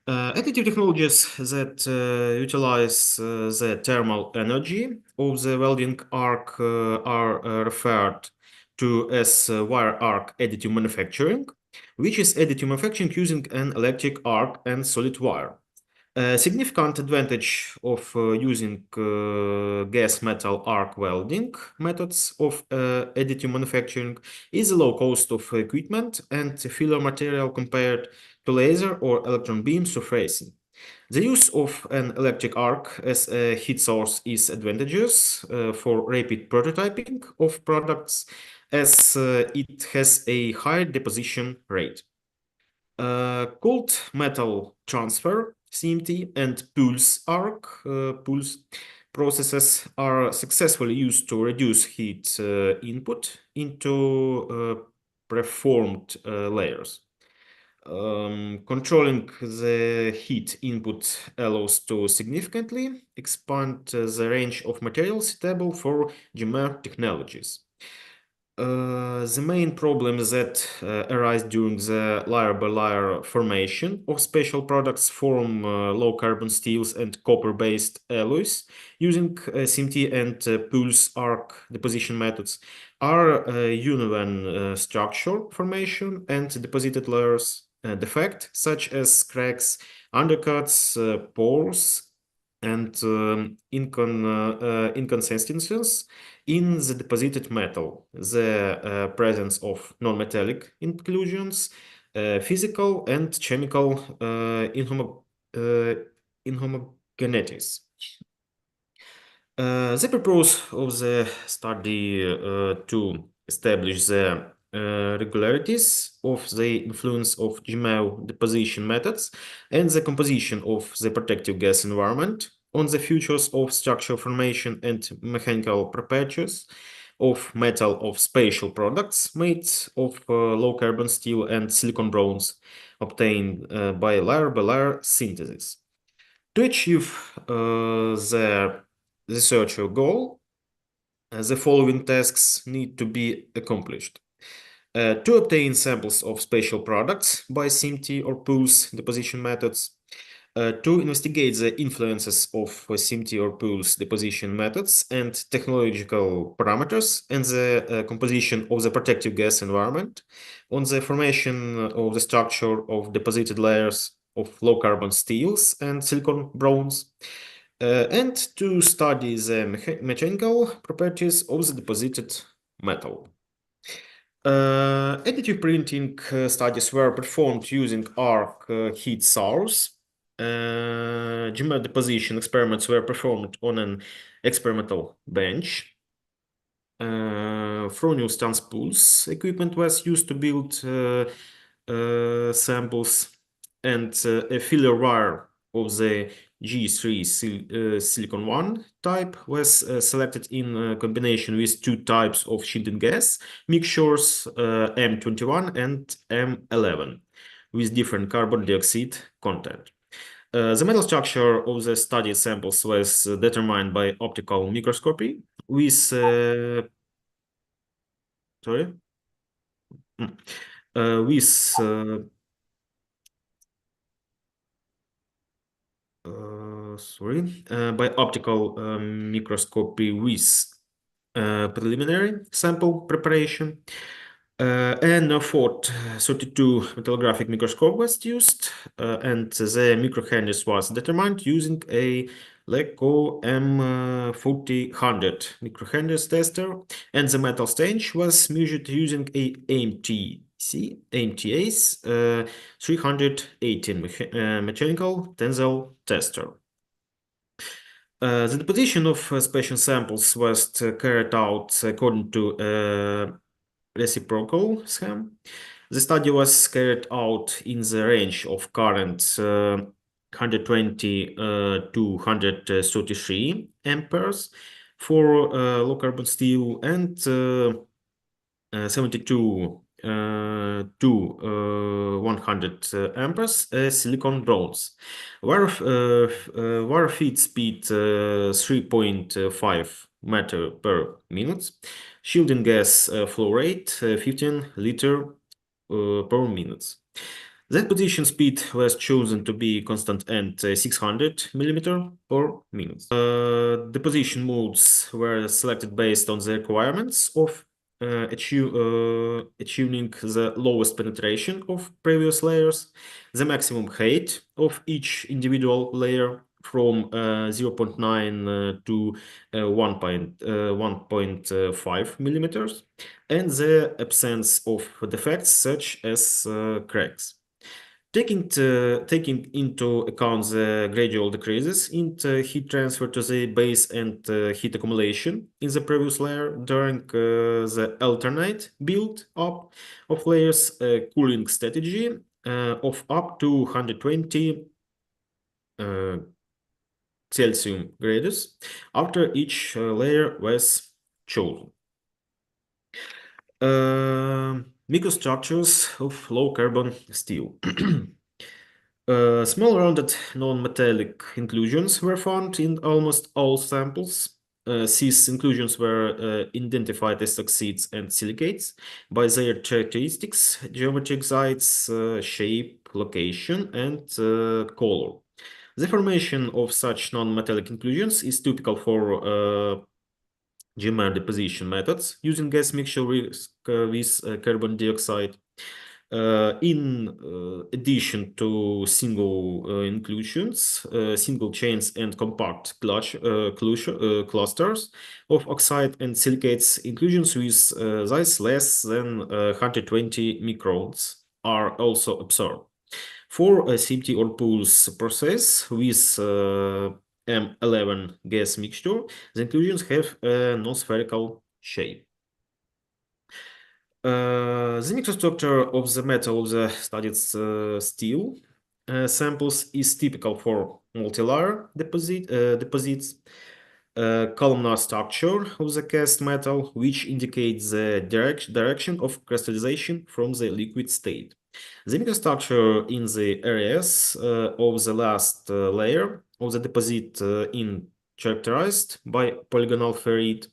Additive technologies that utilize the thermal energy of the welding arc are referred to as wire arc additive manufacturing, which is additive manufacturing using an electric arc and solid wire. A significant advantage of using gas metal arc welding methods of additive manufacturing is the low cost of equipment and filler material compared to laser or electron beam surfacing. The use of an electric arc as a heat source is advantageous for rapid prototyping of products as it has a higher deposition rate. Cold metal transfer, CMT, and pulse arc pulse processes are successfully used to reduce heat input into preformed layers. Controlling the heat input allows to significantly expand the range of materials suitable for GMR technologies. The main problems that arise during the layer-by-layer formation of special products from low-carbon steels and copper-based alloys using CMT and pulse arc deposition methods are uneven structure formation and deposited layers defect, such as cracks, undercuts, pores, and inconsistencies in the deposited metal, the presence of non-metallic inclusions, physical and chemical inhomogeneities. The purpose of the study to establish the regularities of the influence of GMO deposition methods and the composition of the protective gas environment on the features of structural formation and mechanical properties of metal of spatial products made of low carbon steel and silicon bronze obtained by layer synthesis. To achieve the researcher goal, the following tasks need to be accomplished. To obtain samples of spatial products by CMT or pulse deposition methods, to investigate the influences of CMT or pulse deposition methods and technological parameters and the composition of the protective gas environment on the formation of the structure of deposited layers of low carbon steels and silicon bronze, and to study the mechanical properties of the deposited metal. Additive printing studies were performed using arc heat source. GMR deposition experiments were performed on an experimental bench. Fronius transpulse equipment was used to build samples, and a filler wire of the G3 silicon 1 type was selected in combination with two types of shielding gas mixtures, M21 and M11, with different carbon dioxide content. The metal structure of the studied samples was determined by optical microscopy with sorry. By optical microscopy with preliminary sample preparation. And a fourth 32 metallographic microscope was used, and the microhandles was determined using a LECO M4000 microhandles tester, and the metal stanch was measured using a AMTA's 318 mechanical tensile tester. The deposition of special samples was carried out according to reciprocal scheme. The study was carried out in the range of current 120 to 133 amperes for low carbon steel and 72 to 100 amperes silicon bronze. Wire feed speed 3.5 meter per minute. Shielding gas flow rate 15 liter per minute. The deposition speed was chosen to be constant at 600 millimeter per minute. Deposition modes were selected based on the requirements of achieving the lowest penetration of previous layers, the maximum height of each individual layer from 0.9 to 1.5 millimeters, and the absence of defects such as cracks. Taking into account the gradual decreases in heat transfer to the base and heat accumulation in the previous layer during the alternate build up of layers, cooling strategy of up to 120 Celsius grades after each layer was chosen. Microstructures of low carbon steel. Small rounded non-metallic inclusions were found in almost all samples. These inclusions were identified as oxides and silicates by their characteristics, geometric size, shape, location, and color. The formation of such non-metallic inclusions is typical for GMR deposition methods using gas mixture with carbon dioxide. In addition to single inclusions, single chains and compact clusters of oxide and silicates, inclusions with size less than 120 microns are also observed. For a CMT or pools process with M11 gas mixture, the inclusions have a non-spherical shape. The microstructure of the metal of the studied steel samples is typical for multi-layer deposits. Columnar structure of the cast metal, which indicates the direction of crystallization from the liquid state. The microstructure in the areas of the last layer of the deposit in characterized by polygonal ferrite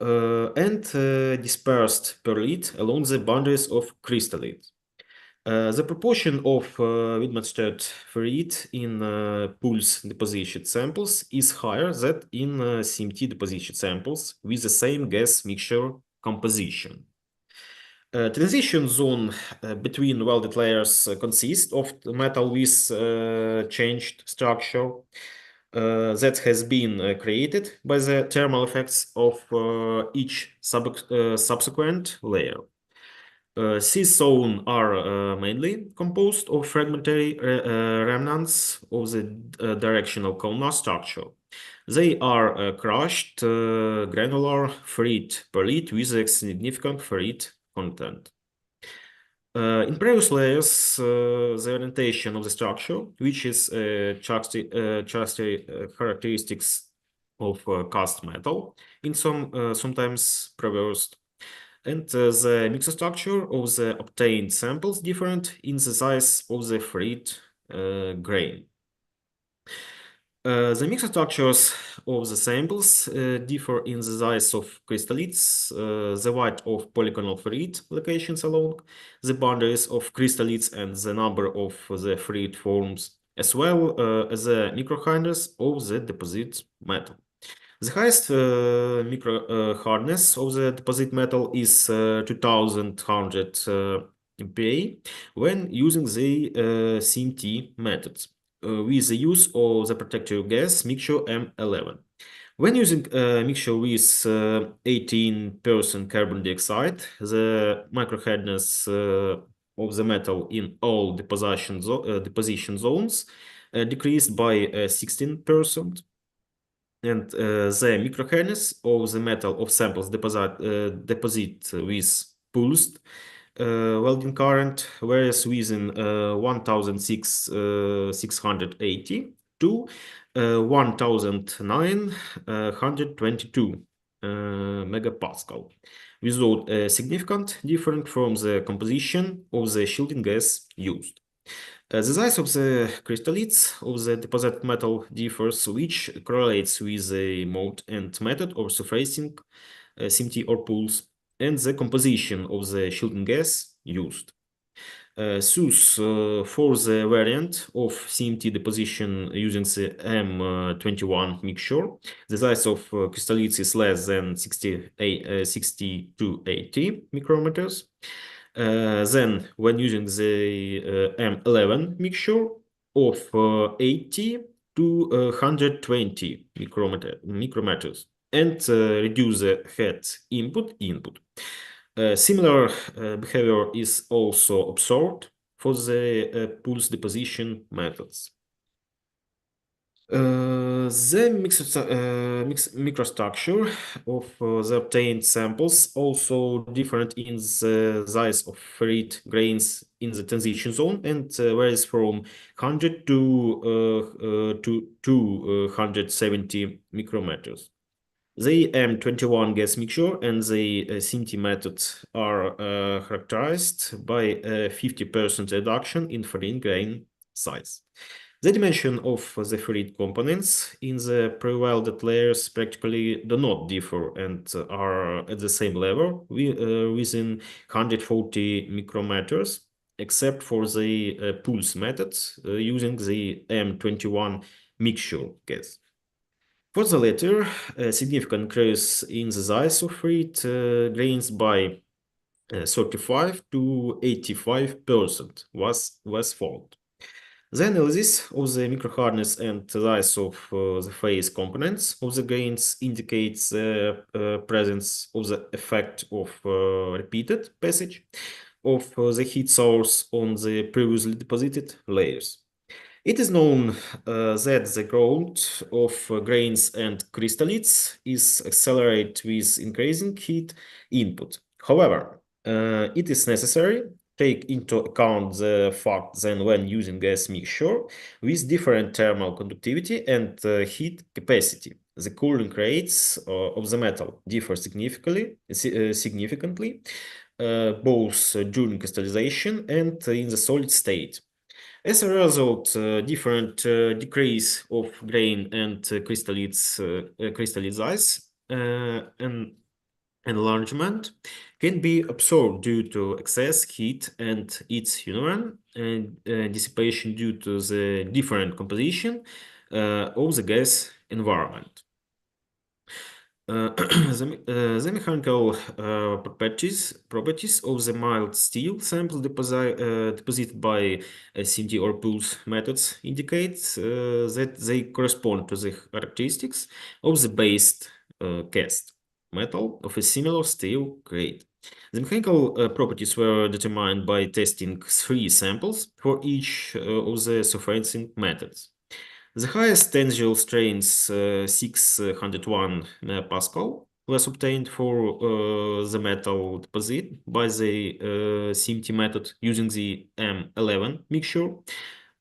and dispersed perlite along the boundaries of crystallite. The proportion of Widmanstadt ferrite in pools deposition samples is higher than in CMT deposition samples with the same gas mixture composition. Transition zone between welded layers consists of metal with changed structure that has been created by the thermal effects of each subsequent layer. These zones are mainly composed of fragmentary remnants of the directional columnar structure. They are crushed granular ferrite perlite with a significant ferrite content. In previous layers, the orientation of the structure, which is characteristics of cast metal, in sometimes reversed, and the microstructure of the obtained samples different in the size of the ferrite grain. The microstructures of the samples differ in the size of crystallites, the weight of polygonal ferrite locations along the boundaries of crystallites, and the number of the ferrite forms, as well as the microhardness of the deposit metal. The highest micro hardness of the deposit metal is 2100 MPa when using the CMT methods with the use of the protective gas mixture M11. When using a mixture with 18% carbon dioxide, the microhardness of the metal in all deposition zones decreased by 16%. And the microhardness of the metal of samples deposit with pulsed welding current varies within 1680 to 1922 megapascal, without a significant difference from the composition of the shielding gas used. The size of the crystallites of the deposited metal differs, which correlates with the mode and method of surfacing CMT or pools and the composition of the shielding gas used. Thus, for the variant of CMT deposition using the M21 mixture, the size of crystallite is less than 60 to 80 micrometers. Then, when using the M11 mixture of 80 to 120 micrometers, and reduce the head input. Similar behavior is also observed for the pulse deposition methods. The microstructure of the obtained samples also different in the size of ferrite grains in the transition zone and varies from 100 to 270 micrometers. The M21 gas mixture and the CMT method are characterized by a 50% reduction in ferrite grain size. The dimension of the ferrite components in the pre-welded layers practically do not differ and are at the same level within 140 micrometers, except for the pulse method using the M21 mixture gas. For the latter, a significant increase in the size of ferrite grains by 35 to 85% was found. The analysis of the microhardness and size of the phase components of the grains indicates the presence of the effect of repeated passage of the heat source on the previously deposited layers. It is known that the growth of grains and crystallites is accelerated with increasing heat input. However, it is necessary to take into account the fact that when using gas mixture with different thermal conductivity and heat capacity, the cooling rates of the metal differ significantly, both during crystallization and in the solid state. As a result, different decrease of grain and crystallite size and enlargement can be absorbed due to excess heat and its inherent dissipation due to the different composition of the gas environment. The mechanical properties of the mild steel samples deposited by CMT or pulse methods indicate that they correspond to the characteristics of the base cast metal of a similar steel grade. The mechanical properties were determined by testing 3 samples for each of the surfacing methods. The highest tensile strength, 601 MPa, was obtained for the metal deposit by the CMT method using the M11 mixture.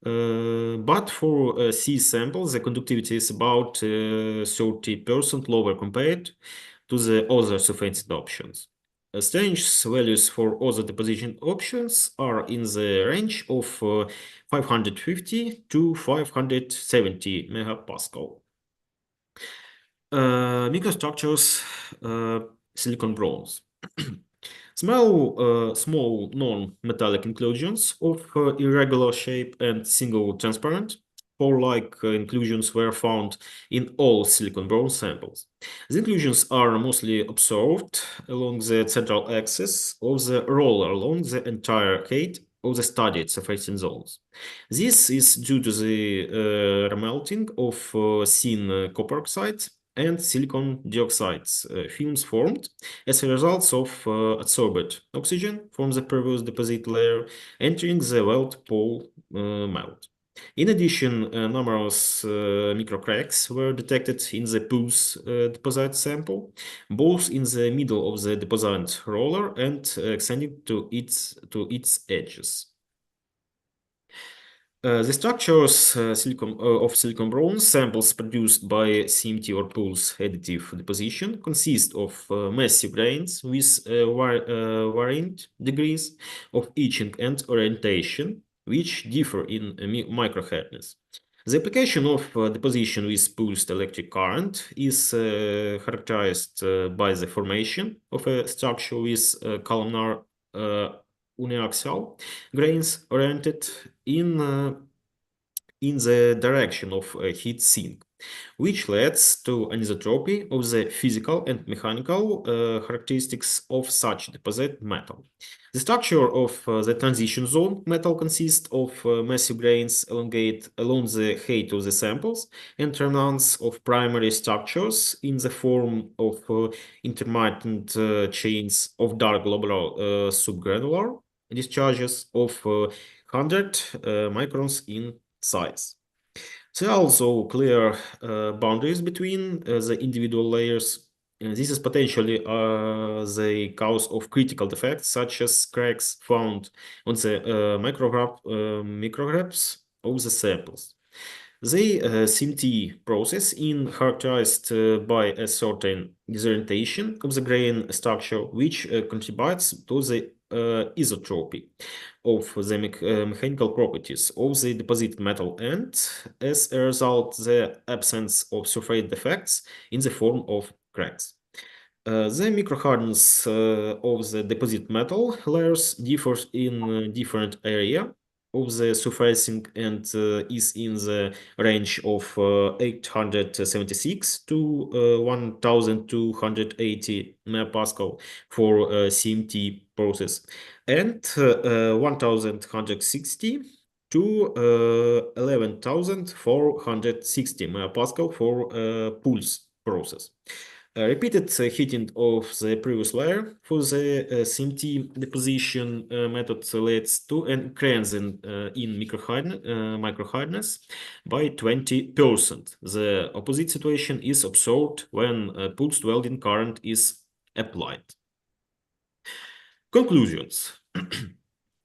But for C samples, the conductivity is about 30% lower compared to the other surfacing options. Strength values for other deposition options are in the range of 550 to 570 megapascal. Microstructures, silicon bronze. Small non-metallic inclusions of irregular shape and single transparent pore-like inclusions were found in all silicon bronze samples. The inclusions are mostly observed along the central axis of the roller along the entire height of the studied surfacing zones. This is due to the remelting of thin copper oxides and silicon dioxide films formed as a result of adsorbed oxygen from the previous deposit layer entering the weld pole melt. In addition, numerous microcracks were detected in the pulse deposit sample, both in the middle of the deposit roller and extending to its edges. The structures of silicon bronze samples produced by CMT or pulse additive deposition consist of massive grains with varying degrees of etching and orientation, which differ in microhardness. The application of deposition with pulsed electric current is characterized by the formation of a structure with columnar uniaxial grains oriented in the direction of a heat sink, which leads to anisotropy of the physical and mechanical characteristics of such deposit metal. The structure of the transition zone metal consists of massive grains elongate along the height of the samples and remnants of primary structures in the form of intermittent chains of dark globular subgranular discharges of 100 microns in size. There are also clear boundaries between the individual layers. This is potentially the cause of critical defects, such as cracks found on the micrographs of the samples. The CMT process is characterized by a certain disorientation of the grain structure, which contributes to the isotropy of the mechanical properties of the deposited metal, and as a result, the absence of surface defects in the form of cracks. The microhardness of the deposit metal layers differs in different area of the surfacing and is in the range of 876 to 1280 MPa for CMT process and 1160 to 11,460 MPa for pulse process. Repeated heating of the previous layer for the CMT deposition method leads to an increase in microhardness by 20%. The opposite situation is observed when pulsed welding current is applied. Conclusions.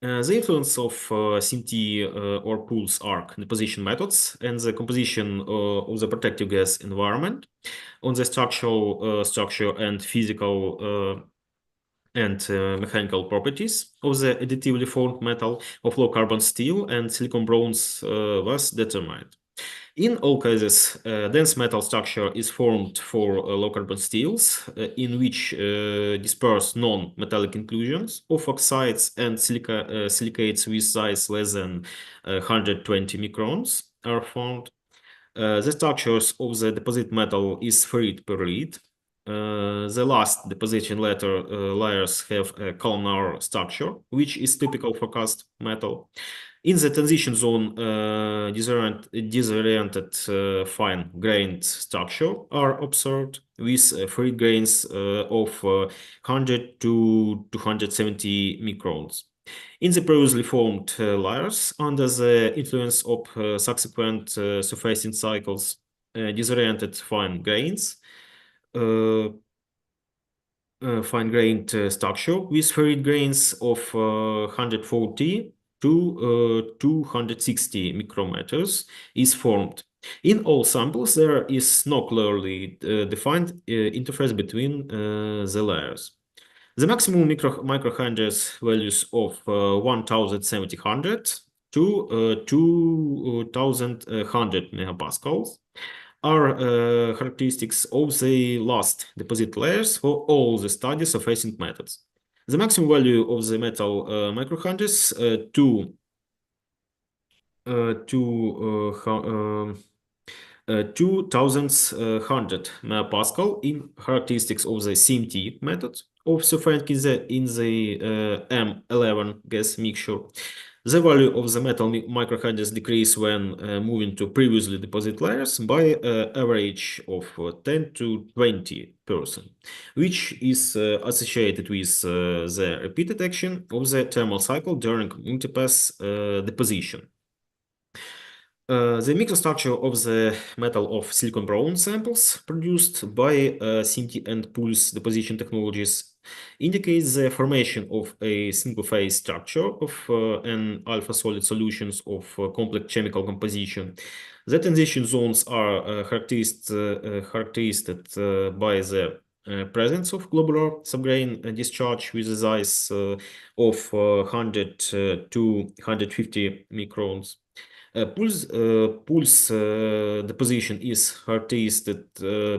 The influence of CMT or pulse arc deposition methods and the composition of the protective gas environment on the structure and physical and mechanical properties of the additively formed metal of low carbon steel and silicon bronze was determined. In all cases, dense metal structure is formed for low carbon steels in which dispersed non-metallic inclusions of oxides and silicates with size less than 120 microns are found. The structures of the deposit metal is ferrite perlite. The last deposition layers have a columnar structure, which is typical for cast metal. In the transition zone, disoriented fine-grained structure are observed with ferrite grains of 100 to 270 microns. In the previously formed layers, under the influence of subsequent surfacing cycles, disoriented fine-grained structure with ferrite grains of 140 to 260 micrometers is formed. In all samples, there is no clearly defined interface between the layers. The maximum microhardness values of 1700 to 2100 megapascals are characteristics of the last deposit layers for all the studies of surfacing methods. The maximum value of the metal microhardness to 2100 megapascal in characteristics of the CMT method of surfacing in the M11 gas mixture. The value of the metal microhardness decrease when moving to previously deposit layers by average of 10 to 20%, which is associated with the repeated action of the thermal cycle during multipass deposition. The microstructure of the metal of silicon bronze samples produced by CMT and pulse deposition technologies indicates the formation of a single-phase structure of an alpha solid solutions of complex chemical composition. The transition zones are characterized by the presence of globular subgrain discharge with a size of 100 to 150 microns. Pulse deposition is characterized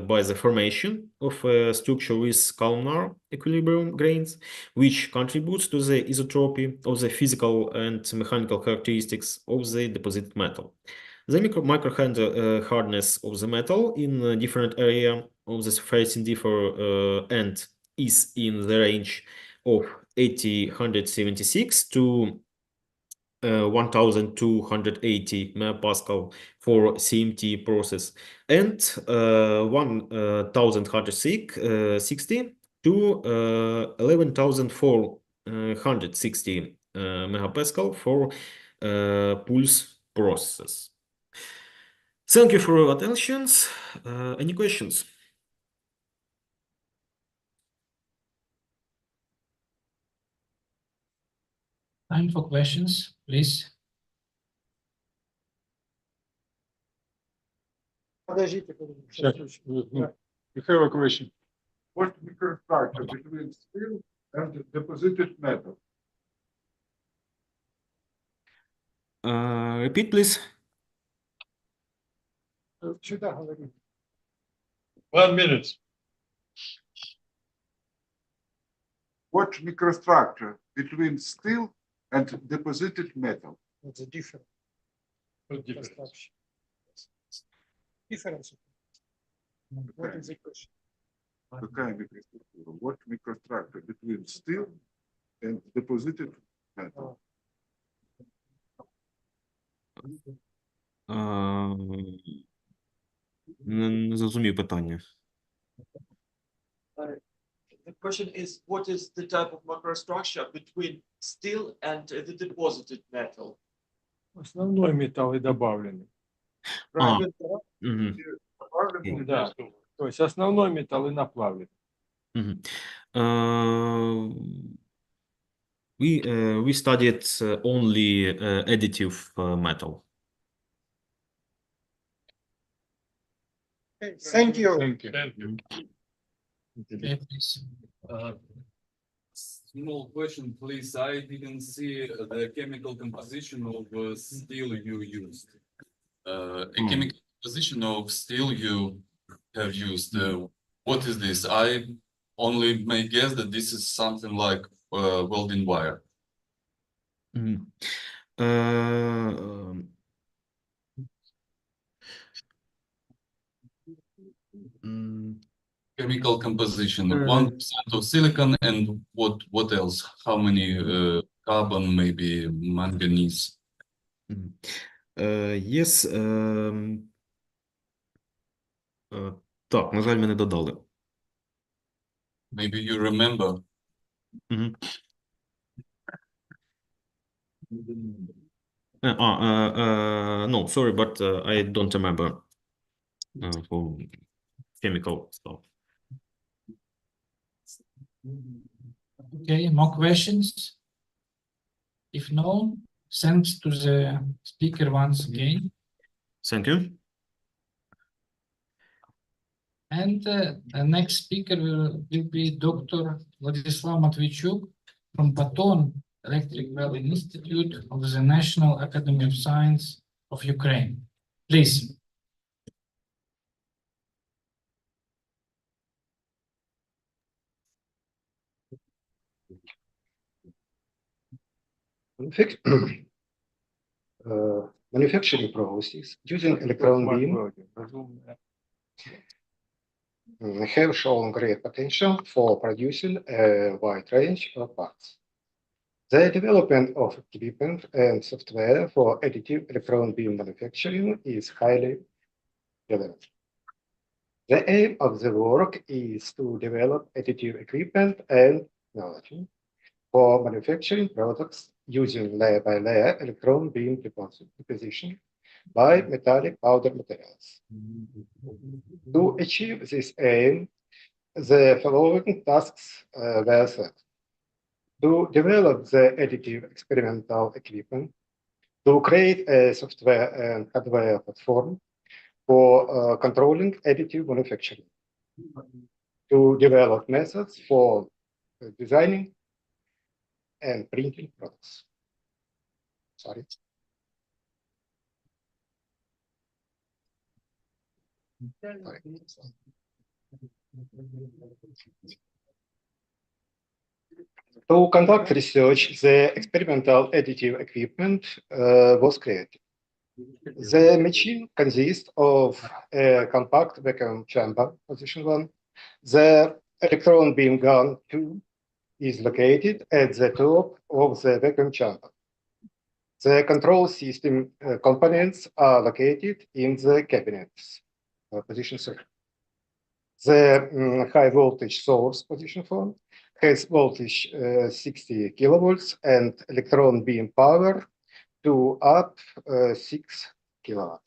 by the formation of a structure with columnar equilibrium grains, which contributes to the isotropy of the physical and mechanical characteristics of the deposited metal. The micro hardness of the metal in different area of the surface differ and is in the range of 876 to 1280 megapascal for CMT process and 1160 to 11,460 megapascal for pulse process. Thank you for your attention. Any questions? Time for questions, please. Подождите. We have a question. What microstructure between steel and deposited metal? Repeat, please. 1 minute. What microstructure between steel and deposited metal? It's a different. What difference? Difference. What is the question? Какая микроструктура? What microstructure between steel and deposited metal? Не зрозумів питання. The question is, what is the type of microstructure between steel and the deposited metal? Основной металл и добавленный. Мгм. Добавленный, да. То есть основной металл и наплавленный. Mhm. We studied only additive metal. Thank you. Thank you. Okay, please. Small question, please. I didn't see the chemical composition of steel you used. A chemical composition of steel you have used. What is this? I only may guess that this is something like welding wire. Mhm. Chemical composition, 1% of silicon, and what else? How many carbon, maybe manganese? Yes. Так, на жаль, ми не додали. Maybe you remember. Mhm. No, sorry, but I don't remember for chemical stuff. Okay, more questions? If no, thanks to the speaker once again. Thank you. And the next speaker will be Dr. Vladislav Matvichuk from Baton Electric Welding Institute of the National Academy of Science of Ukraine. Please. Manufacturing processes using electron beam have shown great potential for producing a wide range of parts. The development of equipment and software for additive electron beam manufacturing is highly relevant. The aim of the work is to develop additive equipment and technology for manufacturing products using layer-by-layer electron beam deposition by metallic powder materials. To achieve this aim, the following tasks were set: to develop the additive experimental equipment, to create a software and hardware platform for controlling additive manufacturing, to develop methods for designing and printing products. Sorry. To conduct research, the experimental additive equipment was created. The machine consists of a compact vacuum chamber, position 1. The electron beam gun 2 is located at the top of the vacuum chamber. The control system components are located in the cabinets, position 3. The high voltage source, position 4, has voltage 60 kilovolts and electron beam power to up 6 kilowatt.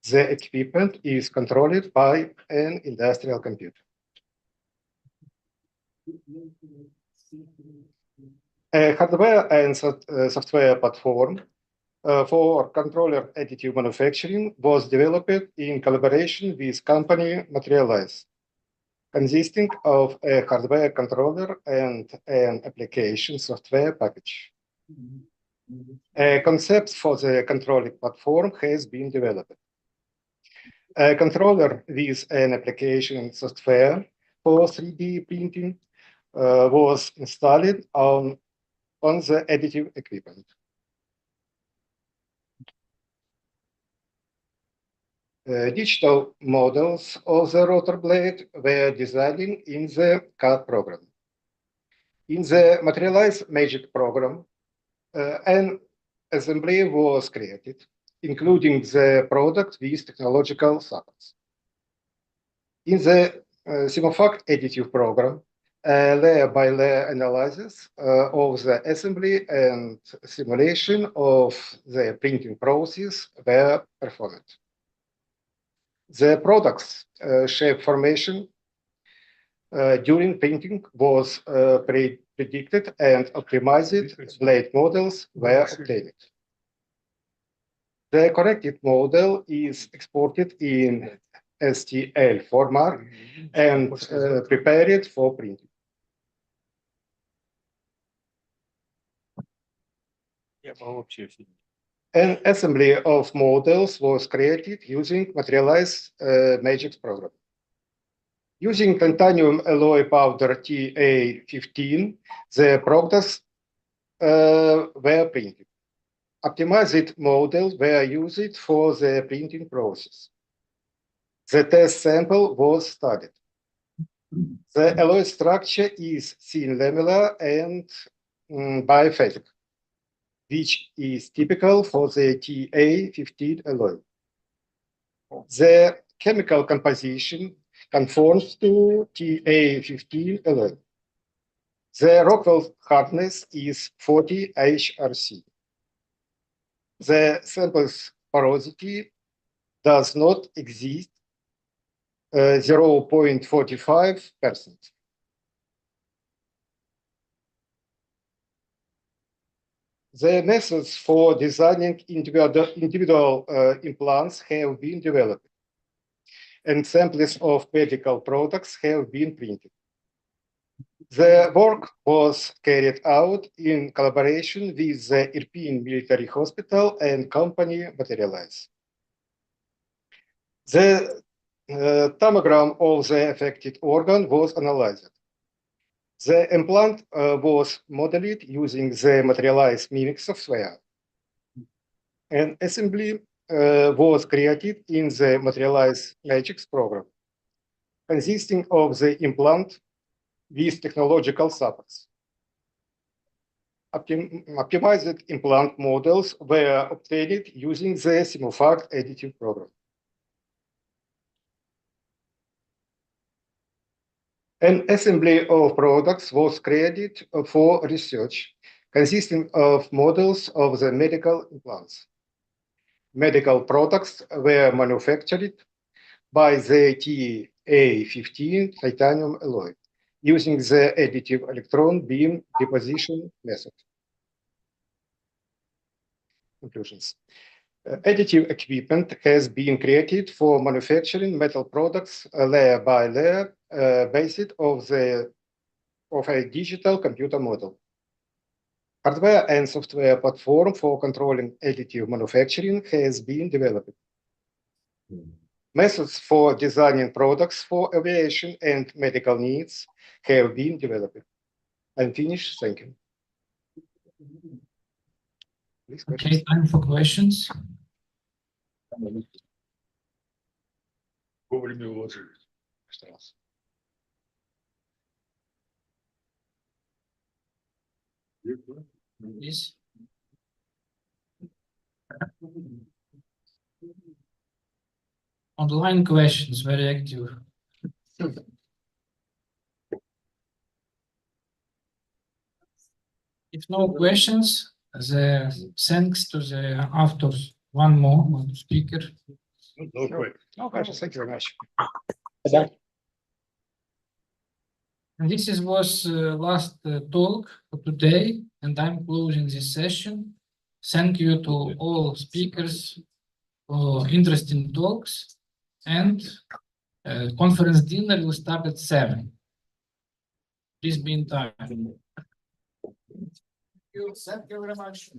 The equipment is controlled by an industrial computer. A hardware and software platform for controller additive manufacturing was developed in collaboration with company Materialize, consisting of a hardware controller and an application software package. A concept for the controlling platform has been developed. A controller with an application software for 3D printing was installed on the additive equipment. Digital models of the rotor blade were designed in the CAD program. In the Materialize Magic program, an assembly was created, including the product with technological supports. In the Simofact additive program, layer-by-layer analysis of the assembly and simulation of the printing process were performed. The product's shape formation during printing was predicted and optimized blade models were obtained. The corrected model is exported in STL format and prepared for printing. An assembly of models was created using Materialize Magic program. Using titanium alloy powder TA15, the products were printed. Optimized models were used for the printing process. The test sample was studied. The alloy structure is thin lamellar and biphasic, which is typical for the TA15 alloy. The chemical composition conforms to TA15 alloy. The Rockwell hardness is 40 HRC. The sample's porosity does not exceed 0.45%. The methods for designing individual implants have been developed, and samples of medical products have been printed. The work was carried out in collaboration with the European Military Hospital and company Materialize. The tomogram of the affected organ was analyzed. The implant was modeled using the Materialize Mimic software. An assembly was created in the Materialize Magic program, consisting of the implant with technological supports. Optimized implant models were obtained using the Simofact additive program. An assembly of products was created for research, consisting of models of the medical implants. Medical products were manufactured by the TA15 titanium alloy, using the additive electron beam deposition method. Conclusions. Additive equipment has been created for manufacturing metal products layer by layer, based of a digital computer model. Hardware and software platform for controlling additive manufacturing has been developed. Methods for designing products for aviation and medical needs have been developed. I'm finished. Thank you. Please, questions. Okay, time for questions. Вовремя уложились. Please. Online questions, very active. If no questions, thanks to the authors. One more speaker. No question. No questions. Thank you very much. And this was last talk for today, and I'm closing this session. Thank you to all speakers for interesting talks, and conference dinner will start at 7. Please be in time. Thank you very much.